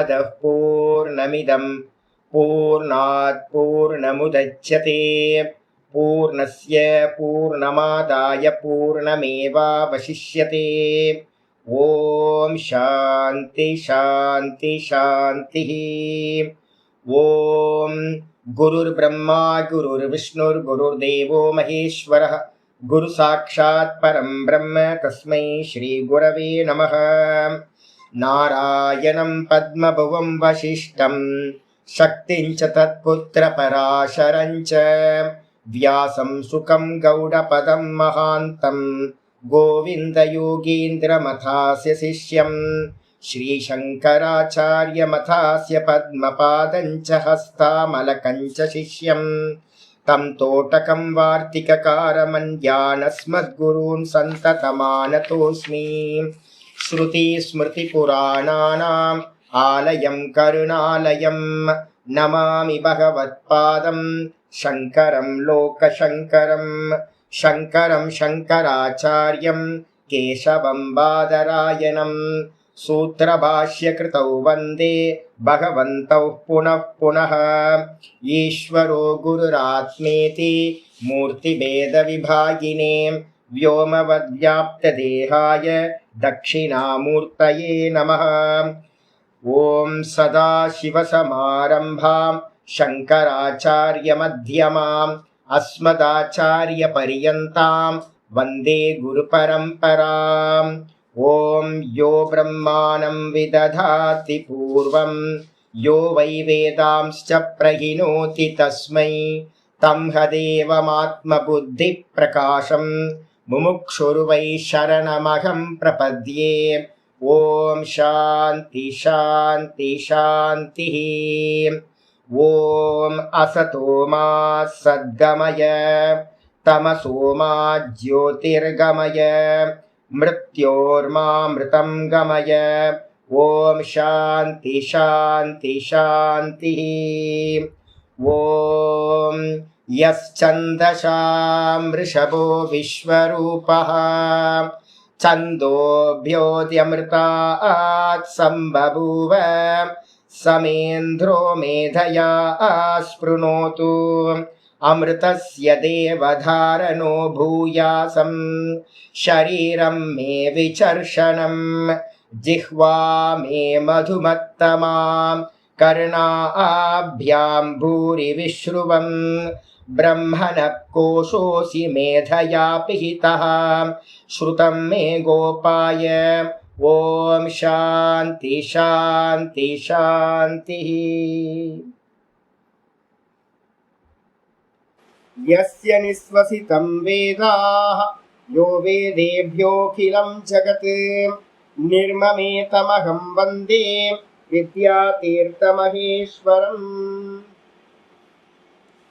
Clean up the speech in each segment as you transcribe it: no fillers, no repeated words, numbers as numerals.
पूर्णमदः पूर्णमिदं पूर्णात् पूर्णमुदच्यते पूर्णस्य पूर्णमादाय पूर्णमेवावशिष्यते। ओम शांति शांति शांतिः। ओम गुरुर्ब्रह्मा गुरुर्विष्णुर्गुरुर्देवो महेश्वरः गुरु साक्षात् परं ब्रह्म तस्मै श्री गुरवे नमः। नारायणं पद्मभुवं वसिष्ठं शक्तिं च तत्पुत्र पराशरं च व्यासं सुकं गौडपदं महान्तं गोविन्द योगीन्द्रमथास्य शिष्यं श्रीशङ्कराचार्यमथास्य पद्मपादं च हस्तामलकं च शिष्यं तं तोटकं वार्तिककारमन्यानस्मद्गुरून् सन्ततमानतोऽस्मि। श्रुतिस्मृतिपुराणानाम् आलयं करुणालयं नमामि भगवत्पादं शङ्करं लोकशङ्करं शङ्करं शङ्कराचार्यं केशवं बादरायणं सूत्रभाष्यकृतौ वन्दे भगवन्तौ पुनः पुनः। ईश्वरो गुरुरात्मेति मूर्तिभेदविभागिने व्योमवद्व्याप्तदेहाय दक्षिणामूर्तये नमः। ॐ सदाशिवसमारम्भां शङ्कराचार्यमध्यमाम् अस्मदाचार्यपर्यन्तां वन्दे गुरुपरम्पराम्। ॐ यो ब्रह्माणं विदधाति पूर्वं यो वै वेदांश्च प्रहिणोति तस्मै तं हदेवमात्मबुद्धिप्रकाशं मुमुक्षुर्वै शरणमहं प्रपद्ये। ॐ शान्ति शान्ति शान्तिः। ॐ असतो मा सद्गमय तमसो मा ज्योतिर्गमय मृत्योर्मामृतं गमय। ॐ शान्ति शान्ति शान्तिः। ॐ यश्चन्दसां वृषभो विश्वरूपः छन्दोभ्योऽद्यमृतात् सम्बभूव समेन्द्रो मेधया स्पृणोतु अमृतस्य देवधारणो भूयासं शरीरं मे विचर्षणं जिह्वा मे मधुमत्तमा कर्णाभ्यां भूरि विश्रुवं ब्रह्मणः कोशोऽसि मेधया पिहितः श्रुतं मे गोपाय। ॐ शान्ति शान्ति शान्तिः। यस्य निःश्वसितं वेदाः यो वेदेभ्योऽखिलं जगत् निर्ममेतमहं वन्दे विद्यातीर्थमहेश्वरम्।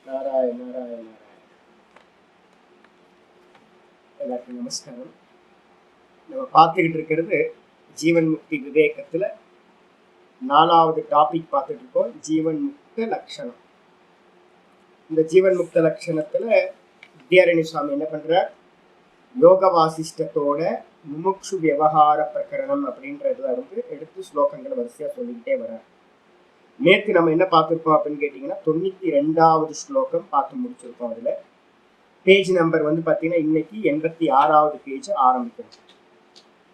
नारायण नारायण எல்லாருக்கும் நமஸ்காரம். நம்ம பார்த்துக்கிட்டு இருக்கிறது ஜீவன் முக்தி விவேகத்தில் 4வது டாபிக் பார்த்துட்டு இருக்கோம், ஜீவன் முக்த லட்சணம். இந்த ஜீவன் முக்த லட்சணத்தில் வித்யாரண்ய சுவாமி என்ன பண்ணுறார், யோக வாசிஷ்டத்தோட முமுக்ஷு விவகார பிரகரணம் அப்படின்றதுல இருந்து எடுத்து ஸ்லோகங்களை வரிசையாக சொல்லிக்கிட்டே வர்றார். நேற்று நம்ம என்ன பார்த்துருப்போம் அப்படின்னு கேட்டிங்கன்னா 92வது ஸ்லோகம் பார்த்து முடிச்சிருக்கோம். அதில் பேஜ் நம்பர் வந்து பார்த்தீங்கன்னா இன்னைக்கு 86வது பேஜ் ஆரம்பிக்கணும்.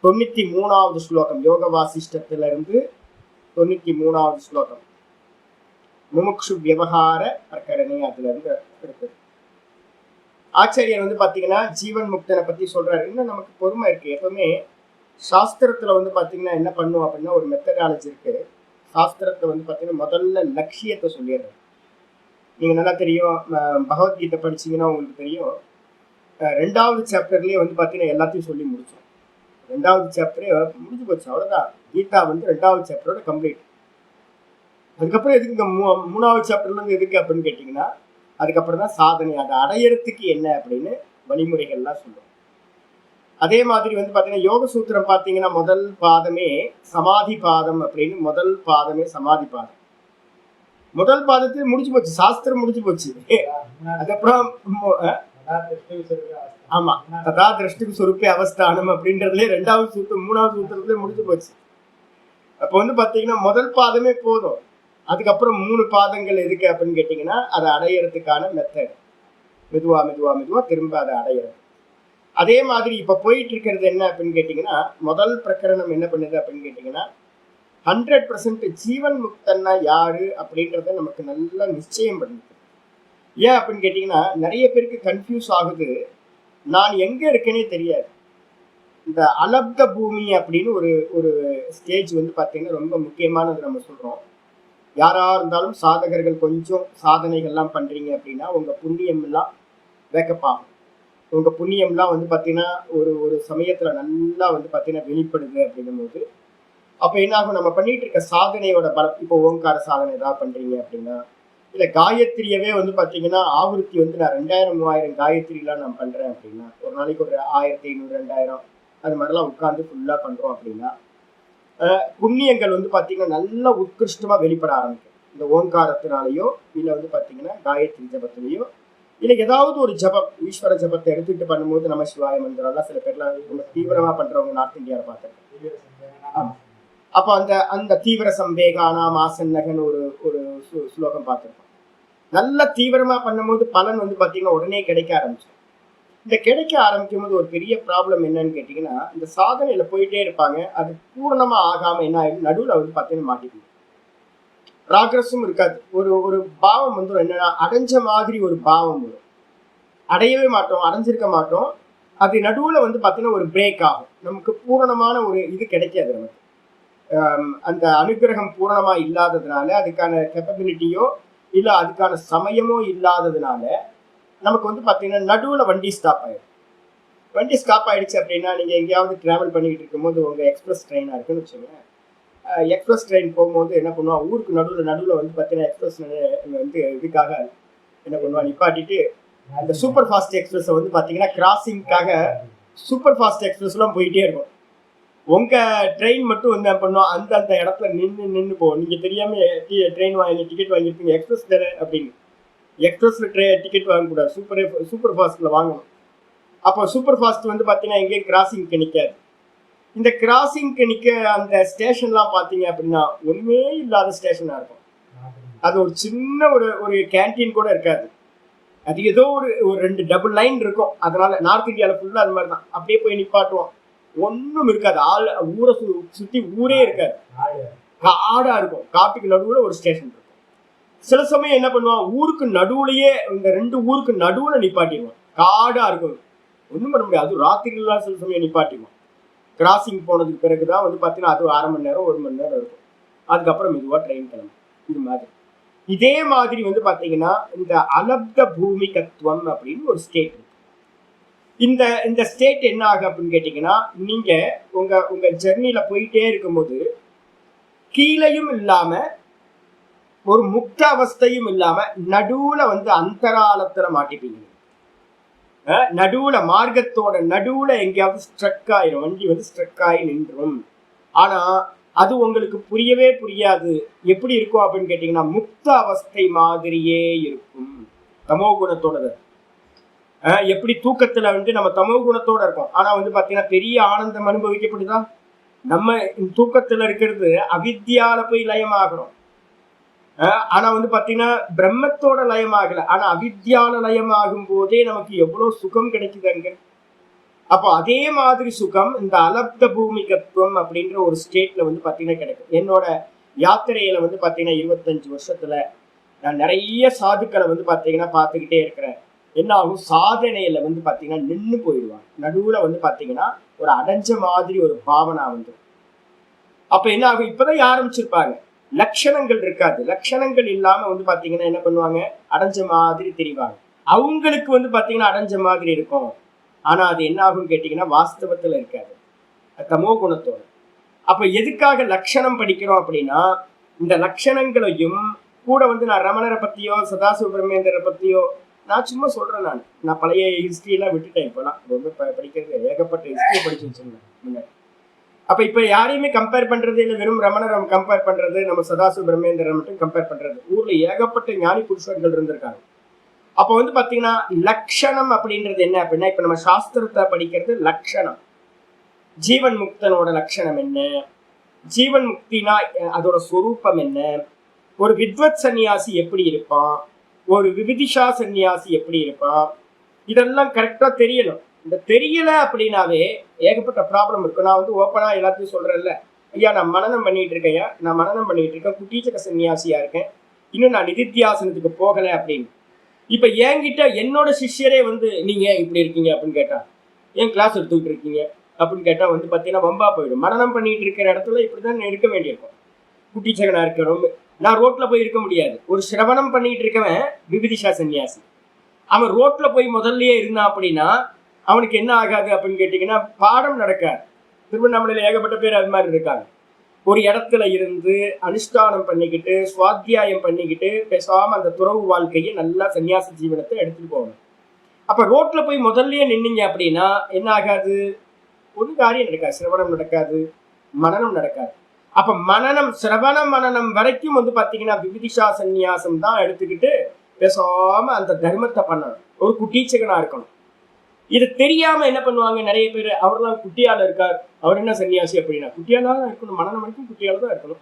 93வது ஸ்லோகம் யோக வாசிஷ்டத்திலிருந்து 93வது ஸ்லோகம் முமுக்ஷு விவகார பிரகரணே அதுல இருந்து எடுத்தது. ஆச்சாரியர் வந்து பார்த்தீங்கன்னா ஜீவன் முக்தனை பற்றி சொல்றாரு. இன்னும் நமக்கு பொறுமை இருக்கு. எப்பவுமே சாஸ்திரத்தில் வந்து பார்த்தீங்கன்னா என்ன பண்ணுவோம் அப்படின்னா ஒரு மெத்தடாலஜி இருக்கு. சாஸ்திரத்தை வந்து பார்த்தீங்கன்னா முதல்ல லட்சியத்தை சொல்லிடுறேன். நீங்கள் நல்லா தெரியும், பகவத்கீதை படிச்சீங்கன்னா உங்களுக்கு தெரியும், 2வது சாப்டர்லேயே வந்து பார்த்தீங்கன்னா எல்லாத்தையும் சொல்லி முடிச்சோம். 2வது சாப்டரே முடிஞ்சு போச்சு, அவ்வளோதான். கீதா வந்து 2வது சாப்டரோட கம்ப்ளீட். அதுக்கப்புறம் எதுக்கு 3வது சாப்டர்லேருந்து எதுக்கு அப்படின்னு கேட்டிங்கன்னா அதுக்கப்புறம் தான் சாதனை, அதை அடையிறதுக்கு என்ன அப்படின்னு வழிமுறைகள்லாம் சொல்லுவோம். அதே மாதிரி வந்து பார்த்தீங்கன்னா யோக சூத்திரம் பார்த்தீங்கன்னா முதல் பாதமே சமாதி பாதம் அப்படின்னு, முதல் பாதமே சமாதி பாதம். முதல் பாதத்தில் முடிச்சு போச்சு, சாஸ்திரம் முடிச்சு போச்சு. அதுக்கப்புறம் ஆமா ததா திருஷ்டி சொருப்பே அவஸ்தானம் அப்படின்றதுல 2வது சூத்திரம் 3வது சூத்திரத்துல முடிச்சு போச்சு. அப்போ வந்து பார்த்தீங்கன்னா முதல் பாதமே போதும். அதுக்கப்புறம் 3 பாதங்கள் எதுக்கு அப்படின்னு கேட்டிங்கன்னா அதை அடையிறதுக்கான மெத்தட். மெதுவா மெதுவா மெதுவா திரும்ப அதை அடையிறது. அதே மாதிரி இப்போ போயிட்டு இருக்கிறது என்ன அப்படின்னு கேட்டிங்கன்னா, முதல் பிரகரணம் என்ன பண்ணுது அப்படின்னு கேட்டிங்கன்னா 100% ஜீவன் முக்தன்னா யாரு அப்படின்றத நமக்கு நல்லா நிச்சயம் பண்ணுது. ஏன் அப்படின்னு கேட்டிங்கன்னா நிறைய பேருக்கு கன்ஃபியூஸ் ஆகுது. நான் எங்கே இருக்கேனே தெரியாது. இந்த அலப்த பூமி அப்படின்னு ஒரு ஒரு ஸ்டேஜ் வந்து பார்த்தீங்கன்னா ரொம்ப முக்கியமானது நம்ம சொல்கிறோம். யாராக இருந்தாலும் சாதகர்கள் கொஞ்சம் சாதனைகள்லாம் பண்ணுறீங்க அப்படின்னா உங்கள் புண்ணியம் எல்லாம் வேக்கப் ஆகும். உங்கள் புண்ணியம்லாம் வந்து பார்த்தீங்கன்னா ஒரு ஒரு சமயத்தில் நல்லா வந்து பார்த்தீங்கன்னா வெளிப்படுது அப்படிங்கும்போது அப்போ என்ன ஆகும், நம்ம பண்ணிட்டு இருக்க சாதனையோட பலம். இப்போ ஓங்கார சாதனை ஏதாவது பண்ணுறீங்க அப்படின்னா, இல்லை காயத்ரியவே வந்து பார்த்தீங்கன்னா ஆவருத்தி வந்து நான் 2000 3000 காயத்ரிலாம் நான் பண்ணுறேன் அப்படின்னா, ஒரு நாளைக்கு ஒரு 1500 2000 அது மாதிரிலாம் உட்காந்து ஃபுல்லாக பண்ணுறோம் அப்படின்னா புண்ணியங்கள் வந்து பார்த்தீங்கன்னா நல்லா உத்கிருஷ்டமாக வெளிப்பட ஆரம்பிக்கும். இந்த ஓங்காரத்தினாலேயோ இல்லை வந்து பார்த்தீங்கன்னா காயத்ரி ஜபத்திலேயோ இல்லை ஏதாவது ஒரு ஜபம் ஈஸ்வர ஜபத்தை எடுத்துக்கிட்டு பண்ணும்போது நம்ம சிவாய மந்திரம்லாம் சில பேர்லாம் ரொம்ப தீவிரமாக பண்ணுறவங்க நார்த் இந்தியாவில் பார்த்துருக்கேன். ஆமாம். அப்போ அந்த அந்த தீவிர சம்பேகானா மாசன்னகன் ஒரு ஒரு ஸ்லோகம் பார்த்துருக்கோம். நல்ல தீவிரமாக பண்ணும்போது பலன் வந்து பார்த்தீங்கன்னா உடனே கிடைக்க ஆரம்பிச்சிடும். இந்த கிடைக்க ஆரம்பிக்கும் போது ஒரு பெரிய ப்ராப்ளம் என்னன்னு கேட்டிங்கன்னா, இந்த சாதனையில் போயிட்டே இருப்பாங்க. அது பூர்ணமாக ஆகாமல் என்ன ஆகிடும், நடுவில் வந்து பார்த்தீங்கன்னா மாட்டிக்கணும். ப்ராக்ரஸும் இருக்காது. ஒரு ஒரு பாவம் வந்துடும். என்னன்னா அடைஞ்ச மாதிரி ஒரு பாவம் வரும். அடையவே மாட்டோம், அடைஞ்சிருக்க மாட்டோம். அது நடுவில் வந்து பார்த்தீங்கன்னா ஒரு பிரேக் ஆகும். நமக்கு பூரணமான ஒரு இது கிடைக்காது. நமக்கு அந்த அனுகிரகம் பூரணமாக இல்லாததுனால அதுக்கான கேப்பபிலிட்டியோ இல்லை அதுக்கான சமயமோ இல்லாததுனால நமக்கு வந்து பார்த்தீங்கன்னா நடுவில் வண்டி ஸ்டாப் ஆகிடும். வண்டி ஸ்டாப் ஆகிடுச்சு அப்படின்னா நீங்கள் எங்கேயாவது ட்ராவல் பண்ணிக்கிட்டு இருக்கும்போது உங்கள் எக்ஸ்பிரஸ் ட்ரெயினாக இருக்குன்னு வச்சுக்கோங்க. எக்ஸ்பிரஸ் ட்ரெயின் போகும்போது என்ன பண்ணுவான், ஊருக்கு நடுவில் வந்து பார்த்தீங்கன்னா எக்ஸ்பிரஸ் வந்து இதுக்காக என்ன பண்ணுவான் நிப்பாட்டிட்டு அந்த சூப்பர் ஃபாஸ்ட் எக்ஸ்பிரஸை வந்து பார்த்தீங்கன்னா கிராசிங்காக சூப்பர் ஃபாஸ்ட் எக்ஸ்பிரஸ்லாம் போயிட்டே இருக்கும். உங்கள் ட்ரெயின் மட்டும் வந்து என்ன பண்ணுவோம், அந்த இடத்துல நின்று போகும். நீங்கள் தெரியாமல் ட்ரெயின் டிக்கெட் வாங்கியிருப்பீங்க எக்ஸ்பிரஸ் தானே அப்படின்னு. எக்ஸ்பிரஸில் டிக்கெட் வாங்கக்கூடாது, சூப்பர் ஃபாஸ்ட்டில் வாங்கணும். அப்போ சூப்பர் ஃபாஸ்ட் வந்து பார்த்தீங்கன்னா எங்கேயும் கிராசிங்க்கு நிற்காது. இந்த கிராசிங்க்கு நிற்க அந்த ஸ்டேஷன்லாம் பார்த்தீங்க அப்படின்னா ஒன்றுமே இல்லாத ஸ்டேஷனாக இருக்கும். அது ஒரு சின்ன ஒரு ஒரு கேன்டீன் கூட இருக்காது. அது ஏதோ ஒரு 2 டபுள் லைன் இருக்கும். அதனால நார்த் இந்தியாவில் ஃபுல்லாக அது மாதிரி தான். அப்படியே போய் நிப்பாட்டுவோம், ஒன்றும் இருக்காது. ஊரை சுற்றி ஊரே இருக்காது, காடாக இருக்கும். காட்டுக்கு நடுவில் ஒரு ஸ்டேஷன் இருக்கும். சில சமயம் என்ன பண்ணுவான், ஊருக்கு நடுவுலையே இந்த 2 ஊருக்கு நடுவில் நிப்பாட்டிடுவான். காடாக இருக்கும், ஒன்றும் பண்ண முடியாது. அது ராத்திரிலாம் சில சமயம் நிப்பாட்டிடுவான். கிராசிங் போனதுக்கு பிறகு தான் வந்து பார்த்தீங்கன்னா அது 1/2 மணி நேரம் 1 மணி நேரம் இருக்கும். அதுக்கப்புறம் மெதுவாக ட்ரெயின் கிளம்பும். இது மாதிரி இதே மாதிரி வந்து பார்த்தீங்கன்னா இந்த அலப்த பூமிகத்துவம் அப்படின்னு ஒரு ஸ்டேட் இருக்கு. இந்த இந்த ஸ்டேட் என்ன ஆகும் அப்படின்னு கேட்டிங்கன்னா, நீங்கள் உங்கள் ஜெர்னியில் போயிட்டே இருக்கும்போது கீழையும் இல்லாமல் ஒரு முக்த அவஸ்தையும் இல்லாமல் நடுவில் வந்து அந்தராளத்தில் மாட்டிப்பீங்க. நடுவில் மார்க்கத்தோட நடுவில் எங்கேயாவது ஸ்ட்ரக் ஆயிரும், வண்டி வந்து ஸ்ட்ரக் ஆகி நின்றும். ஆனால் அது உங்களுக்கு புரியவே புரியாது. எப்படி இருக்கும் அப்படின்னு கேட்டிங்கன்னா முக்த அவஸ்தை மாதிரியே இருக்கும். தமோ குணத்தோட எப்படி தூக்கத்தில் வந்து நம்ம தமோ குணத்தோட இருக்கோம், ஆனால் வந்து பார்த்தீங்கன்னா பெரிய ஆனந்தம் அனுபவிக்கப்படுதா? நம்ம தூக்கத்தில் இருக்கிறது அவித்யால போய் லயமாகிறோம். ஆனால் வந்து பார்த்தீங்கன்னா பிரம்மத்தோட லயமாகலை, ஆனால் அவித்யால லயமாகும் போதே நமக்கு எவ்வளோ சுகம் கிடைக்குது அங்கே. அப்போ அதே மாதிரி சுகம் இந்த அலப்த பூமிகத்துவம் அப்படின்ற ஒரு ஸ்டேட்ல வந்து பார்த்தீங்கன்னா கிடைக்கும். என்னோட யாத்திரையில வந்து பார்த்தீங்கன்னா 25 வருஷத்துல நான் நிறைய சாதுக்களை வந்து பார்த்தீங்கன்னா பார்த்துக்கிட்டே இருக்கிறேன். என்ன ஆகும், சாதனையில வந்து பார்த்தீங்கன்னா நின்று போயிடுவாங்க. நடுவில் வந்து பார்த்தீங்கன்னா ஒரு அடைஞ்ச மாதிரி ஒரு பாவனா வந்து. அப்போ என்ன ஆகும், இப்போதான் ஆரம்பிச்சிருப்பாங்க, லட்சணங்கள் இருக்காது. லட்சணங்கள் இல்லாமல் வந்து பார்த்தீங்கன்னா என்ன பண்ணுவாங்க, அடைஞ்ச மாதிரி தெரிவாங்க. அவங்களுக்கு வந்து பார்த்தீங்கன்னா அடைஞ்ச மாதிரி இருக்கும். ஆனால் அது என்ன ஆகும்னு கேட்டிங்கன்னா வாஸ்தவத்தில் இருக்காது, தமோ குணத்தோடு. அப்போ எதுக்காக லட்சணம் படிக்கிறோம் அப்படின்னா, இந்த லட்சணங்களையும் கூட வந்து நான் ரமணரை பற்றியோ சதாசிவபிரமேந்திரரை பற்றியோ நான் சும்மா சொல்கிறேன். நான் பழைய ஹிஸ்ட்ரியெல்லாம் விட்டுட்டேன். இப்போலாம் ரொம்ப படிக்கிறது ஏகப்பட்ட ஹிஸ்ட்ரியை படித்து வச்சுருந்தேன் முன்னாடி. அப்போ இப்போ யாரையுமே கம்பேர் பண்ணுறது இல்லை, வெறும் ரமணரை கம்பேர் பண்ணுறது, நம்ம சதாசிவபிரமேந்திரரை மட்டும் கம்பேர் பண்ணுறது. ஊரில் ஏகப்பட்ட ஞானி புருஷர்கள் இருந்திருக்காங்க. அப்போ வந்து பார்த்தீங்கன்னா லட்சணம் அப்படின்றது என்ன அப்படின்னா, இப்போ நம்ம சாஸ்திரத்தை படிக்கிறது லட்சணம். ஜீவன் முக்தனோட லட்சணம் என்ன, ஜீவன் முக்தினா அதோட சொரூபம் என்ன, ஒரு வித்வத் சன்னியாசி எப்படி இருப்பான், ஒரு விவிதிஷா சன்னியாசி எப்படி இருப்பான், இதெல்லாம் கரெக்டா தெரியணும். இந்த தெரியல அப்படின்னாவே ஏகப்பட்ட ப்ராப்ளம் இருக்கும். நான் வந்து ஓப்பனா எல்லாத்தையும் சொல்றேன்ல, ஐயா நான் மனனம் பண்ணிட்டு இருக்கேன், நான் மனனம் பண்ணிட்டு இருக்கேன், குட்டீச்சக சன்னியாசியா இருக்கேன், இன்னும் நான் நிதித்தியாசனத்துக்கு போகல அப்படின்னு. இப்ப என்கிட்ட என்னோட சிஷ்யரே வந்து நீங்க இப்படி இருக்கீங்க அப்படின்னு கேட்டா, ஏன் கிளாஸ் எடுத்துக்கிட்டு இருக்கீங்க அப்படின்னு கேட்டா வந்து பாத்தீங்கன்னா வம்பா போயிடும். மனனம் பண்ணிட்டு இருக்கிற இடத்துல இப்படிதான் இருக்க வேண்டியிருக்கும். குட்டீச்சகனா இருக்கணும், நான் ரோட்ல போய் இருக்க முடியாது. ஒரு சிரவணம் பண்ணிட்டு இருக்கவன் விவிதிஷா சன்னியாசி, அவன் ரோட்ல போய் முதல்லயே இருந்தான் அப்படின்னா அவனுக்கு என்ன ஆகாது அப்படின்னு கேட்டீங்கன்னா பாடம் நடக்காது. திருவண்ணாமலையில ஏகப்பட்ட பேர் அது மாதிரி இருக்காங்க. ஒரு இடத்துல இருந்து அனுஷ்டானம் பண்ணிக்கிட்டு சுவாத்தியாயம் பண்ணிக்கிட்டு பேசாம அந்த துறவு வாழ்க்கையை நல்லா சன்னியாச ஜீவனத்தை எடுத்துட்டு போகணும். அப்ப ரோட்ல போய் முதல்லயே நின்னீங்க அப்படின்னா என்ன ஆகாது, ஒரு காரியம் நடக்காது, சிரவணம் நடக்காது, மனனம் நடக்காது. அப்ப மனனம், சிரவண மனனம் வரைக்கும் வந்து பாத்தீங்கன்னா விவிதிஷா சந்நியாசம் தான் எடுத்துக்கிட்டு பேசாம அந்த தர்மத்தை பண்ணணும். ஒரு குட்டீச்சகனா இருக்கணும். இது தெரியாம என்ன பண்ணுவாங்க நிறைய பேர், அவர்லாம் குட்டியால இருக்கார், அவர் என்ன சன்னியாசி அப்படின்னா, குட்டியால தான் இருக்கணும், மனனம் வரைக்கும் குட்டியால தான் இருக்கணும்.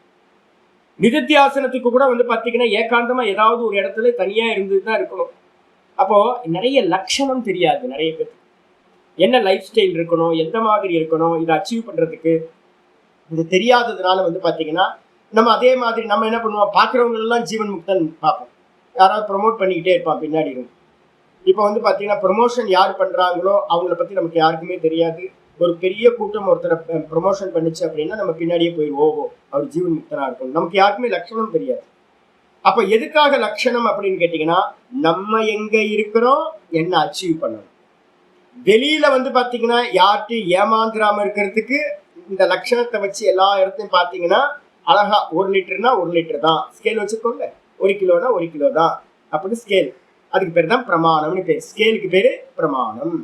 நிதித்தியாசனத்துக்கு கூட வந்து பாத்தீங்கன்னா ஏகாந்தமா ஏதாவது ஒரு இடத்துல தனியா இருந்து தான் இருக்கணும். அப்போ நிறைய லட்சணம் தெரியாது நிறைய பேருக்கு, என்ன லைஃப் ஸ்டைல் இருக்கணும், எந்த மாதிரி இருக்கணும், இதை அச்சீவ் பண்றதுக்கு இது தெரியாததுனால வந்து பாத்தீங்கன்னா நம்ம அதே மாதிரி நம்ம என்ன பண்ணுவோம், பாக்குறவங்க எல்லாம் ஜீவன் முக்தன் பார்ப்போம், யாராவது ப்ரொமோட் பண்ணிக்கிட்டே இருப்பான் பின்னாடி இருந்து. இப்போ வந்து பாத்தீங்கன்னா ப்ரொமோஷன் யார் பண்றாங்களோ அவங்கள பத்தி நமக்கு யாருக்குமே தெரியாது. ஒரு பெரிய கூட்டம் ஒருத்தரை ப்ரொமோஷன் பண்ணிச்சு அப்படின்னா நம்ம பின்னாடியே போயிடுவோம், ஓஹோ அவர் ஜீவன் முக்தனா இருக்கும், நமக்கு யாருக்குமே லட்சணம் தெரியாது. அப்ப எதுக்காக லட்சணம் அப்படின்னு கேட்டீங்கன்னா, நம்ம எங்க இருக்கிறோம், என்ன அச்சீவ் பண்ணணும். வெளியில வந்து பாத்தீங்கன்னா யார்ட்டையும் ஏமாந்துராம இருக்கிறதுக்கு இந்த லட்சணத்தை வச்சு எல்லா இடத்தையும் பாத்தீங்கன்னா அழகா 1 லிட்டர்னா 1 லிட்டர் தான் ஸ்கேல் வச்சுக்கோங்க, 1 கிலோனா 1 கிலோ தான் அப்படின்னு ஸ்கேல், அதுக்கு பேர் தான் பிரமாணம்னு பேர், ஸ்கேலுக்கு பேரு பிரமாணம்.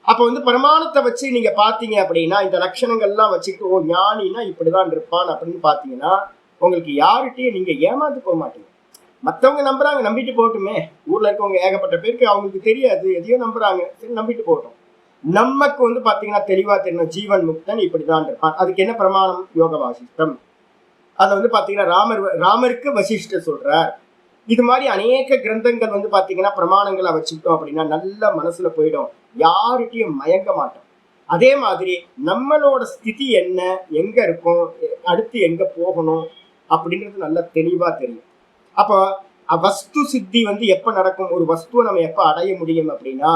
அப்ப வந்து பிரமாணத்தை வச்சு நீங்க பாத்தீங்க அப்படின்னா இந்த லட்சணங்கள்லாம் வச்சுக்கிட்டு ஓ ஞானினா இப்படிதான் இருப்பான் அப்படின்னு பாத்தீங்கன்னா உங்களுக்கு யார்கிட்டயும் நீங்க ஏமாந்து போக மாட்டீங்க. மற்றவங்க நம்புறாங்க, நம்பிட்டு போகட்டுமே, ஊர்ல இருக்கவங்க ஏகப்பட்ட பேருக்கு அவங்களுக்கு தெரியாது, எதையோ நம்புறாங்க, சரி நம்பிட்டு போகட்டும். நமக்கு வந்து பாத்தீங்கன்னா தெளிவா தெரியணும், ஜீவன் முக்தன் இப்படிதான் இருப்பான். அதுக்கு என்ன பிரமாணம், யோக வாசிஷ்டம். அதை வந்து பாத்தீங்கன்னா ராமருக்கு வசிஷ்டர் சொல்றார். இது மாதிரி அநேக கிரந்தங்கள் வந்து பாத்தீங்கன்னா பிரமாணங்களை வச்சுக்கிட்டோம் அப்படின்னா நல்ல மனசுல போயிடும், யாருகிட்டையும் மயங்க மாட்டோம். அதே மாதிரி நம்மளோட ஸ்திதி என்ன, எங்க இருக்கும், அடுத்து எங்க போகணும் அப்படின்றது நல்லா தெளிவா தெரியும். அப்போ வஸ்து சித்தி வந்து எப்ப நடக்கும், ஒரு வஸ்துவை நம்ம எப்ப அடைய முடியும் அப்படின்னா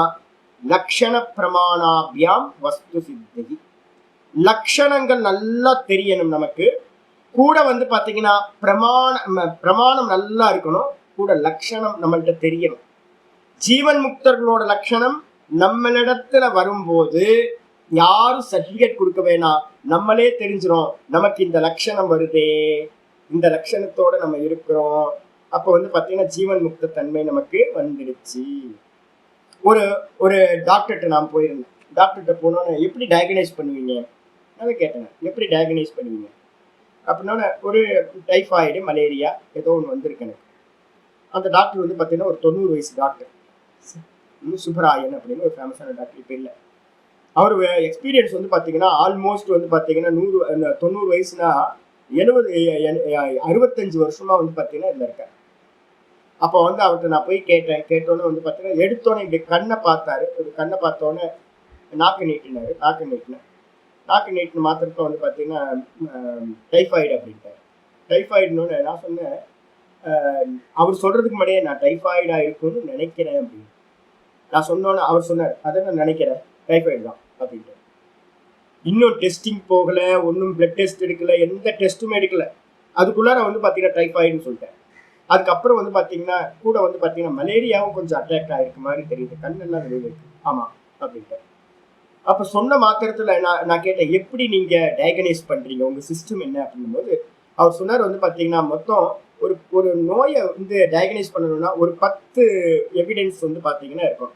லக்ஷண பிரமாணாபியாம் வஸ்து சித்தி. லட்சணங்கள் நல்லா தெரியணும் நமக்கு, கூட வந்து பாத்தீங்கன்னா பிரமாணம் நல்லா இருக்கணும், கூட லட்சணம் நம்மள்கிட்ட தெரியணும். ஜீவன் முக்தர்களோட லட்சணம் நம்மளிடத்துல வரும்போது யாரும் சர்டிபிகேட் கொடுக்க வேணாம், நம்மளே தெரிஞ்சிடும் நமக்கு இந்த லட்சணம் வருதே, இந்த லட்சணத்தோட நம்ம இருக்கிறோம். அப்போ வந்து பாத்தீங்கன்னா ஜீவன் முக்த தன்மை நமக்கு வந்துடுச்சு. ஒரு ஒரு டாக்டர்கிட்ட நான் போயிருந்தேன். டாக்டர்கிட்ட போனோன்னு எப்படி டயக்னைஸ் பண்ணுவீங்க அதை கேட்டேன், எப்படி டயக்னைஸ் பண்ணுவீங்க அப்படின்னா ஒரு டைஃபாய்டு மலேரியா ஏதோ ஒன்று வந்திருக்கு எனக்கு. அந்த டாக்டர் வந்து பார்த்தீங்கன்னா ஒரு 90 வயசு டாக்டர், சுப்பராயன் அப்படின்னு ஒரு ஃபேமஸான டாக்டர், இப்போ இல்லை. அவர் எக்ஸ்பீரியன்ஸ் வந்து பார்த்தீங்கன்னா ஆல்மோஸ்ட் வந்து பார்த்தீங்கன்னா 90 வயசுனா 65 வருஷமா வந்து பார்த்தீங்கன்னா இதில் இருக்கார். அப்போ வந்து அவர்கிட்ட நான் போய் கேட்டோன்னே வந்து பார்த்தீங்கன்னா எடுத்தோன்னே இப்படி கண்ணை பார்த்தாரு, ஒரு கண்ணை பார்த்தோன்னே நாக்கு நீட்டின மாத்திரத்தை வந்து பார்த்தீங்கன்னா டைஃபாய்டு அப்படின்ட்டார். டைஃபாய்டுன்னு நான் சொன்னேன், அவர் சொல்றதுக்கு முன்னாடியே நான் டைஃபாய்டா இருக்குன்னு நினைக்கிறேன் அப்படின்னு நான் சொன்னோன்னே அவர் சொன்னார், அதை நான் நினைக்கிறேன் டைஃபாய்டு தான் அப்படின்ட்டு. இன்னும் டெஸ்டிங் போகல, ஒன்றும் பிளட் டெஸ்ட் எடுக்கல, எந்த டெஸ்ட்டுமே எடுக்கல, அதுக்குள்ளார வந்து பார்த்தீங்கன்னா டைஃபாய்டுன்னு சொல்லிட்டேன். அதுக்கப்புறம் வந்து பார்த்தீங்கன்னா கூட வந்து பார்த்தீங்கன்னா மலேரியாவும் கொஞ்சம் அட்டாக் ஆகிருக்கு மாதிரி தெரியுது, கண்ணெல்லாம் வெளியில் இருக்கு, ஆமாம் அப்படின்ட்டு. அப்போ சொன்ன மாத்திரத்தில் நான் கேட்டேன், எப்படி நீங்கள் டயக்னைஸ் பண்ணுறீங்க, உங்கள் சிஸ்டம் என்ன அப்படிங்கும்போது அவர் சொன்னார் வந்து பார்த்தீங்கன்னா மொத்தம் ஒரு நோயை வந்து டயக்னைஸ் பண்ணணும்னா ஒரு 10 எவிடன்ஸ் வந்து பார்த்தீங்கன்னா இருக்கும்,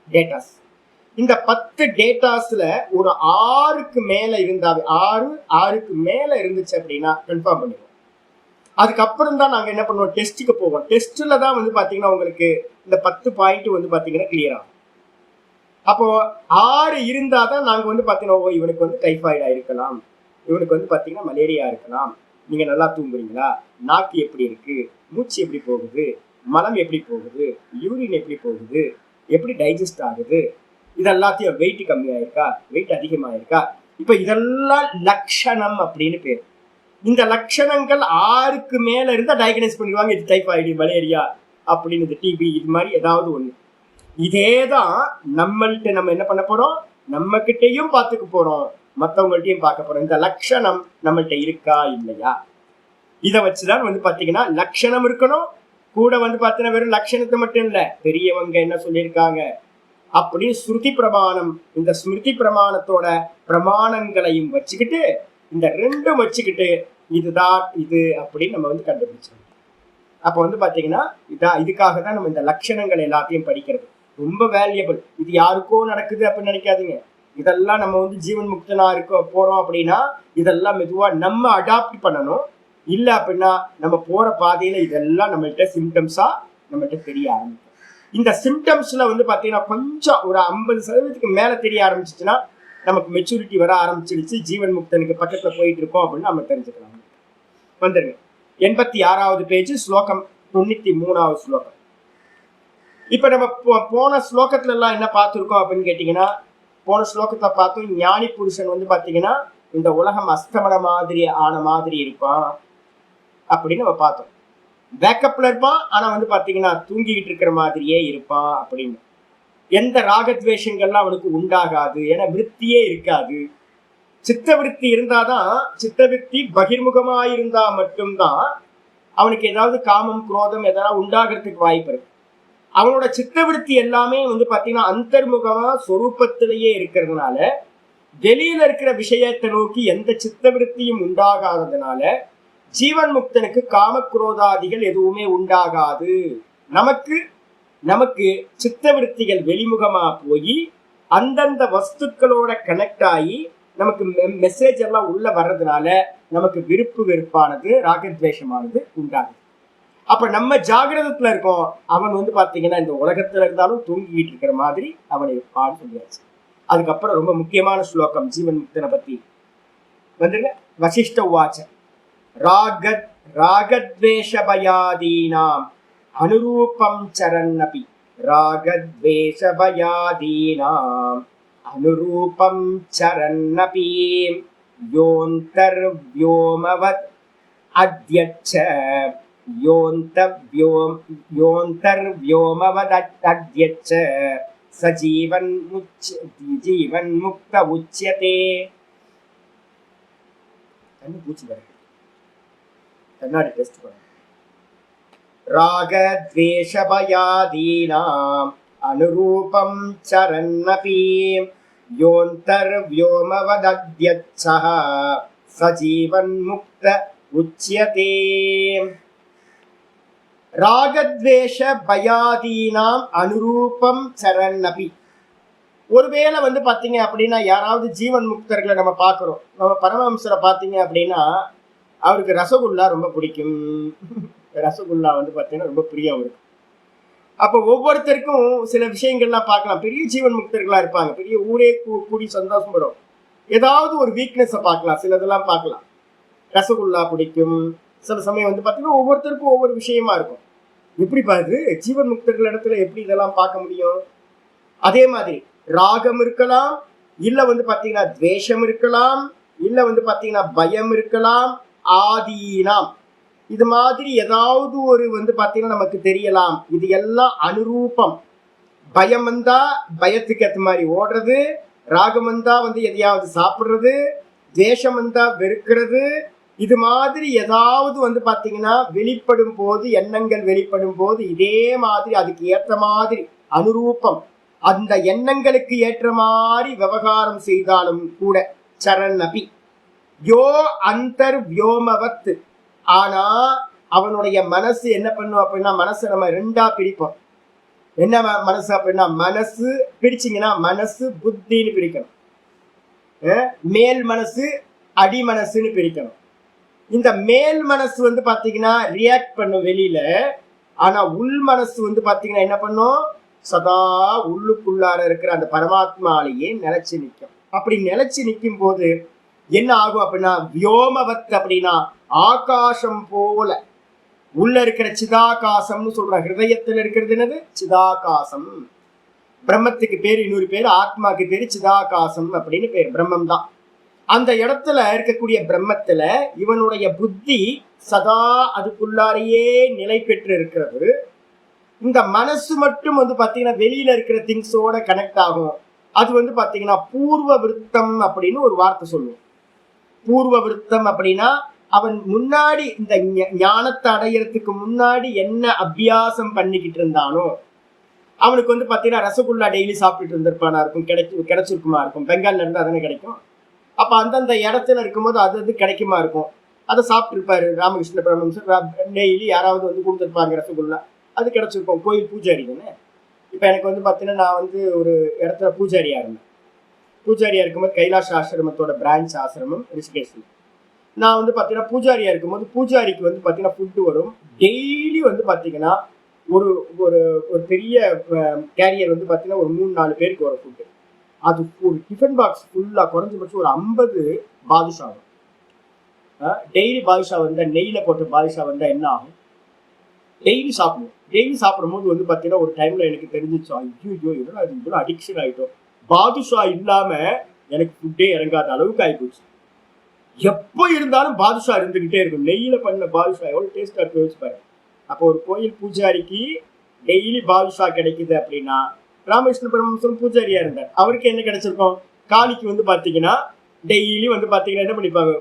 டேட்டாஸ். இந்த 10 டேட்டாஸ்ல ஒரு 6க்கு மேலே இருந்தாவே 6க்கு மேலே இருந்துச்சு அப்படின்னா கன்ஃபார்ம் பண்ணிடுவோம். அதுக்கப்புறம் தான் நாங்கள் என்ன பண்ணுவோம், டெஸ்ட்டுக்கு போவோம். டெஸ்ட்டில் தான் வந்து பார்த்தீங்கன்னா உங்களுக்கு இந்த 10 பாயிண்ட் வந்து பார்த்தீங்கன்னா கிளியர் ஆகும். அப்போ 6 இருந்தால் தான் நாங்கள் வந்து பார்த்தீங்கன்னா ஓ இவனுக்கு வந்து டைஃபாய்டாக இருக்கலாம், இவனுக்கு வந்து பாத்தீங்கன்னா மலேரியா இருக்கலாம். நீங்க நல்லா தூங்குறீங்களா, நாக்கு எப்படி இருக்கு, மூச்சு எப்படி போகுது, மலம் எப்படி போகுது, யூரின் எப்படி போகுது, எப்படி டைஜஸ்ட் ஆகுது, இதெல்லாத்தையும் வெயிட் கம்மியாயிருக்கா, வெயிட் அதிகமாயிருக்கா, இப்ப இதெல்லாம் லட்சணம் அப்படின்னு பேர். இந்த லட்சணங்கள் 6க்கு மேல இருந்தா டயக்னைஸ் பண்ணிடுவாங்க, இது டைபாய்டு, மலேரியா அப்படின்னு, இது டிபி, இது மாதிரி ஏதாவது ஒண்ணு. இதேதான் நம்மள்ட்ட நம்ம என்ன பண்ண போறோம், நம்ம கிட்டையும் பார்த்துக்க போறோம், மற்றவங்கள்ட்டையும் பார்க்க போறோம். இந்த லட்சணம் நம்மள்ட்ட இருக்கா இல்லையா, இதை வச்சுதான் வந்து பாத்தீங்கன்னா லட்சணம் இருக்கணும். கூட வந்து பாத்தீங்கன்னா வெறும் லட்சணத்தை மட்டும் இல்ல, பெரியவங்க என்ன சொல்லியிருக்காங்க அப்படி ஸ்ருதி பிரமாணம், இந்த ஸ்மிருதி பிரமாணத்தோட பிரமாணங்களையும் வச்சுக்கிட்டு, இந்த ரெண்டும் வச்சுக்கிட்டு இதுதான் இது அப்படின்னு நம்ம வந்து கண்டுபிடிச்சோம். அப்ப வந்து பாத்தீங்கன்னா இதுக்காக தான் நம்ம இந்த லட்சணங்கள் எல்லாத்தையும் படிக்கிறது ரொம்ப வேல்யூபிள். இது யாருக்கோ நடக்குது அப்படின்னு நினைக்காதீங்க. இதெல்லாம் நம்ம வந்து ஜீவன் முக்தனா இருக்க போறோம் அப்படின்னா இதெல்லாம் மெதுவா நம்ம அடாப்ட் பண்ணணும். இல்லை அப்படின்னா நம்ம போற பாதையில இதெல்லாம் நம்மள்கிட்ட சிம்டம்ஸா நம்மள்கிட்ட தெரிய ஆரம்பிக்கும். இந்த சிம்டம்ஸ்ல வந்து பாத்தீங்கன்னா கொஞ்சம் ஒரு 50% மேல தெரிய ஆரம்பிச்சிச்சுன்னா நமக்கு மெச்சூரிட்டி வர ஆரம்பிச்சிடுச்சு, ஜீவன் முக்தனுக்கு பக்கத்துல போயிட்டு இருக்கோம் அப்படின்னு நம்ம தெரிஞ்சுக்கலாம். வந்துருங்க 86வது பேஜ், ஸ்லோகம் 93வது ஸ்லோகம். இப்ப நம்ம போன ஸ்லோகத்துல எல்லாம் என்ன பார்த்திருக்கோம் அப்படின்னு கேட்டீங்கன்னா, போன ஸ்லோகத்தை பார்த்தோம், ஞானி புருஷன் வந்து பாத்தீங்கன்னா இந்த உலகம் அஸ்தமன மாதிரி ஆன மாதிரி இருப்பான் அப்படின்னு நம்ம பார்த்தோம். பேக்கப்ல இருப்பான், ஆனா வந்து பாத்தீங்கன்னா தூங்கிக்கிட்டு இருக்கிற மாதிரியே இருப்பான் அப்படின்னு. எந்த ராகத்வேஷங்கள்லாம் அவனுக்கு உண்டாகாது, ஏன்னா விருத்தியே இருக்காது. சித்த விருத்தி இருந்தாதான், சித்த விருத்தி பகிர்முகமாயிருந்தா மட்டும்தான் அவனுக்கு ஏதாவது காமம் குரோதம் எதாவது உண்டாகிறதுக்கு வாய்ப்பு இருக்கு. அவனோட சித்தவிருத்தி எல்லாமே வந்து பாத்தீங்கன்னா அந்தர்முகமா சொரூபத்திலேயே இருக்கிறதுனால, வெளியில இருக்கிற விஷயத்தை நோக்கி எந்த சித்தவிருத்தியும் உண்டாகாததுனால ஜீவன் முக்தனுக்கு காமக்ரோதாதிகள் எதுவுமே உண்டாகாது. நமக்கு சித்தவிருத்திகள் வெளிமுகமா போய் அந்தந்த வஸ்துக்களோட கனெக்ட் ஆகி நமக்கு மெசேஜ் எல்லாம் உள்ள வர்றதுனால நமக்கு விருப்பு வெறுப்பானது ராகத்வேஷமானது உண்டாகுது. அப்ப நம்ம ஜாகிரதத்துல இருக்கோம், அவன் வந்து பாத்தீங்கன்னா இந்த உலகத்துல இருந்தாலும் தூங்கிட்டு இருக்கிற மாதிரி அவன் இருப்பான்னு சொல்லியாச்சு. அதுக்கப்புறம் ரொம்ப முக்கியமான ஸ்லோகம் ஜீவன் முக்தனை பத்தி வந்துருங்க. வசிஷ்ட உவாச்ச ராகத்வேஷபயாதீனாம் அனுரூபம் சரன்னபி ராகத்வேஷபயாதீனாம் அனுரூபம் சரன்னபி யோந்தர்வ்யோமவத் அத்யச்ச யோந்தர்வ்யோமவதத்யச்ச சஜீவன் முக்த உச்யதே. கண்ணாடி டெஸ்ட் பண்ண. ராகத்வேஷபயாதீனாம் அனுரூபம் சரன்னபி யோந்தர்வ்யோமவதத்யச்ச சஜீவன் முக்த உச்யதே. ராகத்வேஷ பயாதீனாம் அனுரூபம் சரன்னபி. ஒருவேளை வந்து பாத்தீங்க அப்படின்னா யாராவது ஜீவன் முக்தர்களை நம்ம பாக்குறோம், நம்ம பரமஹம்சரை பாத்தீங்க அப்படின்னா அவருக்கு ரசகுல்லா ரொம்ப பிடிக்கும். ரசகுல்லா வந்து பாத்தீங்கன்னா ரொம்ப பிரியம் இருக்கு. அப்ப ஒவ்வொருத்தருக்கும் சில விஷயங்கள்லாம் பார்க்கலாம். பெரிய ஜீவன் முக்தர்களா இருப்பாங்க, பெரிய ஊரே கூடி சந்தோஷப்படும். ஏதாவது ஒரு வீக்னஸை பார்க்கலாம், சிலதெல்லாம் பார்க்கலாம். ரசகுல்லா பிடிக்கும். சில சமயம் வந்து பாத்தீங்கன்னா ஒவ்வொருத்தருக்கும் ஒவ்வொரு விஷயமா இருக்கும். எப்படி பாரு ஜீவன் முக்தர்கள் இடத்துல எப்படி இதெல்லாம் பார்க்க முடியும்? அதே மாதிரி ராகம் இருக்கலாம், இல்ல வந்து பாத்தீங்கன்னா துவேஷம் இருக்கலாம், இல்ல வந்து பாத்தீங்கன்னா பயம் இருக்கலாம், ஆதீனாம் இது மாதிரி ஏதாவது ஒரு வந்து பாத்தீங்கன்னா நமக்கு தெரியலாம். இது எல்லாம் அனுரூபம். பயம் வந்தா பயத்துக்கு ஏற்ற மாதிரி ஓடுறது, ராகம் வந்தா வந்து எதையாவது சாப்பிடுறது, துவேஷம் வந்தா வெறுக்கிறது, இது மாதிரி ஏதாவது வந்து பாத்தீங்கன்னா வெளிப்படும் போது, எண்ணங்கள் வெளிப்படும் போது இதே மாதிரி அதுக்கு ஏற்ற மாதிரி அனுரூபம், அந்த எண்ணங்களுக்கு ஏற்ற மாதிரி விவகாரம் செய்தாலும் கூட சரண் அபி யோ அந்தர் வியோமவத். ஆனா அவனுடைய மனசு என்ன பண்ணும் அப்படின்னா, மனசை நம்ம ரெண்டா பிரிப்போம். என்ன மனசு அப்படின்னா, மனசு பிரிச்சிங்கன்னா மனசு புத்தின்னு பிரிக்கணும், மேல் மனசு அடி மனசுன்னு பிரிக்கணும். இந்த மேல் மனசு வந்து பாத்தீங்கன்னா ரியாக்ட் பண்ணும் வெளியில, ஆனா உள் மனசு வந்து பாத்தீங்கன்னா என்ன பண்ணும், சதா உள்ளுக்குள்ளார இருக்கிற அந்த பரமாத்மாலேயே நிலைச்சு நிற்கும். அப்படி நிலைச்சு நிற்கும் போது என்ன ஆகும் அப்படின்னா வியோமவத் அப்படின்னா ஆகாசம் போல உள்ள இருக்கிற சிதாகாசம்னு சொல்ற ஹிருதயத்தில் இருக்கிறது என்னது சிதாகாசம். பிரம்மத்துக்கு பேரு இன்னொரு பேரு, ஆத்மாக்கு பேரு சிதாகாசம் அப்படின்னு பேரு. பிரம்மம் தான். அந்த இடத்துல இருக்கக்கூடிய பிரம்மத்துல இவனுடைய புத்தி சதா அதுக்குள்ளாரையே நிலை பெற்று இருக்கிறது. இந்த மனசு மட்டும் பாத்தீங்கன்னா வெளியில இருக்கிற திங்ஸோட கனெக்ட் ஆகும். அது பாத்தீங்கன்னா பூர்வ விருத்தம் அப்படின்னு ஒரு வார்த்தை சொல்லுவோம். பூர்வ விருத்தம் அப்படின்னா அவன் முன்னாடி இந்த ஞானத்தை அடையறதுக்கு முன்னாடி என்ன அபியாசம் பண்ணிக்கிட்டு இருந்தானோ அவனுக்கு பாத்தீங்கன்னா ரசகுல்லா டெய்லி சாப்பிட்டுட்டு இருந்திருப்பானா இருக்கும், கிடைச்சிருக்குமா இருக்கும். பெங்கால்ல இருந்து அதனை கிடைக்கும். அப்ப அந்தந்த இடத்துல இருக்கும்போது அது கிடைக்குமா இருக்கும். அதை சாப்பிட்டு இருப்பாரு ராமகிருஷ்ண பரமஹம்சர். டெய்லி யாராவது கொடுத்துருப்பாங்க ரசகுல்லா, அது கிடைச்சிருக்கும். கோயில் பூஜாரி தானே. இப்ப எனக்கு பாத்தீங்கன்னா நான் ஒரு இடத்துல பூஜாரியா இருந்தேன். பூஜாரியா இருக்கும்போது கைலாஷ் ஆசிரமத்தோட பிரான்ச் ஆசிரமம் ரிஷிகேஷ்ல. நான் பாத்தீங்கன்னா பூஜாரியா இருக்கும்போது பூஜாரிக்கு பாத்தீங்கன்னா ஃபுட்டு வரும் டெய்லி. பாத்தீங்கன்னா ஒரு ஒரு ஒரு பெரிய கேரியர் பாத்தீங்கன்னா ஒரு 3-4 பேருக்கு வரும் ஃபுட்டு. அது ஒரு டிஃபன் பாக்ஸ் ஃபுல்லா குறைஞ்சபட்சம் ஒரு 50 பாதுஷா வரும். டெய்லி பாதுஷா நெய்ல போட்ட பாதுஷா என்ன ஆகும், டெய்லி சாப்பிடுவோம். டெய்லி சாப்பிடும் போது பாத்தீங்கன்னா ஒரு டைம்ல எனக்கு தெரிஞ்சிச்சு, ஐயோ இதெல்லாம் அது இவ்வளவு அடிக்ஷன் ஆயிட்டோம். பாதுஷா இல்லாம எனக்கு ஃபுட்டே இறங்காத அளவுக்கு ஆயிப்போச்சு. எப்போ இருந்தாலும் பாதுஷா இருந்துகிட்டே இருக்கும். நெய்யில பண்ண பாதுஷா எவ்வளவு டேஸ்டா இருக்கு வச்சு பாரு. அப்போ ஒரு கோயில் பூஜாரிக்கு டெய்லி பாதுஷா கிடைக்குது அப்படின்னா ராமகிருஷ்ண பரமஹம்சர் பூஜாரியா இருந்தார். அவருக்கு என்ன கிடைச்சிருக்கும், காளிக்கு பாத்தீங்கன்னா டெய்லி பாத்தீங்கன்னா என்ன பண்ணிப்பாங்க,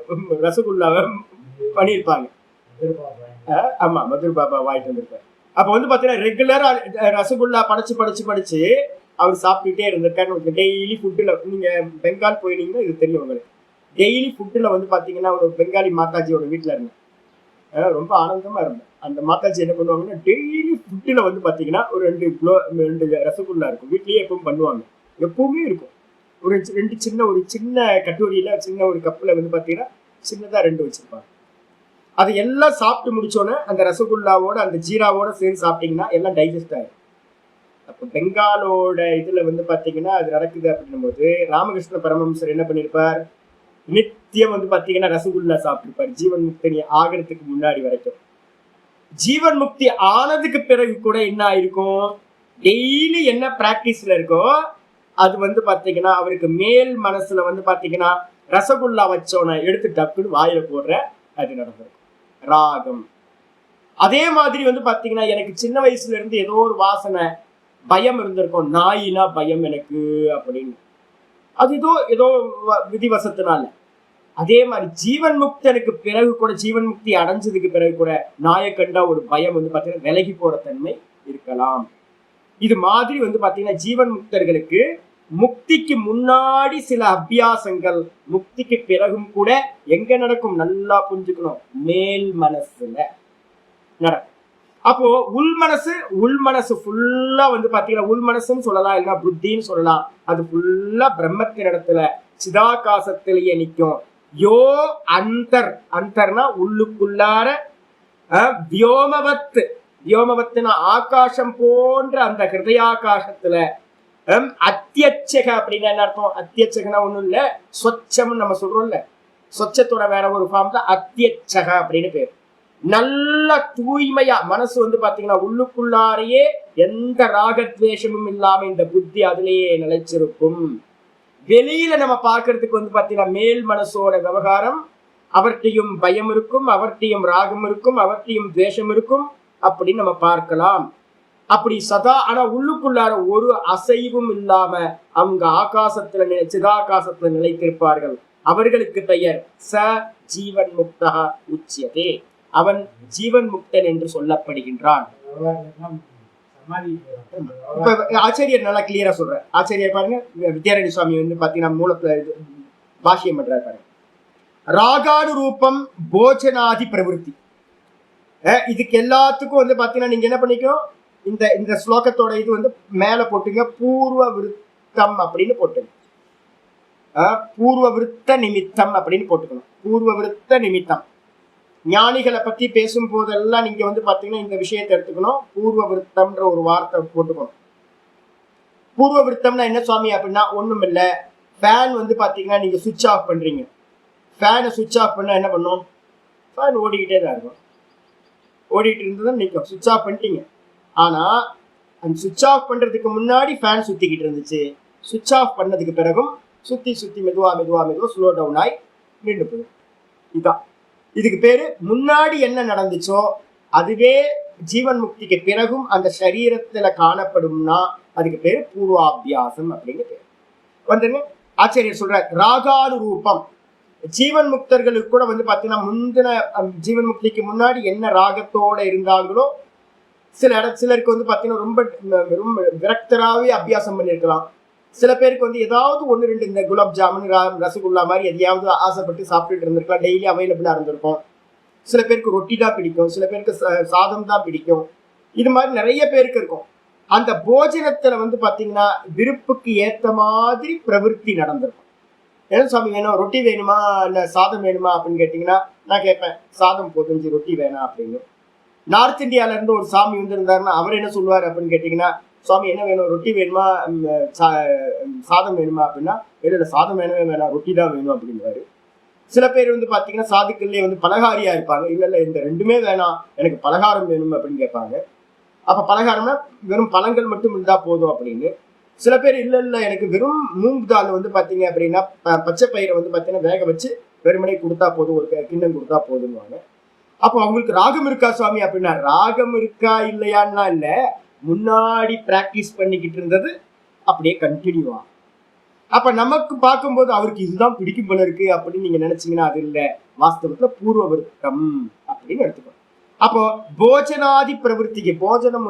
ரசகுல்லாவை பண்ணியிருப்பாங்க. ஆமா, மதுர் பாபா வாங்கிட்டு வந்திருப்பாரு. அப்ப பாத்தீங்கன்னா ரெகுலரா ரசகுல்லா படிச்சு அவர் சாப்பிட்டுட்டே இருந்திருக்காரு. டெய்லி ஃபுட்டுல நீங்க பெங்கால் போயிருந்தீங்கன்னா இது தெரியும் உங்களுக்கு. டெய்லி ஃபுட்டுல பாத்தீங்கன்னா ஒரு பெங்காலி மாதாஜியோட வீட்டுல இருந்தேன். ரொம்ப ஆனந்தமா இருந்தேன். அந்த மாதாஜி என்ன பண்ணுவாங்கன்னா டெய்லி ஃபுட்டுல பாத்தீங்கன்னா ஒரு 2 ரசகுல்லா இருக்கும். வீட்லயே எப்பவும் பண்ணுவாங்க, எப்பவுமே இருக்கும். ஒரு சின்ன கட்டோரியில சின்ன ஒரு கப்புல பாத்தீங்கன்னா சின்னதா 2 வச்சிருப்பாங்க. அது எல்லாம் சாப்பிட்டு முடிச்சோன்னே அந்த ரசகுல்லாவோட அந்த ஜீராவோட சேர்ந்து சாப்பிட்டீங்கன்னா எல்லாம் டைஜஸ்ட் ஆயிடும். அப்ப பெங்காலோட இதுல பாத்தீங்கன்னா அது நடக்குது அப்படின்னும் போது ராமகிருஷ்ண பரமஹம்சர் என்ன பண்ணிருப்பார், நித்தியம் பாத்தீங்கன்னா ரசகுல்லா சாப்பிட்டுருப்பாரு ஜீவன் முக்தி ஆகிறதுக்கு முன்னாடி வரைக்கும். ஜீவன் முக்தி ஆனதுக்கு பிறகு கூட என்ன ஆயிருக்கும், டெய்லி என்ன பிராக்டிஸ்ல இருக்கோ அது பாத்தீங்கன்னா அவருக்கு மேல் மனசுல பாத்தீங்கன்னா ரசகுல்லா வச்சோன எடுத்து டக்குன்னு வாயில போடுற அது நடந்திருக்கும். ராகம் அதே மாதிரி பாத்தீங்கன்னா எனக்கு சின்ன வயசுல இருந்து ஏதோ ஒரு வாசனை பயம் இருந்திருக்கும், நாயினா பயம் எனக்கு அப்படின்னு. அது ஏதோ விதிவசத்தினால. அதே மாதிரி ஜீவன் முக்தனுக்கு பிறகு கூட, ஜீவன் முக்தி அடைஞ்சதுக்கு பிறகு கூட நாயை கண்டா ஒரு பயம் பாத்தீங்கன்னா விலகி போற தன்மை இருக்கலாம். இது மாதிரி பாத்தீங்கன்னா ஜீவன் முக்தர்களுக்கு முக்திக்கு முன்னாடி சில அபியாசங்கள், முக்திக்கு பிறகும் கூட எங்க நடக்கும் நல்லா புரிஞ்சுக்கணும், மேல் மனசுல நடக்கும். அப்போ உள்மனசு ஃபுல்லா பாத்தீங்கன்னா உள்மனசுன்னு சொல்லலாம், இல்லைன்னா புத்தின்னு சொல்லலாம். அது ஃபுல்லா பிரம்மத்தின் இடத்துல சிதாகாசத்திலேயே நிற்கும். யோ அந்தர்னா உள்ளுக்குள்ளார, வியோமவத்துனா ஆகாசம் போன்ற அந்த ஹிருதயாகாசத்துல, அத்தியட்சக அப்படின்னா என்ன அர்த்தம், அத்தியட்சகனா ஒண்ணும் இல்ல, சொச்சம் நம்ம சொல்றோம்ல, சொச்சத்தோட வேற ஒரு ஃபார்ம் தான் அத்தியட்சக அப்படின்னு பேர். நல்ல தூய்மையா மனசு பாத்தீங்கன்னா உள்ளுக்குள்ளாரையே எந்த ராகத்வேஷமும் இல்லாம இந்த புத்தி அதுலயே நிலைச்சிருக்கும். வெளியில நம்ம பாக்குறதுக்கு பாத்தீங்கன்னா மேல் மனசோட விவகாரம், அவர்கிட்டையும் பயம் இருக்கும், அவர்கிட்டையும் ராகம் இருக்கும், அவர்கிட்டையும் துவேஷம் இருக்கும் அப்படின்னு நம்ம பார்க்கலாம். அப்படி சதா ஆனா உள்ளுக்குள்ளார ஒரு அசைவும் இல்லாம அவங்க ஆகாசத்துல சிதாகாசத்துல நிலைத்திருப்பார்கள். அவர்களுக்கு பெயர் ச ஜீவன் முக்தா உச்சியதே. அவன் ஜீவன் முக்தன் என்று சொல்லப்படுகின்றான். இப்ப ஆச்சாரியர் நல்லா கிளியரா சொல்ற. ஆச்சாரியர் பாருங்க, வித்யாரணி சுவாமி பாத்தீங்கன்னா மூலத்துல பாஷ்யம் பண்றாரு பாருங்க. ராகானு ரூபம் போஜனாதி பிரவருத்தி. இதுக்கு எல்லாத்துக்கும் பாத்தீங்கன்னா நீங்க என்ன பண்ணிக்கணும், இந்த ஸ்லோகத்தோட இது மேல போட்டுங்க, பூர்வ விருத்தம் அப்படின்னு போட்டுங்க. பூர்வ விருத்த நிமித்தம் அப்படின்னு போட்டுக்கணும். பூர்வ விருத்த நிமித்தம். ஞானிகளை பத்தி பேசும் போதெல்லாம் நீங்க பாத்தீங்கன்னா இந்த விஷயத்தை எடுத்துக்கணும். பூர்வ விருத்தம்ன்ற ஒரு வார்த்தை போட்டுக்கணும். பூர்வ விருத்தம்னா என்ன சுவாமி அப்படின்னா ஒண்ணும் இல்ல, ஃபேன் பாத்தீங்கன்னா நீங்க சுவிட்ச் ஆஃப் பண்றீங்க. ஃபேனை சுவிட்ச் ஆஃப் பண்ணால் என்ன பண்ணும்? ஃபேன் ஓடிக்கிட்டே தான் இருக்கும். ஓடிட்டு இருந்ததும் நிற்கும். சுவிட்ச் ஆஃப் பண்ணிட்டீங்க. ஆனால் அந்த சுவிட்ச் ஆஃப் பண்ணுறதுக்கு முன்னாடி ஃபேன் சுற்றிக்கிட்டு இருந்துச்சு. சுவிட்ச் ஆஃப் பண்ணதுக்கு பிறகும் சுற்றி சுற்றி மெதுவாக ஸ்லோ டவுன் ஆகி நின்று போயிடும். இதுதான் இதுக்கு பேர். முன்னாடி என்ன நடந்துச்சோ அதுவே ஜீவன் முக்திக்கு பிறகும் அந்த சரீரத்தில் காணப்படும்னா அதுக்கு பேர் பூர்வாபியாசம் அப்படின்னு பேர். வந்துங்க ஆச்சாரியர் சொல்றார், ராகானு ரூபம். ஜீவன் முக்தர்களுக்கு கூட வந்து பார்த்தீங்கன்னா முந்தின ஜீவன் முக்திக்கு முன்னாடி என்ன ராகத்தோட இருந்தாங்களோ சிலருக்கு வந்து பார்த்தீங்கன்னா ரொம்ப விரக்தராகவே அபியாசம் பண்ணியிருக்கலாம். சில பேருக்கு வந்து ஏதாவது 1-2 இந்த குலாப் ஜாமுன் ரசகுல்லா மாதிரி எதையாவது ஆசைப்பட்டு சாப்பிட்டுட்டு இருந்திருக்கலாம். டெய்லி அவைலபிளாக இருந்திருக்கும். சில பேருக்கு ரொட்டி தான் பிடிக்கும், சில பேருக்கு சாதம் தான் பிடிக்கும். இது மாதிரி நிறைய பேருக்கு இருக்கும். அந்த போஜனத்தில் வந்து பார்த்தீங்கன்னா விருப்புக்கு ஏற்ற மாதிரி பிரவருத்தி நடந்திருக்கும். என்ன சாமி வேணும், ரொட்டி வேணுமா இல்லை சாதம் வேணுமா அப்படின்னு கேட்டிங்கன்னா நான் கேட்பேன், சாதம் போதுஞ்சு ரொட்டி வேணாம் அப்படின்னு. நார்த் இந்தியாவிலேருந்து ஒரு சாமி வந்துருந்தாருன்னா அவர் என்ன சொல்லுவார் அப்படின்னு கேட்டிங்கன்னா, சுவாமி என்ன வேணும், ரொட்டி வேணுமா சாதம் வேணுமா அப்படின்னா, இல்லை சாதம் வேணவே வேணாம் ரொட்டி தான் வேணும் அப்படின்வாரு. சில பேர் வந்து பார்த்தீங்கன்னா சாதுக்கள்லேயே வந்து பலகாரியாக இருப்பாங்க. இல்லை இந்த ரெண்டுமே வேணாம் எனக்கு பலகாரம் வேணும் அப்படின்னு கேட்பாங்க. அப்போ பலகாரம்னா வெறும் பழங்கள் மட்டும் இருந்தால் போதும் அப்படின்னு. சில பேர் இல்லை எனக்கு வெறும் மூங்கு தாள் வந்து பார்த்தீங்க அப்படின்னா பச்சை பயிரை வந்து பார்த்தீங்கன்னா வேக வச்சு வெறுமனை கொடுத்தா போதும், ஒரு கிண்ணம் கொடுத்தா போதும்வாங்க. அப்போ அவங்களுக்கு ராகம் இருக்கா சுவாமி அப்படின்னா, ராகம் இருக்கா இல்லையான்னா இல்லை, முன்னாடி பிராக்டிஸ் பண்ணிக்கிட்டு இருந்தது அப்படியே கண்டினியூ ஆகும். அப்ப நமக்கு பார்க்கும்போது அவருக்கு இதுதான் பிடிக்கும் போல இருக்கு அப்படின்னு நீங்க நினைச்சீங்கன்னா அது இல்லை, வாஸ்தவத்துல பூர்வ விருத்தம் அப்படின்னு எடுத்துக்கணும். அப்போ போஜனாதி பிரவருத்திக்கு போஜனம்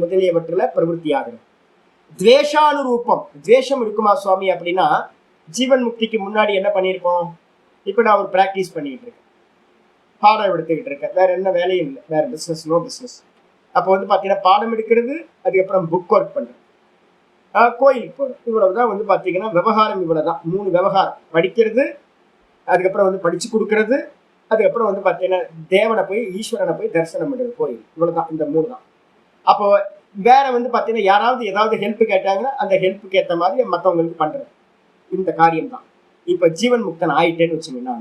முதலியவற்றில் பிரவருத்தி ஆகணும். துவேஷானுரூபம். துவேஷம் இருக்குமா சுவாமி அப்படின்னா, ஜீவன் முக்திக்கு முன்னாடி என்ன பண்ணியிருப்போம்? இப்போ நான் ஒரு பிராக்டிஸ் பண்ணிட்டு இருக்கேன், பாடம் எடுத்துக்கிட்டு இருக்கேன், வேற என்ன வேலையும் இல்லை, வேற பிஸ்னஸ் நோ பிஸ்னஸ். அப்போ வந்து பார்த்தீங்கன்னா பாடம் எடுக்கிறது, அதுக்கப்புறம் புக் ஒர்க் பண்ணுறது, கோயிலுக்கு போகிறது, இவ்வளவுதான் வந்து பார்த்தீங்கன்னா விவகாரம். இவ்வளவுதான் 3 விவகாரம். படிக்கிறது, அதுக்கப்புறம் வந்து படிச்சு கொடுக்கறது, அதுக்கப்புறம் வந்து பார்த்தீங்கன்னா தேவனை போய் ஈஸ்வரனை போய் தரிசனம் பண்ணுறது, கோயில். இவ்வளவுதான், இந்த 3 தான். அப்போ வேற வந்து பார்த்தீங்கன்னா யாராவது ஏதாவது ஹெல்ப் கேட்டாங்கன்னா அந்த ஹெல்ப்புக்கு ஏற்ற மாதிரி மற்றவங்களுக்கு பண்றது, இந்த காரியம் தான். இப்போ ஜீவன் முக்தன் ஆயிட்டேன்னு வச்சுங்கன்னா,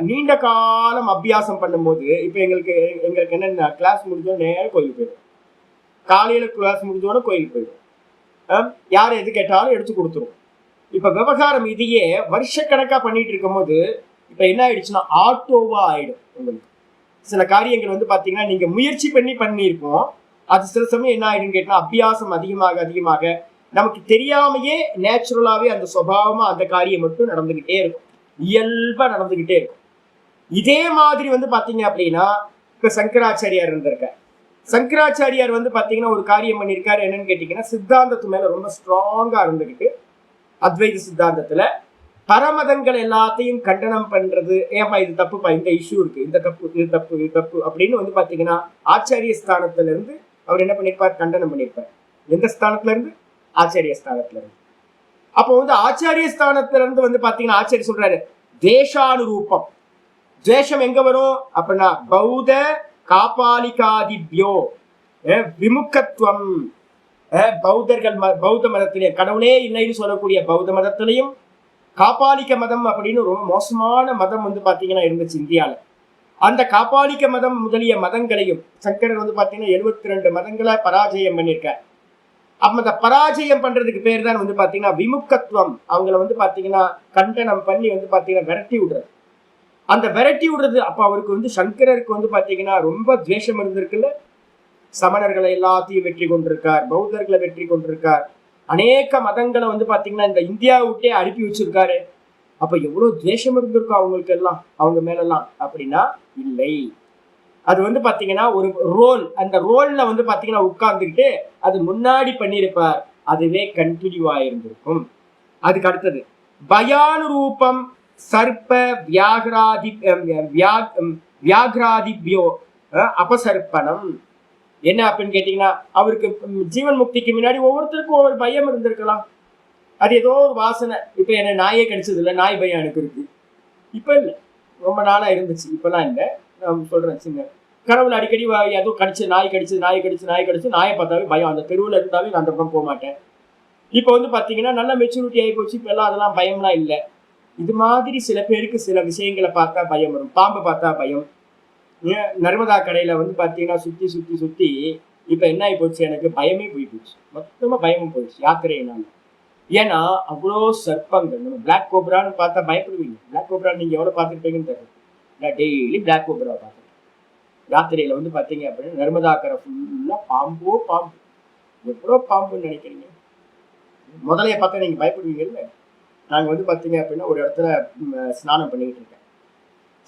நீண்ட காலம் அபியாசம் பண்ணும்போது இப்போ எங்களுக்கு என்ன, கிளாஸ் முடிஞ்சோன்னு நேரம் கோயிலுக்கு போயிடும். காலையில் கிளாஸ் முடிஞ்சோன்னு கோயிலுக்கு போயிடும். யார் எது கேட்டாலும் எடுத்து கொடுத்துரும். இப்போ விவகாரம் இதையே வருஷக்கணக்காக பண்ணிட்டு இருக்கும் போது இப்போ என்ன ஆயிடுச்சுன்னா ஆட்டோவா ஆயிடும். உங்களுக்கு சில காரியங்கள் வந்து பார்த்தீங்கன்னா நீங்கள் முயற்சி பண்ணியிருப்போம், அது சில சமயம் என்ன ஆயிடுன்னு கேட்டால் அபியாசம் அதிகமாக நமக்கு தெரியாமையே நேச்சுரலாகவே அந்த சுபாவமாக அந்த காரியம் மட்டும் நடந்துக்கிட்டே இருக்கும், இயல்பாக நடந்துக்கிட்டே இருக்கும். இதே மாதிரி வந்து பார்த்தீங்க அப்படின்னா இப்போ சங்கராச்சாரியார் இருந்திருக்கார். சங்கராச்சாரியார் வந்து பார்த்தீங்கன்னா ஒரு காரியம் பண்ணியிருக்காரு. என்னன்னு கேட்டிங்கன்னா, சித்தாந்தத்து மேலே ரொம்ப ஸ்ட்ராங்காக இருந்துக்கிட்டு அத்வைத சித்தாந்தத்தில் பரமதங்கள் எல்லாத்தையும் கண்டனம் பண்ணுறது, ஏன்பா இது தப்புப்பா, இந்த இஷ்யூ இருக்குது, இந்த தப்பு, இது தப்பு, இது தப்பு அப்படின்னு வந்து பார்த்தீங்கன்னா ஆச்சாரிய ஸ்தானத்திலேருந்து அவர் என்ன பண்ணியிருப்பார், கண்டனம் பண்ணியிருப்பார். எந்த ஸ்தானத்துலேருந்து? ஆச்சாரிய ஸ்தானத்துலேருந்து. அப்போ வந்து ஆச்சாரிய ஸ்தானத்திலேருந்து வந்து பார்த்தீங்கன்னா ஆச்சாரிய சொல்கிறாரு தேசானுரூபம். துவேஷம் எங்கே வரும் அப்படின்னா, பௌத்த காபாலிகாதிபியோ விமுகத்துவம். பௌத்தர்கள் பௌத்த மதத்திலே கடவுளே இல்லைன்னு சொல்லக்கூடிய பௌத்த மதத்திலையும் காபாலிக மதம் அப்படின்னு ரொம்ப மோசமான மதம் வந்து பார்த்தீங்கன்னா இருந்துச்சு இந்தியாவில். அந்த காபாலிக மதம் முதலிய மதங்களையும் சங்கரர் வந்து பார்த்தீங்கன்னா 72 மதங்களை பராஜயம் பண்ணியிருக்கார். அப்போ அந்த பராஜயம் பண்றதுக்கு பேர் தான் வந்து பார்த்தீங்கன்னா விமுகத்துவம். அவங்கள வந்து பார்த்தீங்கன்னா கண்டனம் பண்ணி வந்து பார்த்தீங்கன்னா விரட்டி விடுறது. அந்த விரட்டி விடுறது அப்போ அவருக்கு வந்து சங்கரருக்கு வந்து பார்த்தீங்கன்னா ரொம்ப துவேஷம் இருந்திருக்குல்ல. சமணர்களை எல்லாத்தையும் வெற்றி கொண்டிருக்கார், பௌத்தர்களை வெற்றி கொண்டிருக்கார், அநேக மதங்களை வந்து பார்த்தீங்கன்னா இந்த இந்தியாவை விட்டே அனுப்பி வச்சிருக்காரு. அப்போ எவ்வளோ துவேஷம் இருந்திருக்கும் அவங்களுக்கு எல்லாம், அவங்க மேலெல்லாம் அப்படின்னா இல்லை. அது வந்து பார்த்தீங்கன்னா ஒரு ரோல், அந்த ரோலில் வந்து பார்த்தீங்கன்னா உட்கார்ந்துக்கிட்டு அது முன்னாடி பண்ணியிருப்பார், அதுவே கண்டினியூ ஆகிருந்திருக்கும். அதுக்கு அடுத்தது பயானுரூபம் சர்ப்ப வியாகிராதிபியோ அபசர்ப்பணம். என்ன அப்படின்னு கேட்டீங்கன்னா, அவருக்கு ஜீவன் முக்திக்கு முன்னாடி ஒவ்வொருத்தருக்கும் ஒவ்வொரு பயம் இருந்திருக்கலாம். அது ஏதோ ஒரு வாசனை. இப்போ என்ன நாயே கடிச்சது இல்லை, நாய் பயம் எனக்கு இருக்கு. இப்போ இல்லை, ரொம்ப நாளாக இருந்துச்சு, இப்போலாம் இல்லை. நான் சொல்கிறேன், சின்ன கடவுள் அடிக்கடி ஏதோ கடிச்சு நாய் கடிச்சு நாயை பார்த்தாவே பயம். அந்த தெருவில் இருந்தாவே நான் அந்த பக்கம் போக மாட்டேன். இப்போ வந்து பார்த்தீங்கன்னா நல்ல மெச்சூரிட்டி ஆகி போச்சு. இப்போ எல்லாம் அதெல்லாம் பயம்லாம் இல்லை. இது மாதிரி சில பேருக்கு சில விஷயங்களை பார்த்தா பயம் வரும். பாம்பை பார்த்தா பயம். நர்மதா கரையில வந்து பார்த்தீங்கன்னா சுத்தி சுத்தி சுத்தி இப்ப என்ன ஆகி போச்சு, எனக்கு பயமே போய் போச்சு. மொத்தமா பயமும் போயிடுச்சு யாத்திரையினால. ஏன்னா அவ்வளோ சர்ப்பங்கள். நம்ம பிளாக் கோப்ரான்னு பார்த்தா பயப்படுவீங்க. பிளாக் கோப்ரா நீங்க எவ்வளவு பார்த்துருப்பீங்கன்னு தெரியல. நான் டெய்லி பிளாக் கோப்ரா பார்த்துருக்கேன். யாத்திரையில வந்து பார்த்தீங்க அப்படின்னா நர்மதா கரை ஃபுல்லா பாம்போ பாம்பு. எவ்வளோ பாம்புன்னு நினைக்கிறீங்க? முதலைய பார்த்தா நீங்க பயப்படுவீங்கல்ல. நாங்க வந்து பார்த்தீங்க அப்படின்னா ஒரு இடத்துல ஸ்நானம் பண்ணிட்டு இருக்கேன்.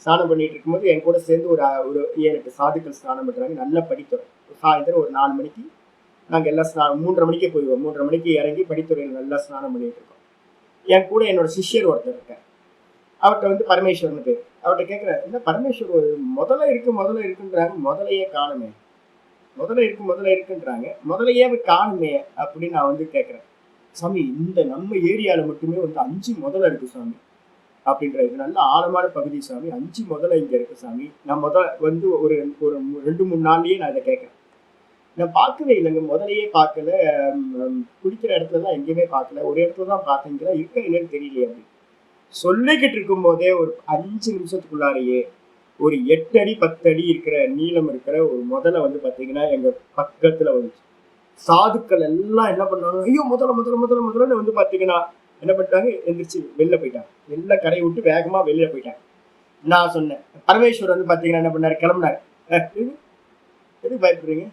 ஸ்நானம் பண்ணிட்டு இருக்கும்போது என் கூட சேர்ந்து ஒரு 7-8 சாதுக்கள் ஸ்நானம் பண்றாங்க. நல்லா படித்துறை. சாயந்தரம் ஒரு 4 மணிக்கு நாங்கள் எல்லாம் 3:30 மணிக்கே போயிடுவோம். 3:30 மணிக்கு இறங்கி படித்துறையில் நல்லா ஸ்நானம் பண்ணிட்டு இருக்கோம். என் கூட என்னோட சிஷ்யர் ஒருத்தர் இருக்கேன். அவர்கிட்ட வந்து பரமேஸ்வரன் பேர். அவர்கிட்ட கேட்குறேன், என்ன பரமேஸ்வர் முதல்ல இருக்குன்றாங்க, முதலையே காணுமே. முதல்ல இருக்குன்றாங்க, முதலையே காணுமே அப்படின்னு நான் வந்து கேட்குறேன். சாமி, இந்த நம்ம ஏரியாவில் மட்டுமே வந்து 5 முதல்ல இருக்கு சாமி அப்படின்ற. இது நல்ல ஆழமான பகுதி சாமி. 5 முதல்ல இங்கே இருக்கு சாமி. நான் வந்து ஒரு 2-3 நாள்லயே நான் இதை கேட்குறேன். நான் பார்க்கவே இல்லைங்க, முதலையே பார்க்கல. குடிக்கிற இடத்துல தான் எங்கேயுமே பார்க்கல. ஒரு இடத்துல தான் பார்த்தேங்கிற, இருக்க இல்லைன்னு தெரியலையே அப்படி சொல்லிக்கிட்டு இருக்கும் போதே ஒரு 5 நிமிஷத்துக்குள்ளாரையே ஒரு 8 அடி 10 அடி இருக்கிற நீளம் இருக்கிற ஒரு முதல்ல வந்து பார்த்தீங்கன்னா எங்க பக்கத்துல வந்துச்சு. சாதுக்கள் எல்லாம் என்ன பண்ணாங்க, ஐயோ முதல்ல வந்து பார்த்தீங்கன்னா என்ன பண்ணிட்டாங்க, எந்திரிச்சு வெளில போயிட்டாங்க. வெளில கரையை விட்டு வேகமா வெளியில போயிட்டாங்க. நான் சொன்னேன், பரமேஸ்வர் வந்து பார்த்தீங்கன்னா என்ன பண்ணாரு, கிளம்புனாரு. எதுக்கு பயப்படுறீங்க?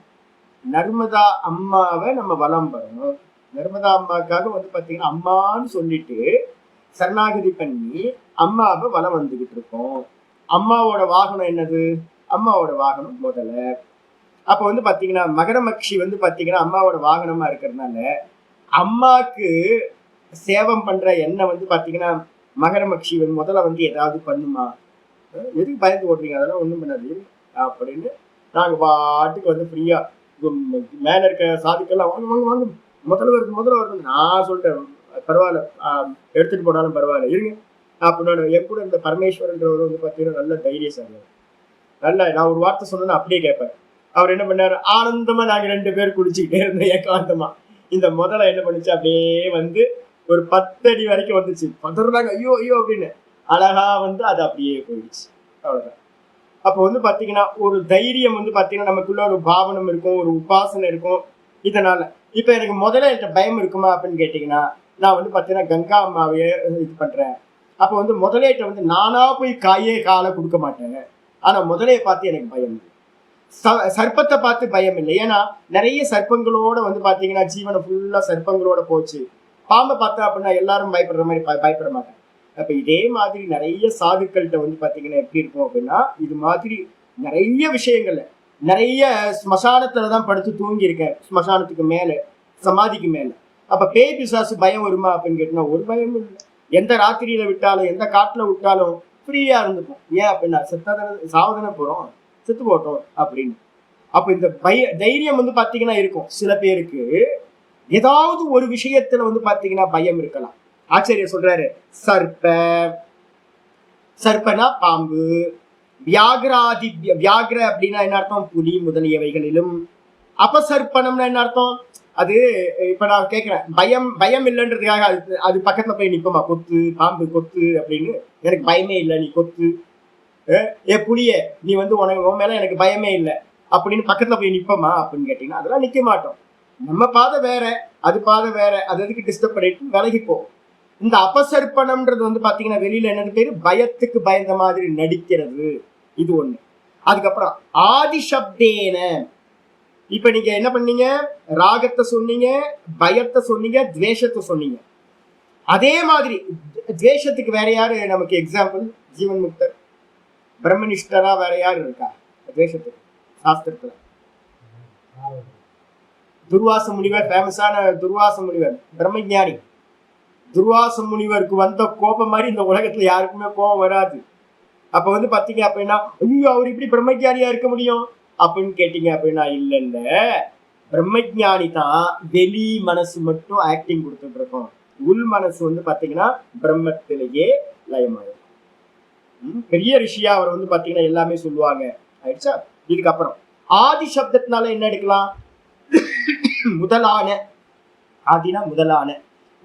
நர்மதா அம்மாவை நம்ம வலம் வரணும். நர்மதா அம்மாவுக்காக வந்து பார்த்தீங்கன்னா அம்மான்னு சொல்லிட்டு சரணாகதி பண்ணி அம்மாவை வலம் வந்துகிட்டு இருக்கோம். அம்மாவோட வாகனம் என்னது? அம்மாவோட வாகனம் முதல்ல. அப்ப வந்து பாத்தீங்கன்னா மகரமக்ஷி வந்து பாத்தீங்கன்னா அம்மாவோட வாகனமா இருக்கிறதுனால அம்மாக்கு சேவம் பண்ற எண்ணெய் வந்து பாத்தீங்கன்னா மகரமக்ஷி வந்து முதல்ல வந்து ஏதாவது பண்ணுமா? எதுக்கு பயந்து ஓடுறீங்க? அதெல்லாம் ஒண்ணும் பண்ணாது அப்படின்னு நாங்க பாட்டுக்கு வந்து ஃப்ரீயா மேல இருக்க சாதுக்கெல்லாம் வாங்க வாங்க வாங்க, முதல்ல வருது. நான் சொல்லிட்டேன், பரவாயில்ல, எடுத்துட்டு போனாலும் பரவாயில்ல இருங்க அப்படின்னு. என் கூட இந்த பரமேஸ்வரன்றவர் வந்து பாத்தீங்கன்னா நல்ல தைரியசாலி. நல்ல நான் ஒரு வார்த்தை சொன்னா அப்படியே கேட்பாரு. அவர் என்ன பண்ணாரு, ஆனந்தமா நாங்க 2 பேர் குடிச்சுக்கிட்டே இருந்தோம் ஏகாந்தமா. இந்த முதல்ல என்ன பண்ணுச்சு, அப்படியே வந்து ஒரு 10 அடி வரைக்கும் வந்துச்சு. பதறாங்க, ஐயோ ஐயோ அப்படின்னு. அழகா வந்து அது அப்படியே போயிடுச்சு. அவ்வளவுதான். அப்போ வந்து பாத்தீங்கன்னா ஒரு தைரியம் வந்து பாத்தீங்கன்னா நமக்குள்ள ஒரு பாவனம் இருக்கும், ஒரு உபாசனை இருக்கும். இதனால இப்ப எனக்கு முதல்ல என்கிட்ட பயம் இருக்குமா அப்படின்னு கேட்டீங்கன்னா, நான் வந்து பாத்தீங்கன்னா கங்கா அம்மாவையே இது பண்றேன். அப்போ வந்து முதலேட்ட வந்து நானா போய் காலை கொடுக்க மாட்டேன். ஆனா முதலையை பார்த்து எனக்கு பயம் இல்லை. சர்ப்பத்தை பார்த்து பயம் இல்லை. ஏன்னா நிறைய சர்ப்பங்களோட வந்து பாத்தீங்கன்னா ஜீவனை ஃபுல்லா சர்ப்பங்களோட போச்சு. பாம்பை பார்த்தா அப்படின்னா எல்லாரும் பயப்படுற மாதிரி பயப்பட மாட்டாங்க. அப்ப இதே மாதிரி நிறைய சாதுக்கள்கிட்ட வந்து பாத்தீங்கன்னா எப்படி இருக்கும் அப்படின்னா, இது மாதிரி நிறைய விஷயங்கள்ல நிறைய ஸ்மசானத்துலதான் படுத்து தூங்கி இருக்கேன். ஸ்மசானத்துக்கு மேல, சமாதிக்கு மேல. அப்ப பேய் பிசாசு பயம் வருமா அப்படின்னு கேட்டோம்னா ஒரு பயமும் இல்லை. எந்த ராத்திரியில விட்டாலும் எந்த காட்டுல விட்டாலும் ஃப்ரீயா இருந்துக்கும். ஏன் அப்படின்னா சாவதானே போறோம், செத்து போட்டோம் அப்படின்னு. அப்ப இந்த தைரியம் வந்து பாத்தீங்கன்னா இருக்கும். சில பேருக்கு ஏதாவது ஒரு விஷயத்துல வந்து பாத்தீங்கன்னா பயம் இருக்கலாம். ஆச்சரியர் சொல்றாரு, சர்ப்பனா பாம்பு, வியாகிர அப்படின்னா என்ன அர்த்தம், புலி முதலியவைகளிலும். அபசர்ப்பணம்னா என்ன அர்த்தம், அது இப்ப நான் கேட்கிறேன், பயம் இல்லைன்றதுக்காக அது பக்கத்துல போய் நிப்போமா, கொத்து பாம்பு கொத்து அப்படின்னு, எனக்கு பயமே இல்லை நீ கொத்து, புளிய நீ வந்து உன் மேல எனக்கு பயமே இல்லை அப்படின்னு பக்கத்துல போய் நிப்போமா அப்படின்னு கேட்டீங்கன்னா அதெல்லாம் நிக்க மாட்டோம். நம்ம பாதை வேற, அது பாதை வேற, அது எதுக்கு டிஸ்டர்ப் பண்ணிட்டு விலகிப்போம். இந்த அபசர்ப்பணம்ன்றது வந்து பாத்தீங்கன்னா வெளியில என்னது பேரு, பயத்துக்கு பயந்த மாதிரி நடிக்கிறது. இது ஒண்ணு. அதுக்கப்புறம் ஆதிசப்தேன, இப்ப நீங்க என்ன பண்ணீங்க, ராகத்தை சொன்னீங்க, பயத்தை சொன்னீங்க, துவேஷத்தை சொன்னீங்க. அதே மாதிரி துவேஷத்துக்கு வேற யாரு நமக்கு எக்ஸாம்பிள், ஜீவன் முக்தர். பிரம்மனிஷ்டரா வேற யாரு இருக்கா துவேஷத்துக்கு சாஸ்திரத்துல? துர்வாச முனிவர், ஃபேமஸான துர்வாச முனிவர், பிரம்மஞானி. துர்வாச முனிவருக்கு வந்த கோபம் மாதிரி இந்த உலகத்துல யாருக்குமே கோபம் வராது. அப்ப வந்து பாத்தீங்க அப்படின்னா, ஐயோ அவர் இப்படி பிரம்மஞானியா இருக்க முடியும் அப்படின்னு கேட்டீங்க அப்படின்னா, இல்ல பிரம்மஞானி தான் வெளி மனசு மட்டும் ஆக்டிங் கொடுத்துட்டு இருக்கோம். உள் மனசு வந்து பாத்தீங்கன்னா பிரம்மத்திலேயே லயமாயிருக்கும். பெரிய ரிஷியா அவர் வந்து பாத்தீங்கன்னா எல்லாமே சொல்லுவாங்க. ஆயிடுச்சா? இதுக்கப்புறம் ஆதி சப்தத்தினால என்ன எடுக்கலாம், முதலான. ஆதினா முதலான.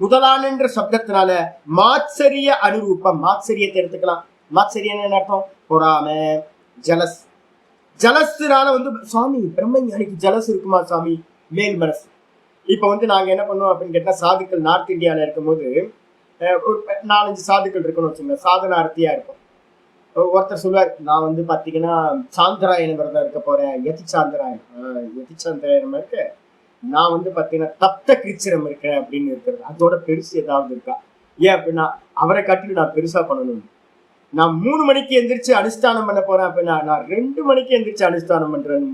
முதலானன்ற சப்தத்தினால மாத்சரிய அனுரூபம். மாத்சரியத்தை எடுத்துக்கலாம். மாத்சரியன்னு என்ன அர்த்தம்? பொறாமை, ஜலஸ். ஜலஸ்னால சுவாமி பிரம்மஞானிக்கு ஜலஸ் இருக்குமா சுவாமி? மேல் மனசு. இப்ப நாங்க என்ன பண்ணுவோம் அப்படின்னு கேட்டா, சாதுக்கள் நார்த் இந்தியால இருக்கும்போது ஒரு 4-5 சாதுக்கள் இருக்கணும் வச்சுங்க, சாதனார்த்தியா இருக்கும். ஒருத்தர் சொல்லுவார், நான் பாத்தீங்கன்னா சாந்திராயணம் விரதம் இருக்க போறேன், யதிச்சாந்திராயணம் இருக்க, நான் பாத்தீங்கன்னா தப்த கிருச்சிரம் இருக்கேன் அப்படின்னு இருக்கிறது. அதோட பெருசு ஏதாவது இருக்கா? ஏன் அப்படின்னா, அவரை காட்டிலும் நான் பெருசா பண்ணணும். நான் 3 மணிக்கு எந்திரிச்சு அனுஷ்டானம் பண்ண போறேன் அப்படின்னா, நான் 2 மணிக்கு எந்திரிச்சு அனுஷ்டானம் பண்றேன்.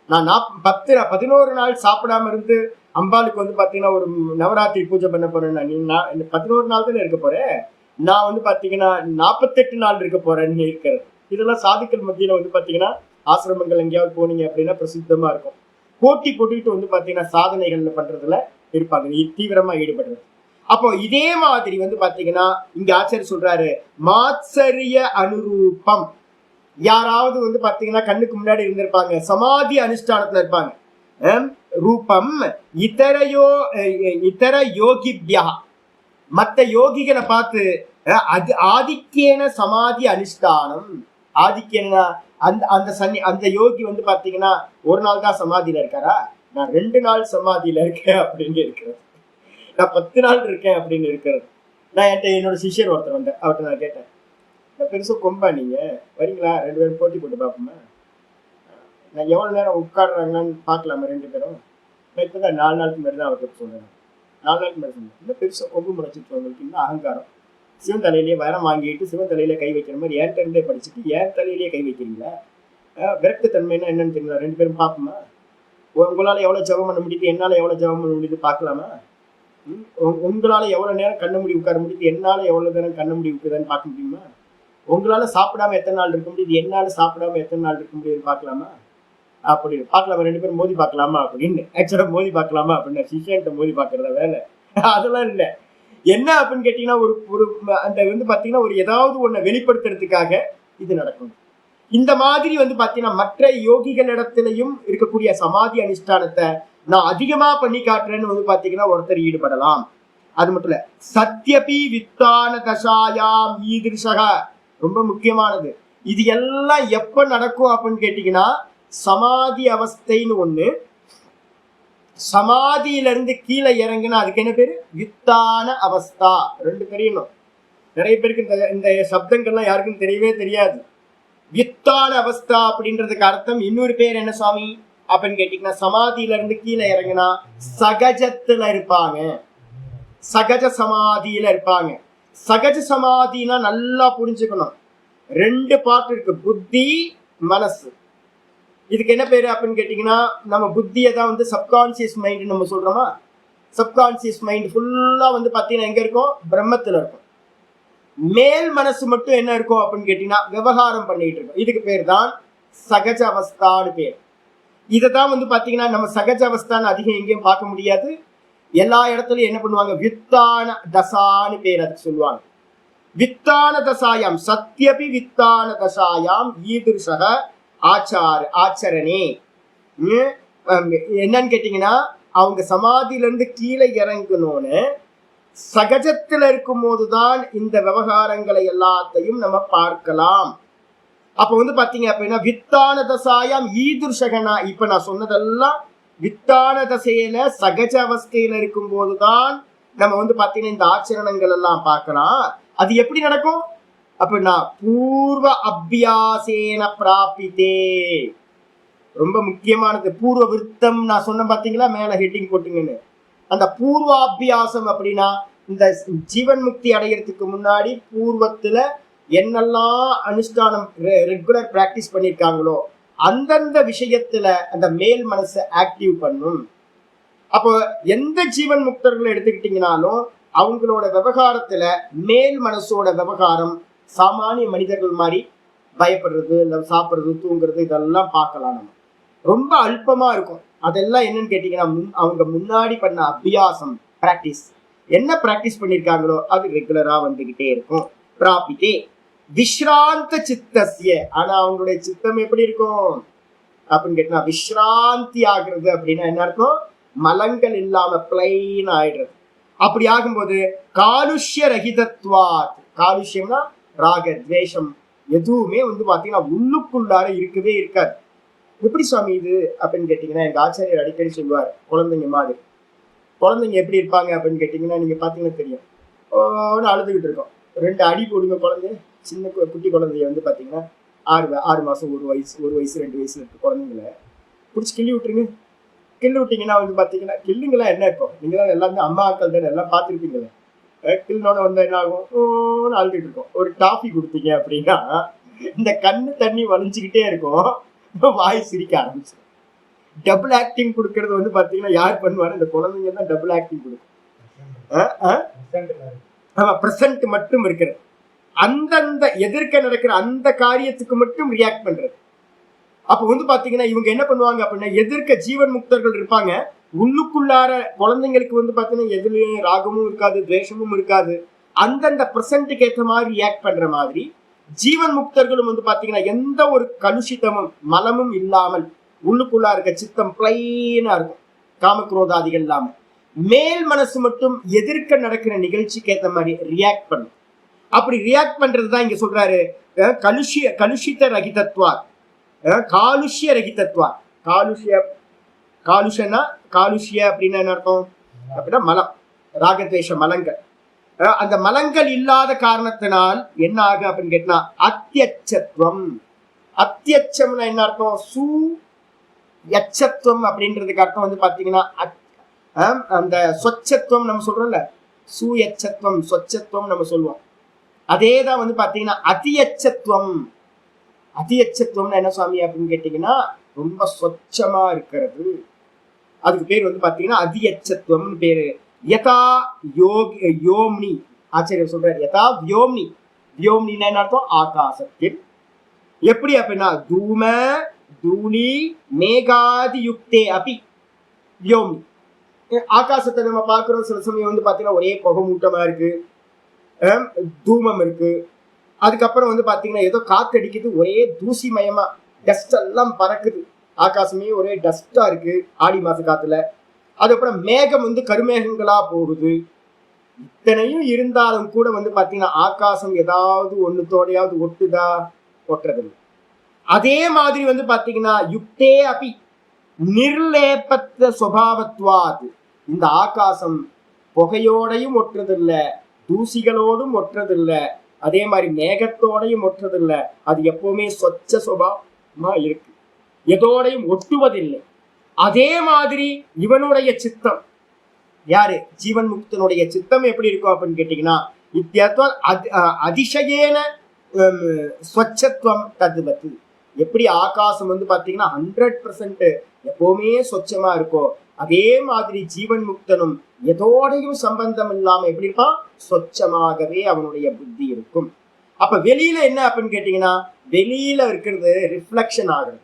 நான் 11 நாள் சாப்பிடாம இருந்து அம்பாளுக்கு பாத்தீங்கன்னா ஒரு நவராத்திரி பூஜை பண்ண போறேன்னா, நான் 11 நாள் தானே இருக்க போறேன். நான் பாத்தீங்கன்னா 48 நாள் இருக்க போறேன்னு இருக்கிறது. இதெல்லாம் சாதுக்கள் மத்தியில பாத்தீங்கன்னா ஆசிரமங்கள் எங்கேயாவது போனீங்க அப்படின்னா பிரசித்தமா இருக்கும். போட்டி போட்டுக்கிட்டு பாத்தீங்கன்னா சாதனைகள்ல பண்றதுல இருப்பாங்க, தீவிரமா ஈடுபடுறது. அப்போ இதே மாதிரி பாத்தீங்கன்னா இங்க ஆச்சாரியர் சொல்றாரு, மாத்சரிய அனுரூபம். யாராவது பாத்தீங்கன்னா கண்ணுக்கு முன்னாடி இருந்திருப்பாங்க, சமாதி அனுஷ்டானத்துல இருப்பாங்க. ரூபம் இதர யோகிப்யா, மற்ற யோகிகளை பார்த்து அது ஆதிக்கேன சமாதி அனுஷ்டானம். ஆதிக்கேனா அந்த யோகி பாத்தீங்கன்னா ஒரு நாள் தான் சமாதியில இருக்காரா, நான் 2 நாள் சமாதியில இருக்கேன் அப்படின்னு இருக்கிறது, நான் 10 நாள் இருக்கேன் அப்படின்னு இருக்கிறது. நான் என்னோட சிஷ்யர் ஒருத்தர் வந்தேன், அவர்கிட்ட நான் கேட்டேன், பெருசா கொம்பா நீங்க வரீங்களா, 2 பேரும் போட்டி போட்டு பார்ப்போமா, நான் எவ்வளவு நேரம் உட்காடுறாங்கன்னு பார்க்கலாமா 2 பேரும். நான் இப்பதான் 4 நாளுக்கு முன்னாடி தான் அவர்கிட்ட சொல்றேன். 4 நாளுக்கு முன்னாடி சொன்னேன், இன்னும் பெருசா கொம்பு முளைச்சிட்டு உங்களுக்கு இன்னும் அகங்காரம். சிவன் தலையிலேயே வரம் வாங்கிட்டு சிவன் தலையில கை வைக்கிற மாதிரி என்கிட்ட இருந்தே படிச்சுட்டு என் தலையிலேயே கை வைக்கிறீங்களா? விரக்த தன்மைன்னா என்னன்னு தெரியுங்களா? 2 பேரும் பார்ப்போமா? உங்களால எவ்வளவு ஜபம் பண்ண முடியுது, என்னால எவ்வளவு ஜபம் பண்ண முடியுது பார்க்கலாமா? உங்களால எவ்வளவு நேரம் கண்ண மூடி உட்கார முடியுது, என்னால எவ்வளவு நேரம் கண்ண மூடி உட்காருன்னு பார்க்க முடியுமா? உங்களால சாப்பிடாம எத்தனை நாள் இருக்க முடியுது, என்னால சாப்பிடாம எத்தனை நாள் இருக்க முடியுதுன்னு பார்க்கலாமா? அப்படின்னு பார்க்கலாமா? 2 பேரும் மோதி பார்க்கலாமா அப்படின்னு. ஆக்சுவலா மோதி பார்க்கலாமா அப்படின்னு சிஷியன்ட்ட மோதி பார்க்கறதா வேலை? அதெல்லாம் இல்லை. என்ன அப்படின்னு கேட்டீங்கன்னா, ஒரு அந்த பாத்தீங்கன்னா ஒரு ஏதாவது ஒண்ணை வெளிப்படுத்துறதுக்காக இது நடக்கும். இந்த மாதிரி பாத்தீங்கன்னா மற்ற யோகிகளிடத்திலையும் இருக்கக்கூடிய சமாதி அனுஷ்டானத்தை நான் அதிகமா பண்ணி காட்டுறேன்னு பாத்தீங்கன்னா ஒருத்தர் ஈடுபடலாம். அது மட்டும் இல்ல, சத்யபி வித்தான தசாயாம் ஈதிருஷக, ரொம்ப முக்கியமானது. இது எல்லாம் எப்ப நடக்கும் அப்படின்னு கேட்டீங்கன்னா, சமாதி அவஸ்தைன்னு ஒண்ணு, சமாதியில இருந்து கீழே இறங்குனா அதுக்கு என்ன பேரு? வித்தான அவஸ்தா. 2 தெரியணும். நிறைய பேருக்கு இந்த சப்தங்கள்லாம் யாருக்கும் தெரியவே தெரியாது. வித்தான அவஸ்தா அப்படின்றதுக்கு அர்த்தம் இன்னொரு பேர் என்ன சுவாமி அப்படின்னு கேட்டீங்கன்னா, சமாதியில இருந்து கீழே இறங்குனா சகஜத்துல இருப்பாங்க, சகஜ சமாதியில இருப்பாங்க. சகஜ சமாதினா நல்லா புரிஞ்சுக்கணும், 2 பார்ட் இருக்கு, புத்தி மனசு. இதுக்கு என்ன பேரு அப்படின்னு கேட்டீங்கன்னா, நம்ம புத்தியை தான் சப்கான்சியஸ் மைண்ட் நம்ம சொல்றோமா. சப்கான்சியஸ் மைண்ட் ஃபுல்லா பாத்தீங்கன்னா எங்க இருக்கும்? பிரம்மத்துல இருக்கும். மேல் மனசு மட்டும் என்ன இருக்கும் அப்படின்னு கேட்டீங்கன்னா விவகாரம் பண்ணிட்டு இருக்கும். இதுக்கு பேர் தான் சகஜ அவஸ்தான்னு பேர். இதைதான் பாத்தீங்கன்னா நம்ம சகஜ அவஸ்தான்னு அதிகம் எங்கேயும் பார்க்க முடியாது. எல்லா இடத்துலயும் என்ன பண்ணுவாங்க? வித்தான தசான்னு பேர் அதுக்கு சொல்லுவாங்க. வித்தான தசாயாம் சத்யபி வித்தான தசாயாம் ஈதிருஷக ஆச்சரணே. என்னன்னு கேட்டீங்கன்னா, அவங்க சமாதியில இருந்து கீழே இறங்கணும்னு சகஜத்துல இருக்கும் போதுதான் இந்த விவகாரங்களை எல்லாத்தையும் நம்ம பார்க்கலாம். அப்ப பாத்தீங்க அப்படின்னா வித்தான தசாயாம் ஈதுர்ஷகனா, இப்ப நான் சொன்னதெல்லாம் வித்தான தசையில சகஜ அவஸ்தையில இருக்கும் போதுதான் நம்ம பாத்தீங்கன்னா இந்த ஆச்சரணங்கள் எல்லாம் பார்க்கலாம். அது எப்படி நடக்கும் அப்படின்னா, பூர்வ அபியாசேன பிராபிதே. ரொம்ப முக்கியமானது பூர்வ விருத்தம். நான் சொன்ன பாத்தீங்களா மேல ஹெட்டிங் போட்டுங்கன்னு. அந்த பூர்வ அபியாசம் அப்படின்னா, இந்த ஜீவன் முக்தி அடைகிறதுக்கு முன்னாடி பூர்வத்துல என்னெல்லாம் அனுஷ்டானம் ரெகுலர் பிராக்டிஸ் பண்ணியிருக்காங்களோ அந்தந்த விஷயத்துல அந்த மேல் மனசை ஆக்டிவ் பண்ணும். அப்போ எந்த ஜீவன் முக்தர்களை எடுத்துக்கிட்டீங்கன்னாலும் அவங்களோட விவகாரத்துல மேல் மனசோட விவகாரம் சாமானிய மனிதர்கள் மாதிரி பயப்படுறது, இல்லை சாப்பிட்றது, தூங்குறது, இதெல்லாம் பார்க்கலாம். நம்ம ரொம்ப அல்பமா இருக்கும். அதெல்லாம் என்னன்னு கேட்டீங்கன்னா, அவங்க முன்னாடி பண்ண அபியாசம், பிராக்டிஸ், என்ன பிராக்டிஸ் பண்ணியிருக்காங்களோ அது ரெகுலரா வந்துகிட்டே இருக்கும். பிராபித்தே விஸ்ராந்த சித்தஸ்ய. ஆனா அவங்களுடைய சித்தம் எப்படி இருக்கும் அப்படின்னு கேட்டா, விஸ்ராந்தி ஆகுறது அப்படின்னா என்ன அர்த்தம்? மலங்கள் இல்லாம பிளைன் ஆயிடுறது. அப்படி ஆகும்போது காலுஷ்ய ரகிதத்வாத், காலுஷ்யம்னா ராக துவேஷம் எதுவுமே வந்து பாத்தீங்கன்னா உள்ளுக்குள்ளார இருக்கவே இருக்காது. எப்படி சுவாமி இது அப்படின்னு கேட்டீங்கன்னா, எங்க ஆச்சாரியர் அடிக்கடி சொல்லுவார், குழந்தைங்க மாதிரி. குழந்தைங்க எப்படி இருப்பாங்க அப்படின்னு கேட்டீங்கன்னா, நீங்க பாத்தீங்கன்னா தெரியும், அழுதுகிட்டு இருக்கோம். 2 அடி போடுங்க குழந்தை, சின்ன குட்டி குழந்தைய வந்து பாத்தீங்கன்னா 6 மாசம், 1 வயசு 2 வயசு இருக்கு குழந்தைங்கள பிடிச்சி கிள்ளி விட்டுருங்க. கிள்ளி விட்டீங்கன்னா வந்து பாத்தீங்கன்னா, கில்லுங்களா என்ன இருக்கும், நீங்க தான் எல்லாமே அம்மாக்கள் தானே எல்லாம் பார்த்துருப்பீங்களே. கில்னோட வந்து என்ன ஆகும், அழுதுட்டு இருக்கோம். ஒரு டாஃபி கொடுத்தீங்க அப்படின்னா இந்த கண்ணு தண்ணி வலிஞ்சுக்கிட்டே இருக்கும், வாய் சிரிக்க ஆரம்பிச்சிடும். டபுள் ஆக்டிங் கொடுக்கறது வந்து பாத்தீங்கன்னா யார் பண்ணுவாரு, இந்த குழந்தைங்க தான் டபுள் ஆக்டிங் கொடுக்கும். பிரசன்ட் மட்டும் இருக்கிறது, அந்தந்த எதிர்க்க நடக்கிற அந்த காரியத்துக்கு மட்டும் ரியாக்ட் பண்றது. அப்ப வந்து பாத்தீங்கன்னா இவங்க என்ன பண்ணுவாங்க அப்படின்னா, எதிர்க்க ஜீவன் முக்தர்கள் இருப்பாங்க, உள்ளுக்குள்ளார குழந்தைங்களுக்கு வந்து பாத்தீங்கன்னா எதுலயும் ராகமும் இருக்காது, துவேஷமும் இருக்காது. அந்தந்த பிரசன்ட்டுக்கு ஏற்ற மாதிரி ரியாக்ட் பண்ற மாதிரி ஜீவன் முக்தர்களும் வந்து பாத்தீங்கன்னா எந்த ஒரு கலுஷிதமும் மலமும் இல்லாமல் உள்ளுக்குள்ளா இருக்க சித்தம் பிளைனா இருக்கும், காமக்ரோதாதிகள் இல்லாம. மேல் மனசு மட்டும் எதிர்க்க நடக்கிற நிகழ்ச்சிக்கு ஏற்ற மாதிரி ரியாக்ட் பண்ணும். அப்படி ரியாக்ட் பண்றதுதான் இங்க சொல்றாரு, கலுஷித ரகிதத்வா, காலுஷ்ய ரகிதத்வா. காலுஷனா காலுஷ்ய அப்படின்னா என்ன அர்த்தம் அப்படின்னா மலம், ராகத்வேஷ மலங்கள். அந்த மலங்கள் இல்லாத காரணத்தினால் என்ன ஆகு அப்படின்னு கேட்டா அத்தியச்சத்துவம். அத்தியச்சம்னா என்ன அர்த்தம், சு யச்சத்துவம் அப்படின்றதுக்கு அர்த்தம் வந்து பாத்தீங்கன்னா அந்த சொச்சத்துவம் நம்ம சொல்றோம்ல, சுயச்சத்துவம் சொச்சத்துவம் நம்ம சொல்லுவோம். அதேதான் வந்து பாத்தீங்கன்னா அதியச்சத்துவம். அதியச்சத்துவம்னா என்ன சுவாமி அப்படின்னு கேட்டீங்கன்னா, ரொம்ப சொச்சமா இருக்கிறது, அதுக்கு பேர் வந்து பாத்தீங்கன்னா அதியச்சத்துவம்னு பேரு. யதா யோம்னி, ஆச்சரியம் சொல்றாரு, யதா வியோம்னி. வியோம்னின்னா என்ன அர்த்தம், ஆகாசத்தில். எப்படி அப்படின்னா தூம தூளி மேகாதி யுக்தே அபி வியோம்னி. ஆகாசத்தை நம்ம பார்க்கிறோம், சில சமயம் வந்து பாத்தீங்கன்னா ஒரே புகை மூட்டமா இருக்கு, தூமம் இருக்கு. அதுக்கப்புறம் வந்து பாத்தீங்கன்னா ஏதோ காத்தடிக்குது, ஒரே தூசி மயமா டஸ்ட் எல்லாம் பறக்குது, ஆகாசமே ஒரே டஸ்டா இருக்கு ஆடி மாச காத்துல. அதுக்கப்புறம் மேகம் வந்து கருமேகங்களா போகுது. இத்தனையும் இருந்தாலும் கூட வந்து பாத்தீங்கன்னா ஆகாசம் ஏதாவது ஒண்ணுத்தோடையாவது ஒட்டுதா, ஒட்டுறது. அதே மாதிரி வந்து பாத்தீங்கன்னா யுக்தே அபி நிர்லேபத்த சுபாவத்வாது, இந்த ஆகாசம் புகையோடையும் ஒட்டுறதில்ல, தூசிகளோடும் ஒட்டுறதில்ல, அதே மாதிரி மேகத்தோடையும் ஒட்டுறதில்ல. அது எப்பவுமே சொச்ச சுபாவமா இருக்கு, எதோடையும் ஒட்டுவதில்லை. அதே மாதிரி இவனுடைய சித்தம், யாரு ஜீவன் முக்தனுடைய சித்தம் எப்படி இருக்கும் அப்படின்னு கேட்டீங்கன்னா, அதிசயேன ஸ்வச்சத்துவம் தத்துவத்து. எப்படி ஆகாசம் வந்து பாத்தீங்கன்னா 100% எப்பவுமே சொச்சமா இருக்கோ, அதே மாதிரி ஜீவன் முக்தனும் எதோடையும் சம்பந்தம் இல்லாம எப்படி இருப்பான், சொச்சமாகவே அவனுடைய புத்தி இருக்கும். அப்ப வெளியில என்ன அப்படின்னு கேட்டீங்கன்னா, வெளியில இருக்கிறது ரிஃப்ளெக்ஷன் ஆகுது,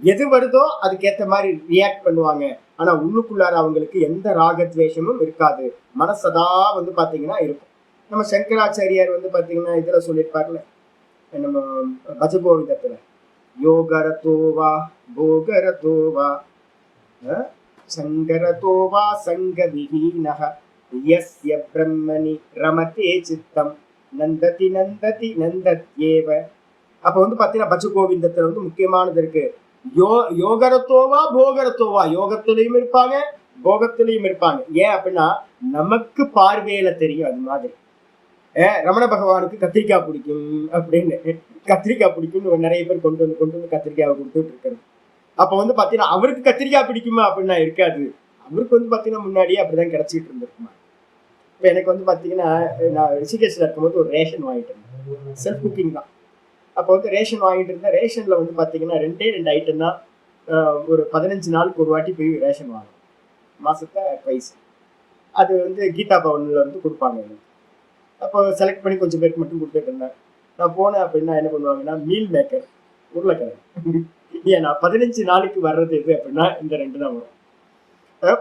எது வருதோ அதுக்கேற்ற மாதிரி ரியாக்ட் பண்ணுவாங்க. ஆனா உள்ளுக்குள்ளார அவங்களுக்கு எந்த ராகத்வேஷமும் இருக்காது, மனசதா வந்து பாத்தீங்கன்னா இருக்கும். நம்ம சங்கராச்சாரியார் வந்து பாத்தீங்கன்னா இதுல சொல்லியிருப்பார்ல, நம்ம பஜகோவிதத்துல, யோகரதோவா போகரதோவா சங்கரதோவா சங்க விஹீனஹ யஸ்ய பிரம்மணி ரமதே சித்தம் நந்ததி நந்ததி நந்தத்யேவ. அப்ப வந்து பாத்தீங்கன்னா பஜகோவிந்தத்துல வந்து முக்கியமானது இருக்கு, யோகரத்தோவா போகரத்தோவா, யோகத்திலையும் இருப்பாங்க போகத்திலையும் இருப்பாங்க. ஏன் அப்படின்னா நமக்கு பார்வையில தெரியும். அது மாதிரி ரமண பகவானுக்கு கத்திரிக்காய் பிடிக்கும் அப்படின்னு, கத்திரிக்காய் பிடிக்கும்னு நிறைய பேர் கொண்டு வந்து கத்திரிக்காயை கொடுத்துட்டு இருக்கிறது. அப்ப வந்து பாத்தீங்கன்னா அவருக்கு கத்திரிக்காய் பிடிக்குமா அப்படின்னா இருக்காது, அவருக்கு வந்து பாத்தீங்கன்னா முன்னாடியே அப்படிதான் கிடைச்சிட்டு இருந்திருக்குமா. இப்ப எனக்கு வந்து பாத்தீங்கன்னா நான் ரிஷிகேஷ்ல இருக்கும்போது ஒரு ரேஷன் வாங்கிட்டு இருந்தேன், செல்ஃப் குக்கிங் தான். அப்போ வந்து ரேஷன் வாங்கிட்டு இருந்தேன். ரேஷன்ல வந்து பாத்தீங்கன்னா 2 ஐட்டம் தான், ஒரு 15 நாளுக்கு ஒரு வாட்டி போய் ரேஷன் வாங்கணும், மாசத்தை ட்வைஸ். அது வந்து கீதா பவன்ல வந்து கொடுப்பாங்க எனக்கு. அப்போ செலக்ட் பண்ணி கொஞ்சம் பேருக்கு மட்டும் கொடுத்துட்டு இருந்தேன். நான் போனேன் அப்படின்னா என்ன பண்ணுவாங்கன்னா மீல் மேக்கர், உருளைக்கிழங்கு. ஏன்னா 15 நாளைக்கு வர்றது எது அப்படின்னா இந்த 2 தான் வரும்.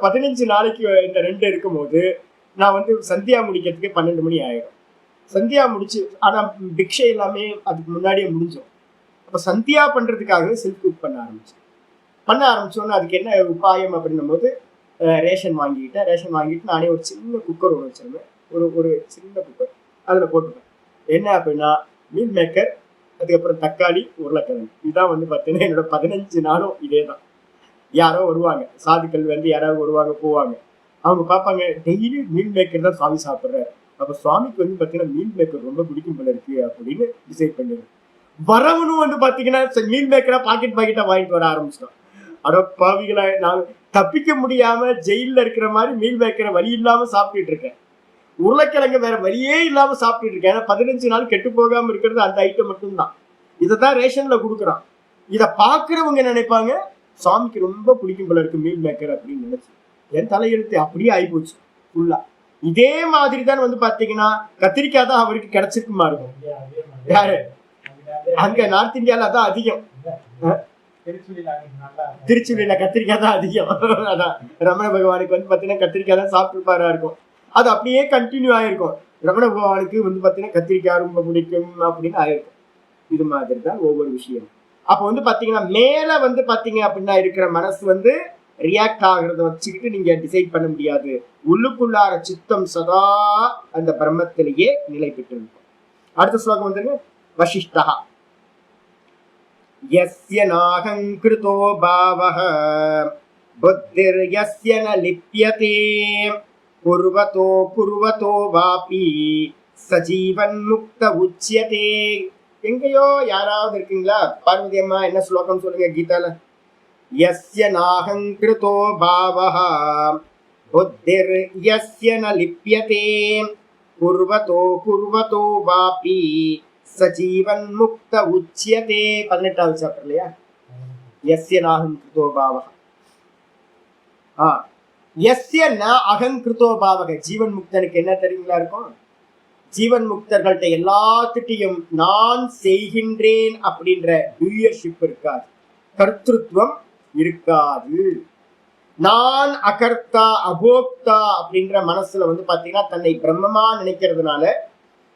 15 நாளைக்கு இந்த 2 இருக்கும்போது நான் வந்து சந்தியா முடிக்கிறதுக்கு 12 மணி ஆயிடும். சந்தியா முடிச்சு, ஆனா பிக்ஷை எல்லாமே அதுக்கு முன்னாடியே முடிஞ்சோம். அப்ப சந்தியா பண்றதுக்காகவே செல்ஃப் குக் பண்ண ஆரம்பிச்சோன்னு அதுக்கு என்ன உபாயம் அப்படின்னும் போது ரேஷன் வாங்கிட்டு நானே ஒரு சின்ன குக்கர் ஒன்று வச்சிருந்தேன். ஒரு சின்ன குக்கர் அதில் போட்டுப்பேன். என்ன அப்படின்னா மீல் மேக்கர், அதுக்கப்புறம் தக்காளி, உருளைக்கிழங்கு. இதுதான் வந்து பார்த்தீங்கன்னா என்னோட 15 நாளும் இதே தான். யாரோ வருவாங்க, சாதுக்கள் வந்து யாராவது வருவாங்க போவாங்க. அவங்க பார்ப்பாங்க, டெய்லி மீல் மேக்கர் தான் சுவாமி சாப்பிட்றாரு. அப்போ சுவாமிக்கு வந்து பார்த்தீங்கன்னா மீல் மேக்கர் ரொம்ப பிடிக்கும் போல இருக்கு அப்படின்னு டிசைட் பண்ணிடுது. வரவனும் வந்து பார்த்தீங்கன்னா மீல் மேக்கரா பாக்கெட்டா வாங்கிட்டு வர ஆரம்பிச்சிட்டோம். அட பாவிகளா, நான் தப்பிக்க முடியாம ஜெயில இருக்கிற மாதிரி மீல் மேக்கரை வழி இல்லாம சாப்பிட்டுட்டு இருக்கேன். உருளைக்கிழங்கு வேற வழியே இல்லாம சாப்பிட்டுட்டு இருக்கேன். ஏன்னா 15 நாள் கெட்டு போகாம இருக்கிறது அந்த ஐட்டம் மட்டும்தான். இதைத்தான் ரேஷன்ல கொடுக்குறான். இதை பாக்குறவங்க நினைப்பாங்க சுவாமிக்கு ரொம்ப பிடிக்கும் போல இருக்கு மீல் மேக்கர் அப்படின்னு நினைச்சு என் தலையெழுத்து அப்படியே ஆயிப்போச்சு ஃபுல்லா. இதே மாதிரி தான் வந்து பாத்தீங்கன்னா கத்திரிக்காய் தான் அவருக்கு கிடைச்சிருக்குமா இருக்கும். யாரு அங்க நார்த் இந்தியால அதான் அதிகம். திருச்சுழியில கத்திரிக்காய் தான் அதிகம். அதான் ரமண பகவானுக்கு வந்து பாத்தீங்கன்னா கத்திரிக்காய் தான் சாப்பிட்டுப்பாரா இருக்கும். அது அப்படியே கண்டினியூ ஆயிருக்கும். ரமண பகவானுக்கு வந்து பாத்தீங்கன்னா கத்திரிக்காய் ரொம்ப பிடிக்கும் அப்படின்னு ஆயிருக்கும். இது மாதிரி தான் ஒவ்வொரு விஷயம். அப்போ வந்து பாத்தீங்கன்னா மேல வந்து பாத்தீங்க அப்படின்னா இருக்கிற மனசு வந்து ரியாக்ட் ஆகிறத வச்சுக்கிட்டு நீங்க டிசைட் பண்ண முடியாது. உள்ளுக்குள்ளார சித்தம் சதா அந்த பிரம்மத்திலேயே நிலை பெற்று இருக்கும். அடுத்த ஸ்லோகம் வந்துருங்க. வசிஷ்டா யஸ்ய நாஹங்கிருதோ பாவஹ புத்திர் யஸ்ய ந லிப்யதே குர்வதோ வாபி சஜீவன் முக்த உச்யதே. எங்கேயோ யாராவது இருக்கீங்களா? பார்வதி அம்மா என்ன ஸ்லோகம் சொல்லுங்க கீதால. யஸ்ய நாஹங்கிருதோ பாவஹ புத்திர் யஸ்ய ந லிப்யதே குர்வதோ வாபி சஜீவன் முக்த உச்யதே. 18வது சாப்டர் இல்லையா? யஸ்ய நாஹங்கிருதோ பாவஹ. யஸ்ய ந அகங்கிருதோ பாவக. ஜீவன் முக்தனுக்கு என்ன தெரியுங்களா இருக்கும்? ஜீவன் முக்தர்கள்ட்ட எல்லாத்துட்டையும் நான் செய்கின்றேன் அப்படின்ற டூயர்ஷிப் இருக்காது, கர்த்திருவம் இருக்காது. நான் அகர்த்தா அபோக்தா அப்படின்ற மனசுல வந்து பாத்தீங்கன்னா தன்னை பிரம்மமா நினைக்கிறதுனால,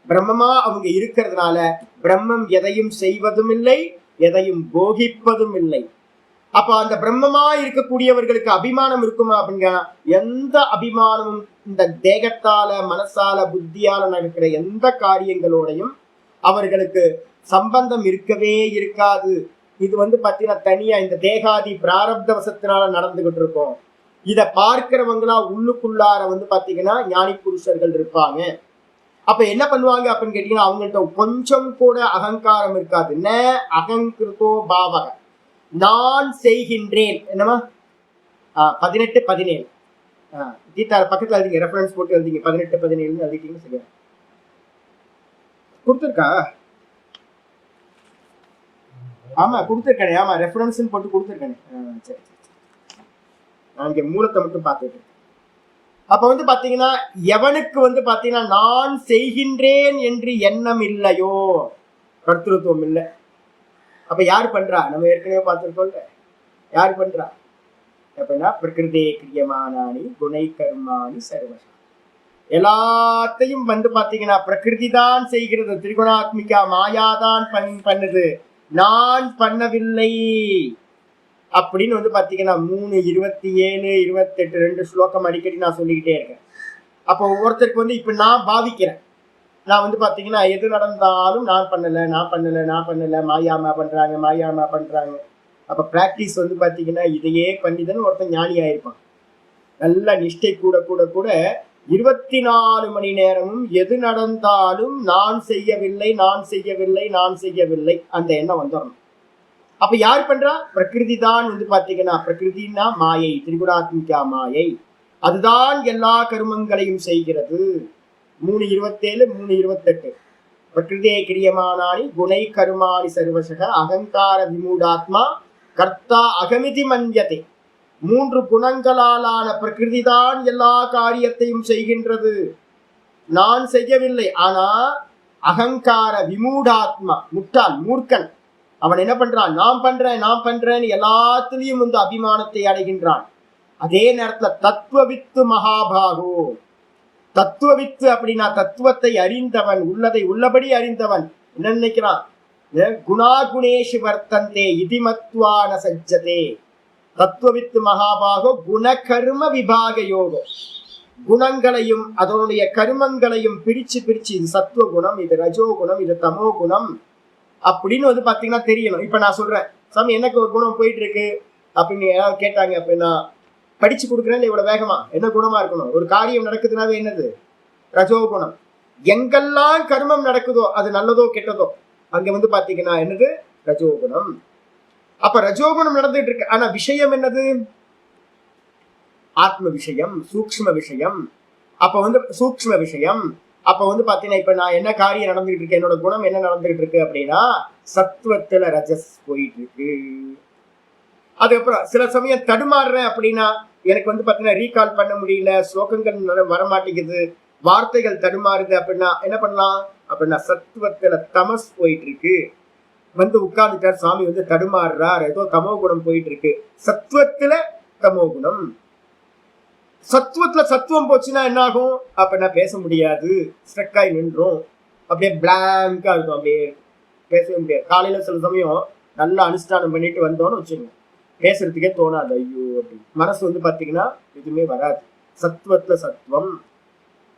பிரம்மமா அவங்க இருக்கிறதுனால பிரம்மம் எதையும் செய்வதும் இல்லை, எதையும் போகிப்பதும் இல்லை. அப்ப அந்த பிரம்மமா இருக்கக்கூடியவர்களுக்கு அபிமானம் இருக்குமா அப்படின்னா எந்த அபிமானமும் இந்த தேகத்தால மனசால புத்தியால நடக்கிற எந்த காரியங்களோடையும் அவர்களுக்கு சம்பந்தம் இருக்கவே இருக்காது. இது வந்து பாத்தீங்கன்னா தனியா இந்த தேகாதி பிராரப்த வசத்தினால நடந்துகிட்டு இருக்கோம். இத பார்க்கிறவங்களா உள்ளுக்குள்ளார வந்து பாத்தீங்கன்னா ஞானி புருஷர்கள் இருப்பாங்க. அப்ப என்ன பண்ணுவாங்க அப்படின்னு கேட்டீங்கன்னா அவங்கள்ட்ட கொஞ்சம் கூட அகங்காரம் இருக்காது. ந அகங்கிருதோ பாவக. நான் செய்கின்றேன். என்னமா 18-17 கீதா பக்கத்துல எழுதிங்க, ரெஃபரன்ஸ் போட்டு எழுதிங்க. 18-17 எழுதிட்டீங்கன்னு சரியா கொடுத்துருக்கா? ஆமா கொடுத்துருக்கேன். ஆமா ரெஃபரன்ஸ் போட்டு கொடுத்துருக்கேன். சரி நான் இங்க மூலத்தை மட்டும் பார்த்துட்டு. அப்ப வந்து பாத்தீங்கன்னா எவனுக்கு வந்து பாத்தீங்கன்னா நான் செய்கின்றேன் என்று எண்ணம் இல்லையோ கர்த்திருவம் இல்லை. அப்ப யார் பண்றா? நம்ம ஏற்கனவே பார்த்திருக்கோம்ல. யார் பண்றா அப்படின்னா பிரகிருதே கிரியமானானி குணை கர்மாணி சர்வசா. எல்லாத்தையும் வந்து பாத்தீங்கன்னா பிரகிருதி தான் செய்கிறது. திரிகுணாத்மிகா மாயாதான் பண்ணுது, நான் பண்ணவில்லை அப்படின்னு வந்து பாத்தீங்கன்னா 3, 27, 28 2 ஸ்லோகம் அடிக்கடி நான் சொல்லிக்கிட்டே இருக்கேன். அப்போ ஒவ்வொருத்தருக்கு வந்து இப்ப நான் பாவிக்கிறேன், நான் வந்து பாத்தீங்கன்னா எது நடந்தாலும் நான் பண்ணல, மாயாமா பண்றாங்க. அப்ப பிராக்டிஸ் வந்து பாத்தீங்கன்னா இதையே பண்ணிதான் ஒருத்தன் ஞானி ஆயிருப்பான். நல்ல நிஷ்டை கூட 24 மணி நேரமும் எது நடந்தாலும் நான் செய்யவில்லை அந்த எண்ணம் வந்துடணும். அப்ப யார் பண்றா? பிரகிருதி தான் வந்து பாத்தீங்கன்னா, பிரகிருதினா மாயை, திரிகுணாத்மிகா மாயை, அதுதான் எல்லா கர்மங்களையும் செய்கிறது. 3:27 3:28 பிரகிருதே கிரியமானானி குணை கருமாணி சர்வசக அகங்கார விமூடாத்மா கர்த்தா அகமிதி மன்யதே. 3 குணங்களாலான பிரகிருதி தான் எல்லா காரியத்தையும் செய்கின்றது, நான் செய்யவில்லை. ஆனா அகங்கார விமூடாத்மா முட்டாள் மூர்க்கன், அவன் என்ன பண்றான்? நான் பண்றேன்னு எல்லாத்திலையும் வந்து அபிமானத்தை அடைகின்றான். அதே நேரத்துல தத்துவவித்து மகாபாகோ. தத்துவவித்து அப்படின்னா தத்துவத்தை அறிந்தவன், உள்ளதை உள்ளபடி அறிந்தவன் என்ன நினைக்கிறான்? குணாகுணேஷு வர்த்தந்தே இதிமத்வான சஜ்ஜதே. தத்துவவித்து மகாபாகோ குணகர்ம விபாக யோகம். குணங்களையும் அதனுடைய கருமங்களையும் பிரிச்சு பிரிச்சு, இது சத்துவ குணம், இது ரஜோ குணம், இது தமோ குணம் அப்படின்னு வந்து பாத்தீங்கன்னா தெரியணும். இப்ப நான் சொல்றேன், சாமி எனக்கு ஒரு குணம் போயிட்டு இருக்கு அப்படின்னு யாராவது கேட்டாங்க அப்படின்னா, படிச்சு கொடுக்குறேன் இவ்வளவு வேகமா, என்ன குணமா இருக்கணும்? ஒரு காரியம் நடக்குதுனாவே என்னது? ரஜோகுணம். எங்கெல்லாம் கர்மம் நடக்குதோ அது நல்லதோ கெட்டதோ அங்க வந்து பாத்தீங்கன்னா என்னது? ரஜோகுணம். அப்ப ரஜோகுணம் நடந்துட்டு இருக்கு. ஆனா விஷயம் என்னது? ஆத்ம விஷயம், சூக்ஷ்ம விஷயம். அப்ப வந்து சூக்ஷ்ம விஷயம். அப்ப வந்து பாத்தீங்கன்னா இப்ப நான் என்ன காரியம் நடந்துகிட்டு இருக்கு, என்னோட குணம் என்ன நடந்துகிட்டு இருக்கு அப்படின்னா சத்துவத்துல ரஜஸ் போயிட்டு இருக்கு. அதுக்கப்புறம் சில சமயம் தடுமாறுறேன் அப்படின்னா எனக்கு வந்து பாத்தீங்கன்னா ரீகால் பண்ண முடியல, ஸ்லோகங்கள் வரமாட்டேங்குது, வார்த்தைகள் தடுமாறுது அப்படின்னா என்ன பண்ணலாம் அப்படின்னா சத்துவத்துல தமஸ் போயிட்டு இருக்கு. வந்து உட்கார்ந்துட்டார் சாமி, வந்து தடுமாறுறார், ஏதோ தமோ குணம் போயிட்டு இருக்கு. சத்துவத்துல தமோ குணம். சத்துவத்துல சத்துவம் போச்சுன்னா என்ன ஆகும் அப்படின்னா பேச முடியாது, ஸ்ட்ரக்காய் நின்றும், அப்படியே பிளாங்கா இருக்கும், அப்படியே பேசவே முடியாது. காலையில சில சமயம் நல்லா அனுஷ்டானம் பண்ணிட்டு வந்தோம்னு வச்சுக்கோங்க, பேசுறதுக்கே தோணாது, ஐயோ அப்படின்னு மனசு வந்து பாத்தீங்கன்னா எதுவுமே வராது. சத்துவத்துல சத்துவம்.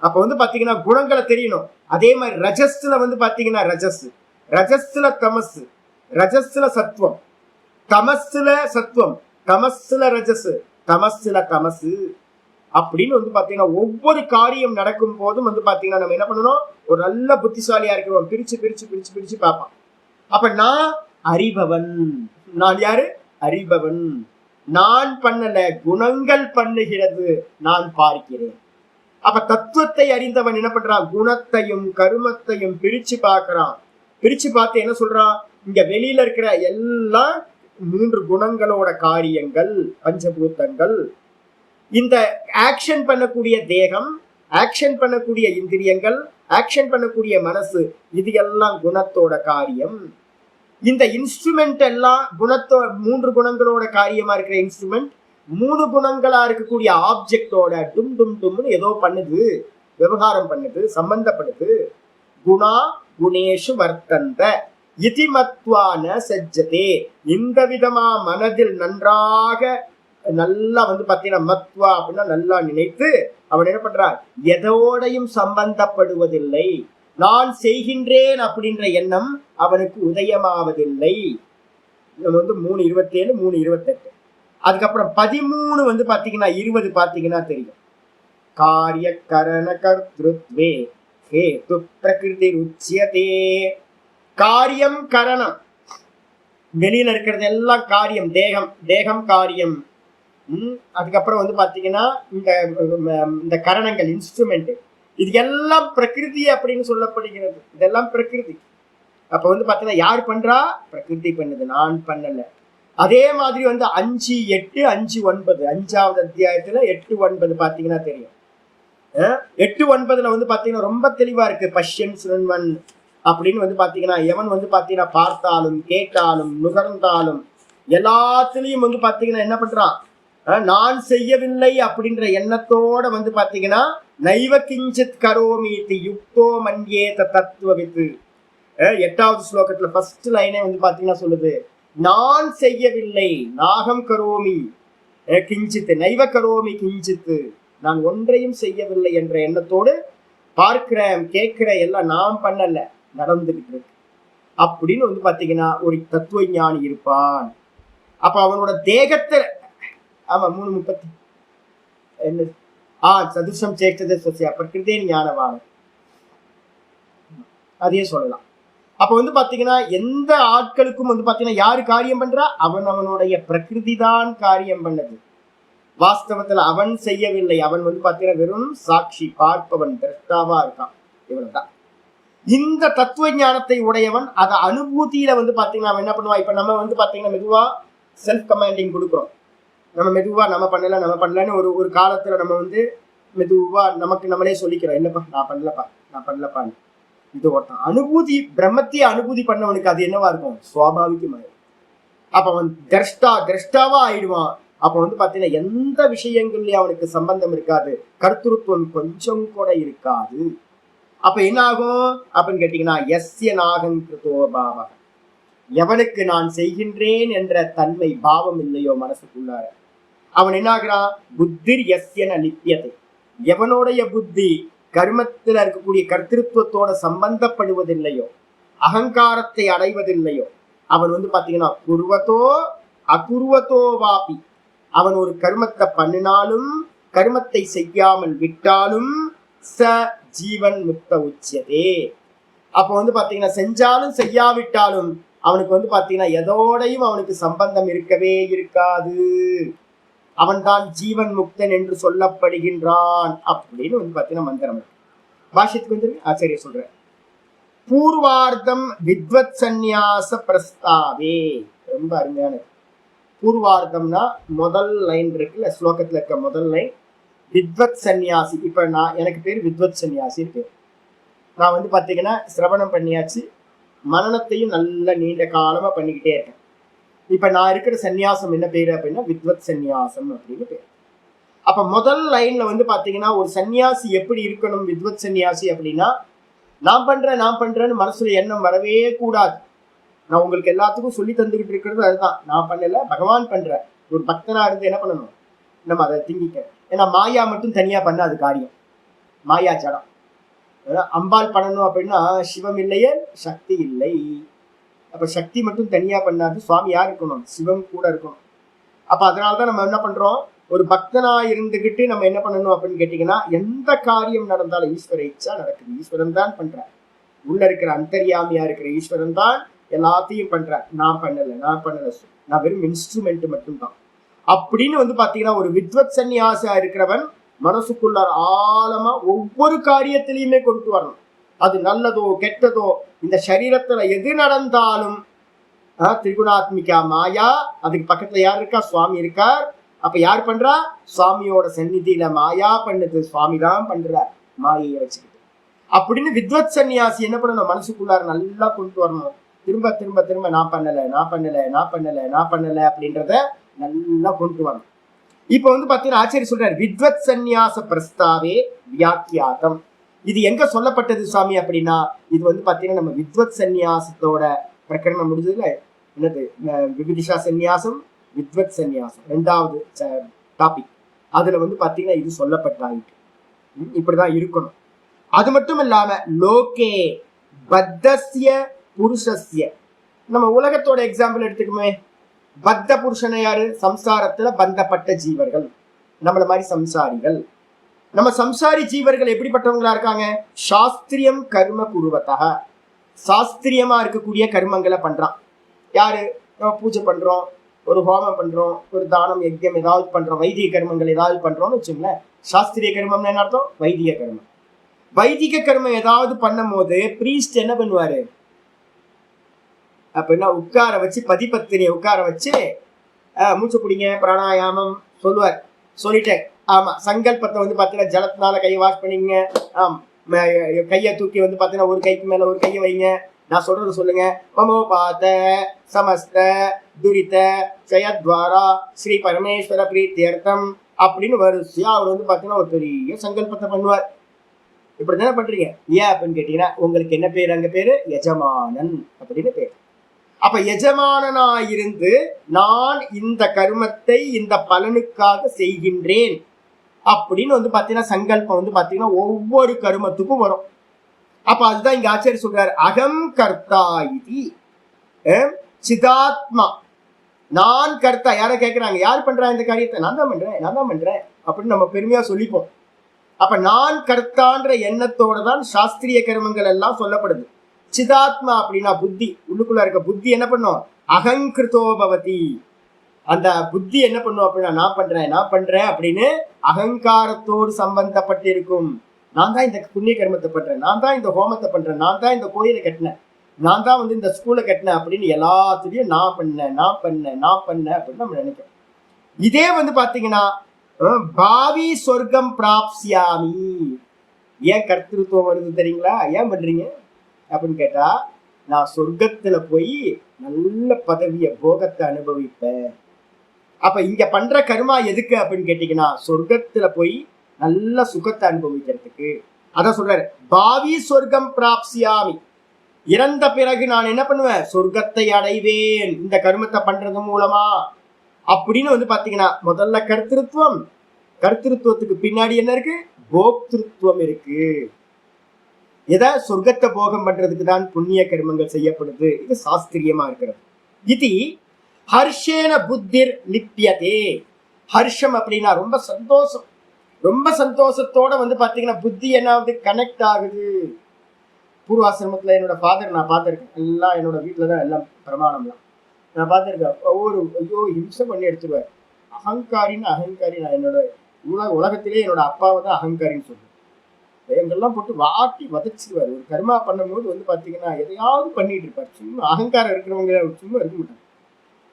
அப்ப வந்து பாத்தீங்கன்னா குணங்களை தெரியணும். அதே மாதிரி ரஜஸ்ல வந்து பாத்தீங்கன்னா ரஜஸ், ரஜஸ்ல தமஸ், ரஜஸ்ல சத்துவம், தமஸ்ல சத்துவம், தமஸ்ல ரஜஸ், தமஸ்ல தமசு அப்படின்னு வந்து பாத்தீங்கன்னா ஒவ்வொரு காரியம் நடக்கும் போதும் வந்து பாத்தீங்கன்னா நம்ம என்ன பண்ணணும், ஒரு நல்ல புத்திசாலியா இருக்கிறோம், பிரிச்சு பிரிச்சு பிரிச்சு பிரிச்சு பார்ப்பான். அப்ப நான் அறிபவன். நான் யாரு? அறிபவன். நான் பண்ணல, குணங்கள் பண்ணுகிறது, நான் பார்க்கிறேன். அப்ப தத்துவத்தை அறிந்தவன் என்ன பண்றான்? குணத்தையும் கருமத்தையும் பிரிச்சு பார்க்கிறான். பிரிச்சு பார்த்து என்ன சொல்றான்? இங்க வெளியில இருக்கிற எல்லா 3 குணங்களோட காரியங்கள், பஞ்சபூதங்கள், இந்த ஆக்ஷன் பண்ணக்கூடிய தேகம், ஆக்ஷன் பண்ணக்கூடிய இந்திரியங்கள், ஆக்ஷன் பண்ணக்கூடிய மனசு, இது எல்லாம் குணத்தோட காரியம். இந்த இன்ஸ்ட்ருமெண்ட் எல்லாம் குணத்தோ 3 குணங்களோட காரியமா இருக்கிற இன்ஸ்ட்ருமெண்ட் 3 குணங்களா இருக்கக்கூடிய ஆப்ஜெக்டோட டும் டும் டும்னு ஏதோ பண்ணுது, விவகாரம் பண்ணுது, சம்பந்தப்படுது. குணா குணேஷு வர்த்தந்த இதிமத்வான சஜ்ஜதே. இந்த விதமா மனதில் நன்றாக நல்லா வந்து பாத்தீங்கன்னா மத்வா அப்படின்னா நல்லா நினைத்து அவன் என்ன பண்றான்? எதோடையும் சம்பந்தப்படுவதில்லை. நான் செய்கின்றேன் அப்படின்ற எண்ணம் அவனுக்கு உதயமாவதில்லை. நம்ம வந்து 3:27 3:28. அதுக்கப்புறம் 13 வந்து பாத்தீங்கன்னா 20 பாத்தீங்கன்னா தெரியும். காரிய கரண கர்த்ருத்வே ஹேது பிரகிருதி உச்சியதே. காரியம் கரணம், வெளியில இருக்கிறது எல்லாம் காரியம், தேகம், தேகம் காரியம். அதுக்கப்புறம் வந்து பாத்தீங்கன்னா இந்த கரணங்கள், இன்ஸ்ட்ருமெண்ட், இது எல்லாம் பிரகிருதி அப்படின்னு சொல்லப்படுகிறது. இதெல்லாம் பிரகிருதி. அப்ப வந்து பாத்தீங்கன்னா யார் பண்றா? பிரகிருதி பண்ணுது, நான் பண்ணல. அதே மாதிரி வந்து 5, 8, 5, 9 5வது அத்தியாயத்துல 8, 9 பாத்தீங்கன்னா தெரியும். 8, 9ல வந்து பாத்தீங்கன்னா ரொம்ப தெளிவா இருக்கு. பஷ்யன் சுரன்வன் அப்படின்னு வந்து பாத்தீங்கன்னா எவன் வந்து பாத்தீங்கன்னா பார்த்தாலும் கேட்டாலும் நுகர்ந்தாலும் எல்லாத்துலயும் வந்து பாத்தீங்கன்னா என்ன பண்றான்? நான் செய்யவில்லை அப்படின்ற எண்ணத்தோட வந்து பாத்தீங்கன்னா நைவ கிஞ்சித் கரோமீதி யுக்தோ மன்யேத தத்துவவித்து. 8வது ஸ்லோகத்துல ஃபர்ஸ்ட் லைனே வந்து பாத்தீங்கன்னா சொல்லுது, நான் செய்யவில்லை, நாகம் கரோமி கிஞ்சித்து, நைவ கரோமி கிஞ்சித்து, நான் ஒன்றையும் செய்யவில்லை என்ற எண்ணத்தோடு பார்க்கிறேன் கேட்கிறேன், எல்லாம் நான் பண்ணல, நடந்துகிட்டு இருக்கு அப்படின்னு வந்து பாத்தீங்கன்னா ஒரு தத்துவ ஞானி இருப்பான். அப்ப அவனோட தேகத்தை, ஆமா 3:30 என்ன சதுஷம் சேஷ்டதே சொசியா பிரகிருதே ஞானவான், அதையே சொல்லலாம். அப்ப வந்து பாத்தீங்கன்னா எந்த ஆட்களுக்கும் வந்து பாத்தீங்கன்னா யாரு காரியம் பண்றா? அவனுடைய பிரகிருதி தான் காரியம் பண்ணது. வாஸ்தவத்துல அவன் செய்யவில்லை. அவன் வந்து பாத்தீங்கன்னா வெறும் சாட்சி, பார்ப்பவன், திரஷ்டாவா இருக்கான். இவ்வளவுதான். இந்த தத்துவ ஞானத்தை உடையவன் அதை அனுபூதியில வந்து பாத்தீங்கன்னா அவன் என்ன பண்ணுவான்? இப்ப நம்ம வந்து பாத்தீங்கன்னா மெதுவா செல்ஃப் கமாண்டிங் கொடுக்குறோம். நம்ம மெதுவா நம்ம பண்ணலன்னு ஒரு காலத்துல நம்ம வந்து மெதுவா நமக்கு நம்மளே சொல்லிக்கிறோம், இல்லப்பா நான் பண்ணலப்பான்னு. இது ஒருத்தன் அனுபூதி, பிரம்மத்தையே அனுபூதி பண்ணவனுக்கு அது என்னவா இருக்கும்? சுவாபாவிகமாயிடும். அப்ப அவன் திரஷ்டாவா ஆயிடுவான். அப்ப வந்து பாத்தீங்கன்னா எந்த விஷயங்கள்லயும் அவனுக்கு சம்பந்தம் இருக்காது, கர்த்தೃತ್வம் கொஞ்சம் கூட இருக்காது. அப்ப என்ன ஆகும் அப்படின்னு கேட்டீங்கன்னா எஸ்ய நாகம் கிருதோ பாவ, எவனுக்கு நான் செய்கின்றேன் என்ற தன்மை பாவம் இல்லையோ மனசுக்குள்ளார, அவன் என்ன ஆகிறான்? புத்திர் எஸ்யன லிப்பியதை. எவனுடைய புத்தி கர்மத்துல இருக்கக்கூடிய கர்த்திருவத்தோட சம்பந்தப்படுவதில்லையோ, அகங்காரத்தை அடைவதில்லையோ, அவன் பாத்தீங்கன்னா குருவத்தோ அகுருவத்தோ வாபி, அவன் ஒரு கர்மத்தை பண்ணினாலும் கர்மத்தை செய்யாமல் விட்டாலும் ச ஜீவன் முக்த உச்சியதே. அப்போ பாத்தீங்கன்னா செஞ்சாலும் செய்யாவிட்டாலும் அவனுக்கு பாத்தீங்கன்னா எதோடையும் அவனுக்கு சம்பந்தம் இருக்கவே இருக்காது. அவன் தான் ஜீவன் முக்தன் என்று சொல்லப்படுகின்றான் அப்படின்னு பாத்தீங்கன்னா மந்திரம். பாஷ்யத்துக்கு ஆச்சரிய சொல்றேன். பூர்வார்த்தம் வித்வத் சந்நியாச பிரஸ்தாவே. ரொம்ப அருமையானது. பூர்வார்த்தம்னா முதல் லைன் இருக்குல்ல, ஸ்லோகத்துல இருக்க முதல் லைன் வித்வத் சந்நியாசி. இப்ப எனக்கு பேர் வித்வத் சந்நியாசி இருக்கு. நான் பாத்தீங்கன்னா சிரவணம் பண்ணியாச்சு, மனனத்தையும் நல்ல நீண்ட காலமா பண்ணிக்கிட்டே இருக்கேன். இப்ப நான் இருக்கிற சந்நியாசம் என்ன பேரு அப்படின்னா வித்வத் சந்நியாசம் அப்படின்னு பேரு. அப்ப முதல் லைன்ல பாத்தீங்கன்னா ஒரு சன்னியாசி எப்படி இருக்கணும் வித்வத் சன்னியாசி அப்படின்னா, நான் பண்றேன்னு மனசுல எண்ணம் வரவே கூடாது. நான் உங்களுக்கு எல்லாத்துக்கும் சொல்லி தந்துகிட்டு இருக்கிறது அதுதான். நான் பண்ணல, பகவான் பண்ற. ஒரு பக்தனா இருந்து என்ன பண்ணணும், நம்ம அதை திங்கிக்க. ஏன்னா மாயா மட்டும் தனியா பண்ண அது காரியம், மாயா ஜடம். அம்பாள் பண்ணணும் அப்படின்னா சிவம் இல்லையே சக்தி இல்லை. அப்ப சக்தி மட்டும் தனியா பண்ணாது, சுவாமி யார் இருக்கணும்? சிவம் கூட இருக்கணும். அப்ப அதனாலதான் நம்ம என்ன பண்றோம், ஒரு பக்தனா இருந்துகிட்டு நம்ம என்ன பண்ணணும் அப்படின்னு கேட்டீங்கன்னா, எந்த காரியம் நடந்தாலும் ஈஸ்வர இச்சா நடக்குது, ஈஸ்வரன் தான் பண்ற. உள்ள இருக்கிற அந்தர்யாமியா இருக்கிற ஈஸ்வரன் தான் எல்லாத்தையும் பண்ற. நான் பண்ணல, நான் வெறும் இன்ஸ்ட்ருமெண்ட் மட்டும்தான் அப்படின்னு பாத்தீங்கன்னா ஒரு வித்வத் சன்னியாசியா இருக்கிறவன் மனசுக்குள்ள ஆழமா ஒவ்வொரு காரியத்திலையுமே கொண்டு வரணும். அது நல்லதோ கெட்டதோ, இந்த சரீரத்துல எது நடந்தாலும் திரிகுணாத்மிகா மாயா, அதுக்கு பக்கத்துல யார் இருக்கா? சுவாமி இருக்கார். அப்ப யார் பண்றா? சுவாமியோட சந்நிதியில மாயா பண்ணுது, சுவாமி தான் பண்றார் மாயையை வச்சுக்கிட்டு. அப்படின்னு வித்வத் சன்னியாசி என்ன பண்ணணும், மனசுக்குள்ளார நல்லா கொண்டு வரணும். திரும்ப திரும்ப திரும்ப நான் பண்ணல அப்படின்றத நல்லா கொண்டு வரணும். இப்ப பாத்தீங்கன்னா ஆச்சாரிய சொல்றாரு வித்வத் சந்நியாச பிரஸ்தாவே வியாக்கியாதம். இது எங்க சொல்லப்பட்டது சுவாமி அப்படின்னா, இது பாத்தீங்கன்னா நம்ம வித்வத் சந்நியாசத்தோட பிரகரணம் முடிஞ்சதுல என்னது, விவிதிஷா சந்நியாசம், வித்வத் சந்நியாசம், 2வது டாபிக். அதுல பாத்தீங்கன்னா இது சொல்லப்பட்டாயிட்டு. இப்படிதான் இருக்கணும். அது மட்டும் இல்லாம லோகே பத்தஸ்ய புருஷஸ்ய, நம்ம உலகத்தோட எக்ஸாம்பிள் எடுத்துக்குமே. பத்த புருஷனை யாரு? சம்சாரத்துல பந்தப்பட்ட ஜீவர்கள், நம்மள மாதிரி சம்சாரிகள். நம்ம சம்சாரி ஜீவர்கள் எப்படிப்பட்டவங்களா இருக்காங்க? சாஸ்திரியம் கர்ம குருவத்தக, சாஸ்திரியமா இருக்கக்கூடிய கர்மங்களை பண்றான். யாரு? நம்ம பூஜை பண்றோம், ஒரு ஹோமம் பண்றோம், ஒரு தானம் யஜ்யம் ஏதாவது பண்றோம், வைதிக கர்மங்கள் ஏதாவது பண்றோம்னு வச்சுங்களேன். சாஸ்திரிய கர்மம்னு என்ன அர்த்தம்? வைதிக கர்மம். வைதிக கர்மம் ஏதாவது பண்ணும் போது பிரீஸ்ட் என்ன பண்ணுவாரு அப்படின்னா, உட்கார வச்சு பதிபத்தினியை உட்கார வச்சு மூச்சு பிடிங்க, பிராணாயாமம் சொல்லுவார். சொல்லிட்டேன். ஆமா, சங்கல்பத்தை பாத்தீங்கன்னா ஜலத்தினால கையை வாஷ் பண்ணிங்க. கையை தூக்கி பாத்தீங்கன்னா ஒரு கைக்கு மேல ஒரு கையை வைங்க. நான் சொல்றது சொல்லுங்க. மமோபாத சமஸ்த துரித ஜயத்வாரா ஸ்ரீ பரமேஸ்வர பிரீத்தியர்த்தம் அப்படின்னு வரிசையா அவர் பாத்தீங்கன்னா ஒரு பெரிய சங்கல்பத்தை பண்ணுவார். இப்படி தானே பண்றீங்க. ஏன் அப்படின்னு கேட்டீங்கன்னா, உங்களுக்கு என்ன பேரு? அங்க பேரு எஜமானன் அப்படின்னு பேரு. அப்ப எஜமானனா இருந்து நான் இந்த கர்மத்தை இந்த பலனுக்காக செய்கின்றேன் அப்படின்னு பாத்தீங்கன்னா சங்கல்பம் பாத்தீங்கன்னா ஒவ்வொரு கர்மத்துக்கும் வரும். அப்ப அதுதான் இங்க ஆச்சாரிய சொல்றாரு, அகம் கர்த்தா இது சிதாத்மா. நான் கர்த்தா. யார கேட்கிறாங்க, யார் பண்றா இந்த காரியத்தை? நான் தான் பண்றேன் அப்படின்னு நம்ம பெருமையா சொல்லிப்போம். அப்ப நான் கர்த்தான்ற எண்ணத்தோட தான் சாஸ்திரிய கர்மங்கள் எல்லாம் சொல்லப்படுது. சிதாத்மா அப்படின்னா புத்தி, உள்ளுக்குள்ள இருக்க புத்தி என்ன பண்ணும்? அகங்கிருத்தோ பவதி. அந்த புத்தி என்ன பண்ணும் அப்படின்னா, நான் பண்றேன் அப்படின்னு அகங்காரத்தோடு சம்பந்தப்பட்டிருக்கும். நான் தான் இந்த புண்ணிய கர்மத்தை பண்றேன், நான் தான் இந்த ஹோமத்தை பண்றேன், நான் தான் இந்த கோயிலை கட்டினேன், நான் தான் இந்த ஸ்கூலை கட்டினேன் அப்படின்னு எல்லாத்துலயும் நான் பண்ணேன் அப்படின்னு நம்ம நினைக்கிறோம். இதே பாத்தீங்கன்னா பாவி சொர்க்கம் பிராப்சியாமி. ஏன் கர்த்திருவம் வருது தெரியுங்களா? ஏன் பண்றீங்க அப்படின்னு கேட்டா, நான் சொர்க்கத்துல போய் நல்ல பதவிய போகத்தை அனுபவிப்பேன். அப்ப இங்க பண்ற கர்மா எதுக்கு அப்படின்னு கேட்டீங்கன்னா, சொர்க்கத்துல போய் நல்ல சுகத்தை அனுபவிக்கிறதுக்கு. அதான் சொல்றாரு, பாவி சொர்க்கம் பிராப்சியாமி. இறந்த பிறகு நான் என்ன பண்ணுவேன், சொர்க்கத்தை அடைவேன் இந்த கர்மத்தை பண்றது மூலமா அப்படின்னு வந்து பாத்தீங்கன்னா முதல்ல கர்த்திருவம், கர்த்திருவத்துக்கு பின்னாடி என்ன இருக்கு, போக்திருத்துவம் இருக்கு. எதை, சொர்க்கத்தை போகம் பண்றதுக்கு தான் புண்ணிய கர்மங்கள் செய்யப்படுது. இது சாஸ்திரியமா இருக்கிறது. இது ஹர்ஷேன புத்திர் லிப்யதே. ஹர்ஷம் அப்படின்னா ரொம்ப சந்தோஷம், ரொம்ப சந்தோஷத்தோட வந்து பாத்தீங்கன்னா புத்தி என்னாவது கனெக்ட் ஆகுது. பூர்வாசிரமத்துல என்னோட ஃபாதர் நான் பார்த்துருக்கேன், எல்லாம் என்னோட வீட்டுலதான் எல்லாம் பிரமாணம்லாம் நான் பார்த்துருக்கேன். ஒவ்வொரு ஐயோ ஹிம்சை பண்ணி எடுத்துருவார். அகங்காரின்னு அகங்காரி, நான் என்னோட உலகத்திலே என்னோட அப்பாவை தான் அகங்காரின்னு சொல்லுவேன். எங்கெல்லாம் போட்டு வாட்டி வதச்சிருவார். ஒரு கர்மா பண்ணும்போது வந்து பாத்தீங்கன்னா எதையாவது பண்ணிட்டு இருப்பார். சும்மா அகங்காரம் இருக்கிறவங்க சும்மா இருக்க மாட்டாங்க.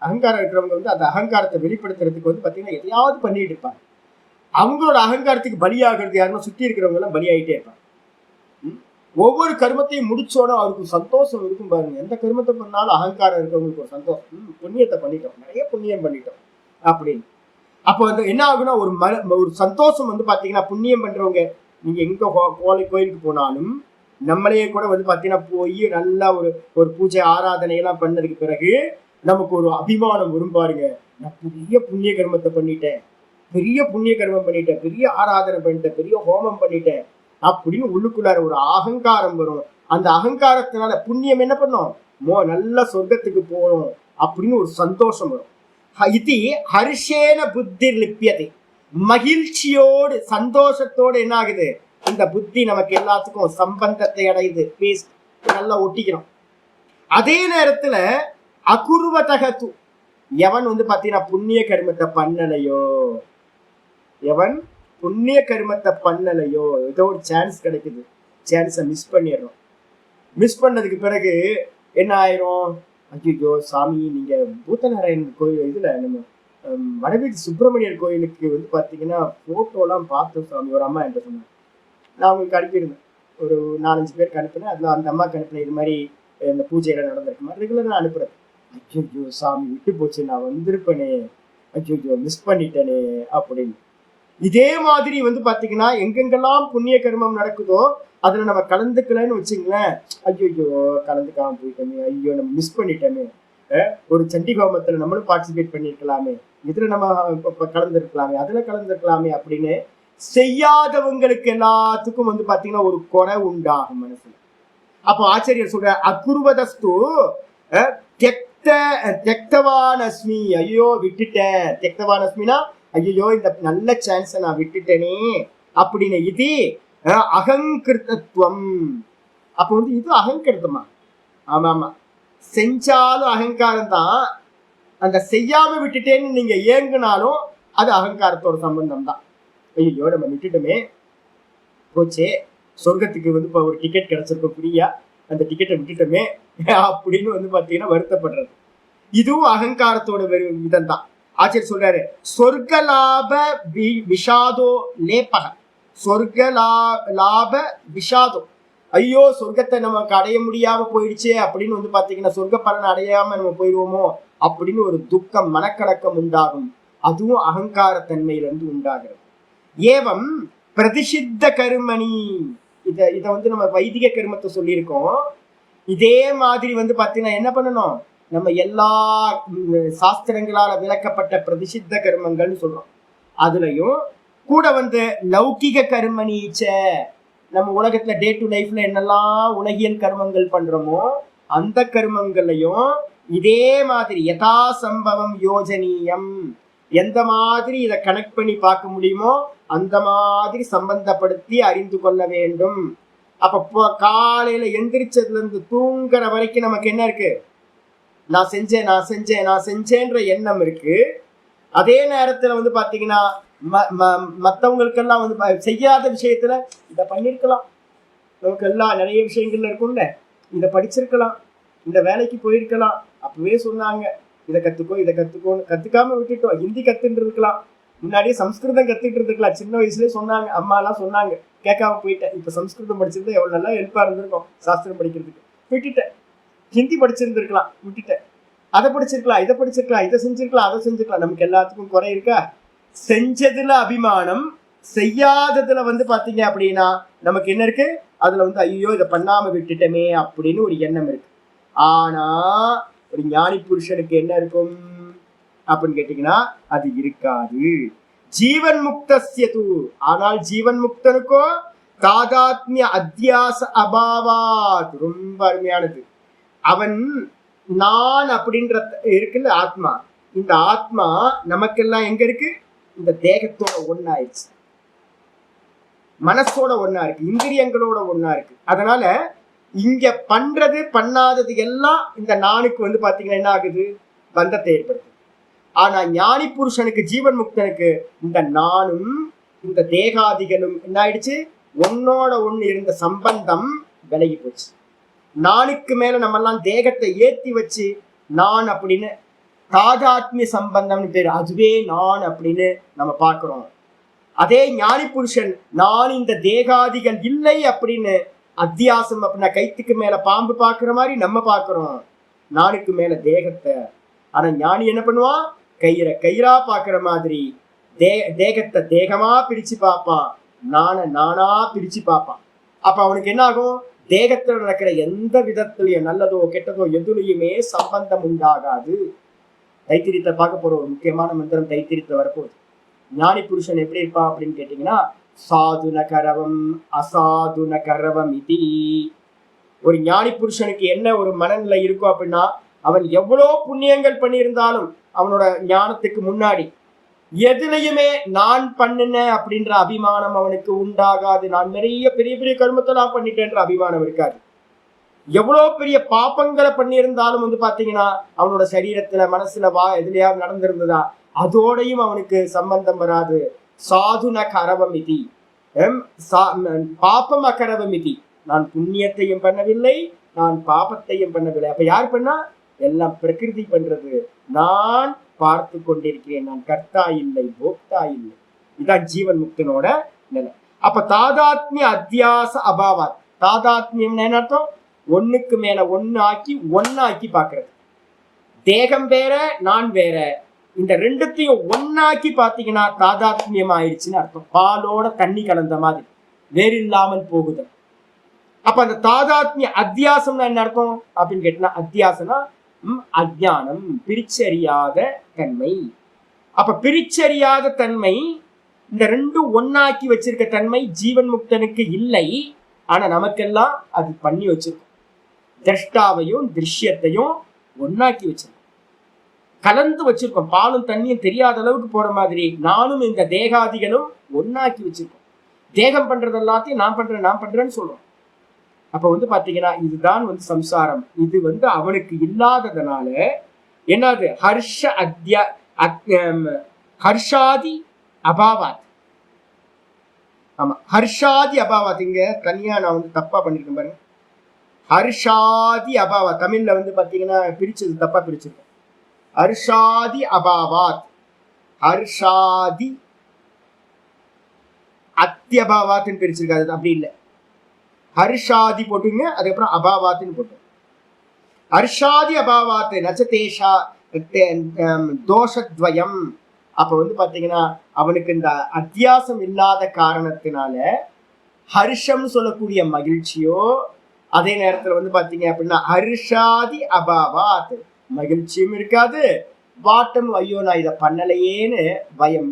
அகங்காரம் இருக்கிறவங்க வந்து அந்த அகங்காரத்தை வெளிப்படுத்துறதுக்கு வந்து பாத்தீங்கன்னா எதையாவது பண்ணிட்டு இருப்பாங்க. அவங்களோட அகங்காரத்துக்கு பலியாகிறது யாருன்னா சுற்றி இருக்கிறவங்க எல்லாம் பலியாகிட்டே இருப்பாங்க. ஒவ்வொரு கர்மத்தையும் முடிச்சோன்னா அவருக்கு சந்தோஷம் இருக்கும் பாருங்க. எந்த கர்மத்தை பண்ணாலும் அகங்காரம் இருக்கவங்களுக்கு ஒரு சந்தோஷம், புண்ணியத்தை பண்ணிட்டோம், நிறைய புண்ணியம் பண்ணிட்டோம் அப்படின்னு. அப்போ வந்து என்ன ஆகுனா ஒரு சந்தோஷம் வந்து பாத்தீங்கன்னா புண்ணியம் பண்றவங்க நீங்க எங்க கோயிலுக்கு போனாலும் நம்மளையே கூட வந்து பாத்தீங்கன்னா போய் நல்லா ஒரு பூஜை ஆராதனை எல்லாம் பண்ணதுக்கு பிறகு நமக்கு ஒரு அபிமானம் வரும் பாருங்க. நான் பெரிய புண்ணிய கர்மத்தை பண்ணிட்டேன், பெரிய புண்ணிய கர்மம் பண்ணிட்டேன், பெரிய ஆராதனை பண்ணிட்டேன், பெரிய ஹோமம் பண்ணிட்டேன் அப்படின்னு உள்ளுக்குள்ளார ஒரு அகங்காரம் வரும். அந்த அகங்காரத்தினால புண்ணியம் என்ன பண்ணும், நல்ல சொர்க்கத்துக்கு போகணும் அப்படின்னு ஒரு சந்தோஷம் வரும். இது ஹர்ஷேன புத்தி லிப்யதை. மகிழ்ச்சியோடு சந்தோஷத்தோடு என்ன ஆகுது, இந்த புத்தி நமக்கு எல்லாத்துக்கும் சம்பந்தத்தை அடையுது, பேஸ் நல்லா ஒட்டிக்கிறோம். அதே நேரத்துல அகுர்வதகது, எவன் வந்து பாத்தீங்கன்னா புண்ணிய கர்மத்தை பண்ணலையோ, எவன் புண்ணிய கர்மத்தை பண்ணலையோ, ஏதோ ஒரு சான்ஸ் கிடைக்குது, சான்ஸை மிஸ் பண்ணிடுறோம். மிஸ் பண்ணதுக்கு பிறகு என்ன ஆயிரும், ஐயோ சாமி நீங்க பூத்தநாராயணன் கோயில் இதுல நம்ம வடவீட்டு சுப்பிரமணியர் கோயிலுக்கு வந்து பாத்தீங்கன்னா போட்டோலாம் பார்த்தோம் சாமி. ஒரு அம்மா என்கிட்ட சொன்னாங்க, நான் உங்களுக்கு அனுப்பியிருந்தேன், ஒரு 4-5 பேருக்கு அனுப்பினேன். அதுல அந்த அம்மாவுக்கு அனுப்பினேன், இது மாதிரி இந்த பூஜையெல்லாம் நடந்திருக்கு மாதிரி ரெகுலர் நான் அனுப்புறேன். ஐயோ சாமி விட்டு போச்சு, நான் வந்திருப்பேனே, ஐயோ மிஸ் பண்ணிட்டேனே அப்படின்னு. இதே மாதிரி வந்து பாத்தீங்கன்னா எங்கெங்கெல்லாம் புண்ணிய கர்மம் நடக்குதோ அதுல நம்ம கலந்துக்கலன்னு வச்சுங்களேன், ஐயோ கலந்துக்காம போயிட்டோமே, ஐயோ நம்ம மிஸ் பண்ணிட்டோமே, ஒரு சண்டி ஹோமத்துல நம்மளும் பார்ட்டிசிபேட் பண்ணிருக்கலாமே, இதுல நம்ம கலந்துருக்கலாமே, அதுல கலந்துருக்கலாமே அப்படின்னு செய்யாதவங்களுக்கு எல்லாத்துக்கும் வந்து பாத்தீங்கன்னா ஒரு குறை உண்டாகும் மனசுல. அப்போ ஆச்சரியர் சொல்ற அகுர்வதஸ்து தெக்தவான் அஸ்மி, ஐயோ விட்டுட்டேன், தெக்தவான் அஸ்மினா ஐயோ இந்த நல்ல சான்ஸை நான் விட்டுட்டேனே அப்படின்னு. இது அகங்கிருத்தத்துவம். அப்போ வந்து இது அகங்கிருத்தமா, ஆமா ஆமா, செஞ்சாலும் அகங்காரம் தான். அந்த செய்யாம விட்டுட்டேன்னு நீங்க ஏங்குனாலும் அது அகங்காரத்தோட சம்பந்தம் தான். ஐயோ நம்ம விட்டுட்டோமே, போச்சே, சொர்க்கத்துக்கு வந்து இப்போ ஒரு டிக்கெட் கிடைச்சிருக்கோம் ஃப்ரீயா, அந்த டிக்கெட்டை விட்டுட்டோமே அப்படின்னு வந்து பாத்தீங்கன்னா வருத்தப்படுறது. இதுவும் அகங்காரத்தோட விதம் தான். ஆச்சரியர் சொல்றாரு, சொர்க்க லாப விஷாதோ லேபக, சொர்க்க லாப விஷாதோ, ஐயோ சொர்க்கத்தை நமக்கு அடைய முடியாம போயிடுச்சே அப்படின்னு வந்து பாத்தீங்கன்னா சொர்க்க பலனை அடையாம நம்ம போயிடுவோமோ அப்படின்னு ஒரு துக்கம், மனக்கலக்கம் உண்டாகும். அதுவும் அகங்காரத்தன்மையிலிருந்து உண்டாகிறது. ஏவம் பிரதிஷித்த கர்மணி, இத வந்து நம்ம வைதிக கர்மத்தை சொல்லியிருக்கோம். இதே மாதிரி வந்து பாத்தீங்கன்னா என்ன பண்ணணும், நம்ம எல்லா சாஸ்திரங்களால விளக்கப்பட்ட பிரதிஷித்த கர்மங்கள்னு சொல்றோம். அதுலயும் கூட வந்து லௌகிக கர்மணீச்ச, நம்ம உலகத்துல டே டு லைஃப்ல என்னெல்லாம் உலகியல் கர்மங்கள் பண்றோமோ அந்த கர்மங்களையும் இதே மாதிரி யதா சம்பவம் யோஜனீயம், எந்த மாதிரி இதை கனெக்ட் பண்ணி பார்க்க முடியுமோ அந்த மாதிரி சம்பந்தப்படுத்தி அறிந்து கொள்ள வேண்டும். அப்போ காலையில எந்திரிச்சதுல இருந்து தூங்குற வரைக்கும் நமக்கு என்ன இருக்கு, நான் செஞ்சேன் நான் செஞ்சேன் நான் செஞ்சேன்ற எண்ணம் இருக்கு. அதே நேரத்துல வந்து பாத்தீங்கன்னா மற்றவங்களுக்கெல்லாம் வந்து செய்யாத விஷயத்துல இதை பண்ணிருக்கலாம், நமக்கு எல்லாம் நிறைய விஷயங்கள்ல இருக்கும்ல, இதை படிச்சிருக்கலாம், இந்த வேலைக்கு போயிருக்கலாம், அப்பவே சொன்னாங்க இதை கத்துக்கோ இதை கத்துக்கோன்னு, கத்துக்காம விட்டுட்டோம். ஹிந்தி கத்துட்டு இருக்கலாம், முன்னாடியே சம்ஸ்கிருதம் கத்துட்டு இருந்துக்கலாம், சின்ன வயசுலயே சொன்னாங்க, அம்மா எல்லாம் சொன்னாங்க, கேட்காம போயிட்டேன். இப்ப சம்ஸ்கிருதம் படிச்சிருந்தா எவ்வளவு நல்லா ஹெல்ப்பா இருந்திருக்கும் சாஸ்திரம் படிக்கிறதுக்கு, விட்டுட்டேன். ஹிந்தி படிச்சிருந்துருக்கலாம், விட்டுட்டேன். அதை படிச்சிருக்கலாம், இதை படிச்சிருக்கலாம், இதை செஞ்சிருக்கலாம், அதை செஞ்சிருக்கலாம். நமக்கு எல்லாத்துக்கும் குறை இருக்கா? செஞ்சதுல அபிமானம், செய்யாததுல வந்து பாத்தீங்க அப்படின்னா நமக்கு என்ன இருக்கு, அதுல வந்து ஐயோ இதை பண்ணாம விட்டுட்டமே அப்படின்னு ஒரு எண்ணம் இருக்கு. ஆனா ஒரு ஞானி புருஷனுக்கு என்ன இருக்கும் அப்படின்னு கேட்டீங்கன்னா அது இருக்காது. ஜீவன் முக்தஸ்ய தூ, ஆனால் ஜீவன் முக்தனுக்கோ தாதாத்மிய அத்தியாச அபாவாத், ரொம்ப அருமையானது. அவன் நான் அப்படின்ற இருக்குல்ல ஆத்மா, இந்த ஆத்மா நமக்கெல்லாம் எங்க இருக்கு, இந்த தேகத்தோட ஒன்னாயிடுச்சு, மனசோட ஒன்னா இருக்கு, இந்திரியங்களோட ஒன்னா இருக்கு. அதனால இங்க பண்றது பண்ணாதது எல்லாம் இந்த நானுக்கு வந்து பாத்தீங்கன்னா என்ன ஆகுது, பந்தத்தை ஏற்படுது. ஆனா ஞானி புருஷனுக்கு ஜீவன் முக்தனுக்கு இந்த நானும் இந்த தேகாதிகளும் என்ன ஆயிடுச்சு, ஒன்னோட ஒண்ணு இருந்த சம்பந்தம் விலகி போச்சு. நானுக்கு மேல நம்ம எல்லாம் தேகத்தை ஏத்தி வச்சு நான் அப்படின்னு தாதாத்மிய சம்பந்தம்னு பேரு, அதுவே நான் அப்படின்னு நம்ம பார்க்கிறோம். அதே ஞானி புருஷன் நான் இந்த தேகாதிகள் இல்லை அப்படின்னு அத்தியாசம் அப்படின்னா கைத்துக்கு மேல பாம்பு பாக்குற மாதிரி நம்ம பாக்குறோம் நானுக்கு மேல தேகத்தை. ஆனா ஞானி என்ன பண்ணுவான், கயிறா பாக்குற மாதிரி தேகத்தை தேகமா பிரிச்சு பார்ப்பான், நானா பிரிச்சு பார்ப்பான். அப்ப அவனுக்கு என்ன ஆகும், தேகத்துல நடக்கிற எந்த விதத்திலையும் நல்லதோ கெட்டதோ எதுலையுமே சம்பந்தம் உண்டாகாது. தைத்திரியத்தை பார்க்க போற ஒரு முக்கியமான மந்திரம் தைத்திரியத்துல வரப்போகுது. ஞானி புருஷன் எப்படி இருப்பான் அப்படின்னு கேட்டீங்கன்னா சாதுன கரவம் அசாதுன கரவம் இது. ஒரு ஞானி புருஷனுக்கு என்ன ஒரு மனநிலை இருக்கும் அப்படின்னா, அவன் எவ்வளோ புண்ணியங்கள் பண்ணியிருந்தாலும் அவனோட ஞானத்துக்கு முன்னாடி எதுலையுமே நான் பண்ணின அப்படின்ற அபிமானம் அவனுக்கு உண்டாகாது. நான் நிறைய பெரிய பெரிய கர்மத்தை நான் பண்ணிட்டேன்ற அபிமானம் இருக்காது. எவ்வளோ பெரிய பாப்பங்களை பண்ணியிருந்தாலும் வந்து பாத்தீங்கன்னா அவனோட சரீரத்துல மனசுல எதுலையாவது நடந்திருந்ததா அதோடையும் அவனுக்கு சம்பந்தம் வராது. சாதுன கரவமிதி பாப்பம் அகரவமிதி, நான் புண்ணியத்தையும் பண்ணவில்லை நான் பாபத்தையும் பண்ணவில்லை. அப்ப யார் பண்ணா, எல்லாம் பிரகிருதி பண்றது, நான் பார்த்து கொண்டிருக்கிறேன், நான் கர்த்தா இல்லை போக்தா இல்லை. இதான் ஜீவன் முக்தனோட நிலை. அப்ப தாதாத்மிய அத்தியாச அபாவாத், தாதாத்மியம் என்ன அர்த்தம், ஒண்ணுக்கு மேல ஒன்னாக்கி பாக்குறது. தேகம் வேற நான் வேற, இந்த ரெண்டுத்தையும் ஒன்னாக்கி பாத்தீங்கன்னா தாதாத்மியம் ஆயிடுச்சுன்னு அர்த்தம். பாலோட தண்ணி கலந்த மாதிரி வேறு இல்லாமல் போகுது. அப்ப அந்த தாதாத்மிய அத்தியாசம்னா என்ன அர்த்தம் அப்படின்னு கேட்டீங்கன்னா, அத்தியாசம்னா அஜ்ஞானம், பிரிச்சறியாத தன்மை. அப்ப பிரிச்சறியாத தன்மை, இந்த ரெண்டும் ஒன்னாக்கி வச்சிருக்க தன்மை ஜீவன் முக்தனுக்கு இல்லை. ஆனா நமக்கெல்லாம் அது பண்ணி வச்சிருக்கோம். திரஷ்டாவையும் திருஷ்யத்தையும் ஒன்னாக்கி வச்சிருக்கோம், கலந்து வச்சிருக்கோம். பாலும் தண்ணியும் தெரியாத அளவுக்கு போற மாதிரி நானும் இந்த தேகாதிகளும் ஒன்னாக்கி வச்சிருக்கோம். தேகம் பண்றது எல்லாத்தையும் நான் பண்றேன்னு சொல்றோம். அப்ப வந்து பாத்தீங்கன்னா இதுதான் வந்து சம்சாரம். இது வந்து அவனுக்கு இல்லாததுனால என்னது, ஹர்ஷாதி அபாவாத். ஆமா, ஹர்ஷாதி அபாவாத். இங்க தனியா நான் வந்து தப்பா பண்ணிருக்கேன் பாருங்க. ஹர்ஷாதி அபாவாத் தமிழ்ல வந்து பாத்தீங்கன்னா பிரிச்சது தப்பா பிரிச்சிருக்கேன். ஹர்ஷாதி அபாவாத், ஹர்ஷாதி அத்தியபாவாத்னு பிரிச்சிருக்காது, அப்படி இல்லை. ஹர்ஷாதி போட்டுங்க, அதுக்கப்புறம் அபாவாத்னு போட்டு. ஹர்ஷாதி அபாவாத் நச்சதேஷா தோஷத்வயம். அப்ப வந்து பாத்தீங்கன்னா அவனுக்கு இந்த அத்தியாசம் இல்லாத காரணத்தினால ஹர்ஷம்னு சொல்லக்கூடிய மகிழ்ச்சியோ, அதே நேரத்துல வந்து பாத்தீங்க அப்படின்னா ஹர்ஷாதி அபாவாத் மகிழ்ச்சியும் இருக்காது, வாட்டம் ஐயோ நான் இதை பண்ணலையேன்னு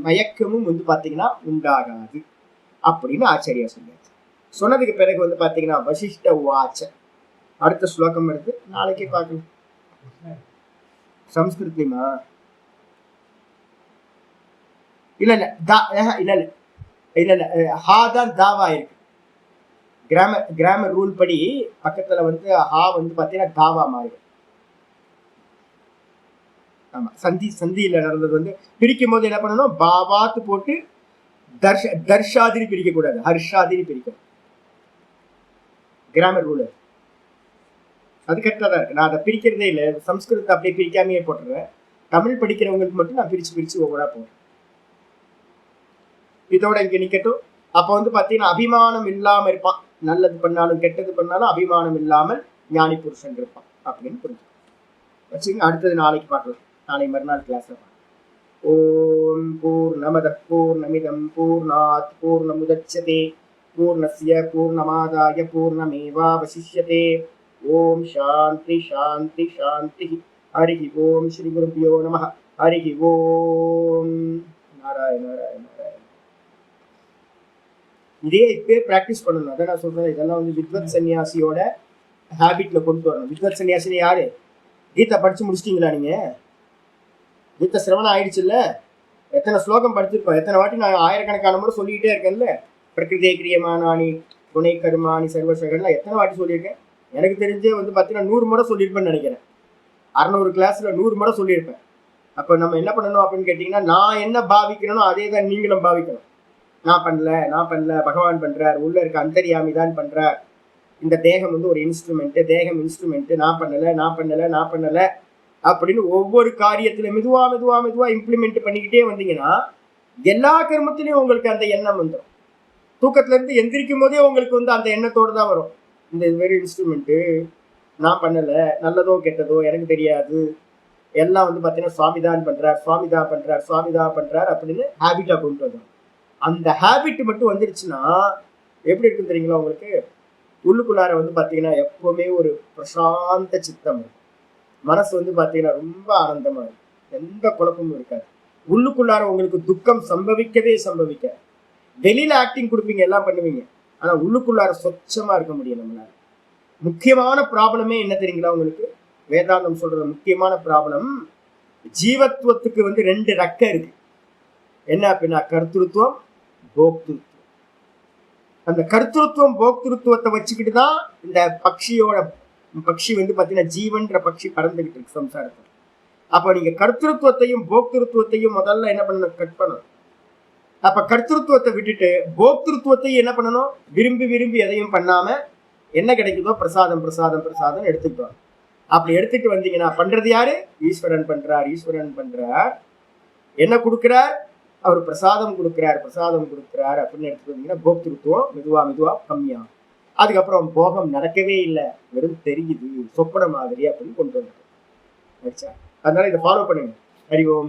மயக்கமும் வந்து பாத்தீங்கன்னா உண்டாகாது அப்படின்னு ஆச்சரியா சொல்லியாச்சு. சொன்னதுக்கு பிறகு வந்து பாத்தீங்கன்னா வசிஷ்ட வாச்ச, அடுத்த ஸ்லோகம் எடுத்து நாளைக்கே பார்க்கலாம். சம்ஸ்கிருத்லிமா இல்ல ஹாதான் தாவா இருக்கு. கிராமர் ரூல் படி பக்கத்துல வந்து ஹா வந்து பாத்தீங்கன்னா தாவா மாறிடும். ஆமா, சந்தியில நடந்தது வந்து பிரிக்கும் போது என்ன பண்ணணும், பாவாத்து போட்டு தர்ஷாதினி பிரிக்க கூடாது, ஹர்ஷாதினி பிரிக்கணும். கிராமர் ரூல் அது கரெக்டா தான் இருக்கு. நான் அதை பிரிக்கிறதே இல்லை, சம்ஸ்கிருதத்தை அப்படியே பிரிக்காமையே போட்டுருவேன். தமிழ் படிக்கிறவங்களுக்கு மட்டும் நான் பிரிச்சு ஒவ்வொரு போடுறேன். இதோட இங்க நிக்கட்டும். அப்ப வந்து பாத்தீங்கன்னா அபிமானம் இல்லாம இருப்பான், நல்லது பண்ணாலும் கெட்டது பண்ணாலும் அபிமானம் இல்லாமல் ஞானி புருஷன் இருப்பான் அப்படின்னு புரிஞ்சு வச்சுங்க. அடுத்தது நாளைக்கு பார்க்கலாம், நாளை மறுநாள் கிளாஸ்ல பார்க்கலாம். ஓம் பூர்ணமத பூர்ணமிதம் பூர்ணாத் பூர்ணமுதச்யதே பூர்ணஸ்ய பூர்ணமாதாய பூர்ணமேவாவசிஷ்யதே. ஓம் சாந்தி சாந்தி சாந்தி. ஹரி ஓம். ஸ்ரீ குருபியோ நம. ஹரி ஓம். நாராயண நாராயண நாராயண. இதே இப்பயே பிராக்டிஸ் பண்ணணும். அதான் நான் சொல்றேன், இதெல்லாம் வந்து வித்வத் சன்னியாசியோட ஹேபிட்ல கொண்டு வரணும். வித்வத் சன்னியாசினி யாரு? கீதா படிச்சு முடிச்சிட்டீங்களா நீங்க? கீதா சிரவணம் ஆயிடுச்சு இல்ல? எத்தனை ஸ்லோகம் படிச்சிருக்கோம், எத்தனை வாட்டி நான் ஆயிரக்கணக்கான முறை சொல்லிக்கிட்டே இருக்கேன்ல. பிரகிருதே கிரியமானானி துணை கருமானி சர்வசகன்லாம் எத்தனை வாட்டி சொல்லியிருக்கேன். எனக்கு தெரிஞ்சே வந்து பார்த்தீங்கன்னா 100 முறை சொல்லியிருப்பேன்னு நினைக்கிறேன். 600 கிளாஸ்ல 100 முறை சொல்லியிருப்பேன். அப்போ நம்ம என்ன பண்ணணும் அப்படின்னு கேட்டிங்கன்னா, நான் என்ன பாவிக்கணும் அதே தான் நீங்களும் பாவிக்கணும். நான் பண்ணல, பகவான் பண்றார், உள்ள இருக்க அந்தரியாமி தான் பண்றார். இந்த தேகம் வந்து ஒரு இன்ஸ்ட்ருமெண்ட், தேகம் இன்ஸ்ட்ருமெண்ட், நான் பண்ணல அப்படின்னு ஒவ்வொரு காரியத்துல மெதுவா மெதுவா மெதுவா இம்ப்ளிமெண்ட் பண்ணிக்கிட்டே வந்தீங்கன்னா எல்லா கர்மத்திலையும் உங்களுக்கு அந்த எண்ணம் வந்துடும். தூக்கத்துல இருந்து எந்திரிக்கும் போதே உங்களுக்கு வந்து அந்த எண்ணத்தோடு தான் வரும். இந்த வெறும் இன்ஸ்ட்ருமெண்ட்டு, நான் பண்ணல, நல்லதோ கெட்டதோ எனக்கு தெரியாது, எல்லாம் வந்து பார்த்தீங்கன்னா சுவாமி தான் பண்றார் அப்படின்னு ஹேபிட்டா கொண்டு வந்தோம். அந்த ஹேபிட் மட்டும் வந்துருச்சுன்னா எப்படி இருக்குன்னு தெரியுங்களா உங்களுக்கு? உள்ளுக்குள்ளார வந்து பார்த்தீங்கன்னா எப்பவுமே ஒரு பிரசாந்த சித்தம் இருக்கும். மனசு வந்து பார்த்தீங்கன்னா ரொம்ப ஆனந்தமா இருக்கும், எந்த குழப்பமும் இருக்காது. உள்ளுக்குள்ளார உங்களுக்கு துக்கம் சம்பவிக்க. வெளியில ஆக்டிங் கொடுப்பீங்க, எல்லாம் பண்ணுவீங்க, ஆனா உள்ளுக்குள்ளார சொச்சமா இருக்க முடியும் நம்மளால. முக்கியமான ப்ராப்ளமே என்ன தெரியுங்களா உங்களுக்கு? வேதாந்தம் சொல்ற முக்கியமான ப்ராப்ளம், ஜீவத்துவத்துக்கு வந்து 2 ரெக்கை இருக்கு. என்ன அப்படின்னா கர்த்திருவம், போக்திருத்துவம். அந்த கர்த்திருவம் போக்திருத்துவத்தை வச்சுக்கிட்டு தான் இந்த பக்ஷி வந்து பார்த்தீங்கன்னா ஜீவன்ற பக்ஷி பறந்துகிட்டு இருக்கு சம்சாரத்தில். அப்போ நீங்க கர்த்திருவத்தையும் போக்திருத்துவத்தையும் முதல்ல என்ன பண்ணணும்? கட் பண்ணணும். அப்ப கர்த்திருவத்தை விட்டுட்டு போக்திருத்துவத்தையும் என்ன பண்ணணும்? விரும்பி எதையும் பண்ணாம என்ன கிடைக்குதோ பிரசாதம் எடுத்துக்கிட்டோம். அப்படி எடுத்துட்டு வந்தீங்கன்னா பண்றது யாரு? ஈஸ்வரன் பண்றார். என்ன கொடுக்கிறார்? அவர் பிரசாதம் கொடுக்கிறார் அப்படின்னு எடுத்துட்டு வந்தீங்கன்னா போக்திருத்துவம் மெதுவா கம்மியாகும். அதுக்கப்புறம் போகம் நடக்கவே இல்லை, வெறும் தெரியுது, சொப்பன மாதிரி அப்படின்னு கொண்டு வந்துடும். அதனால இதை ஃபாலோ பண்ணுங்க. ஹரி ஓம்.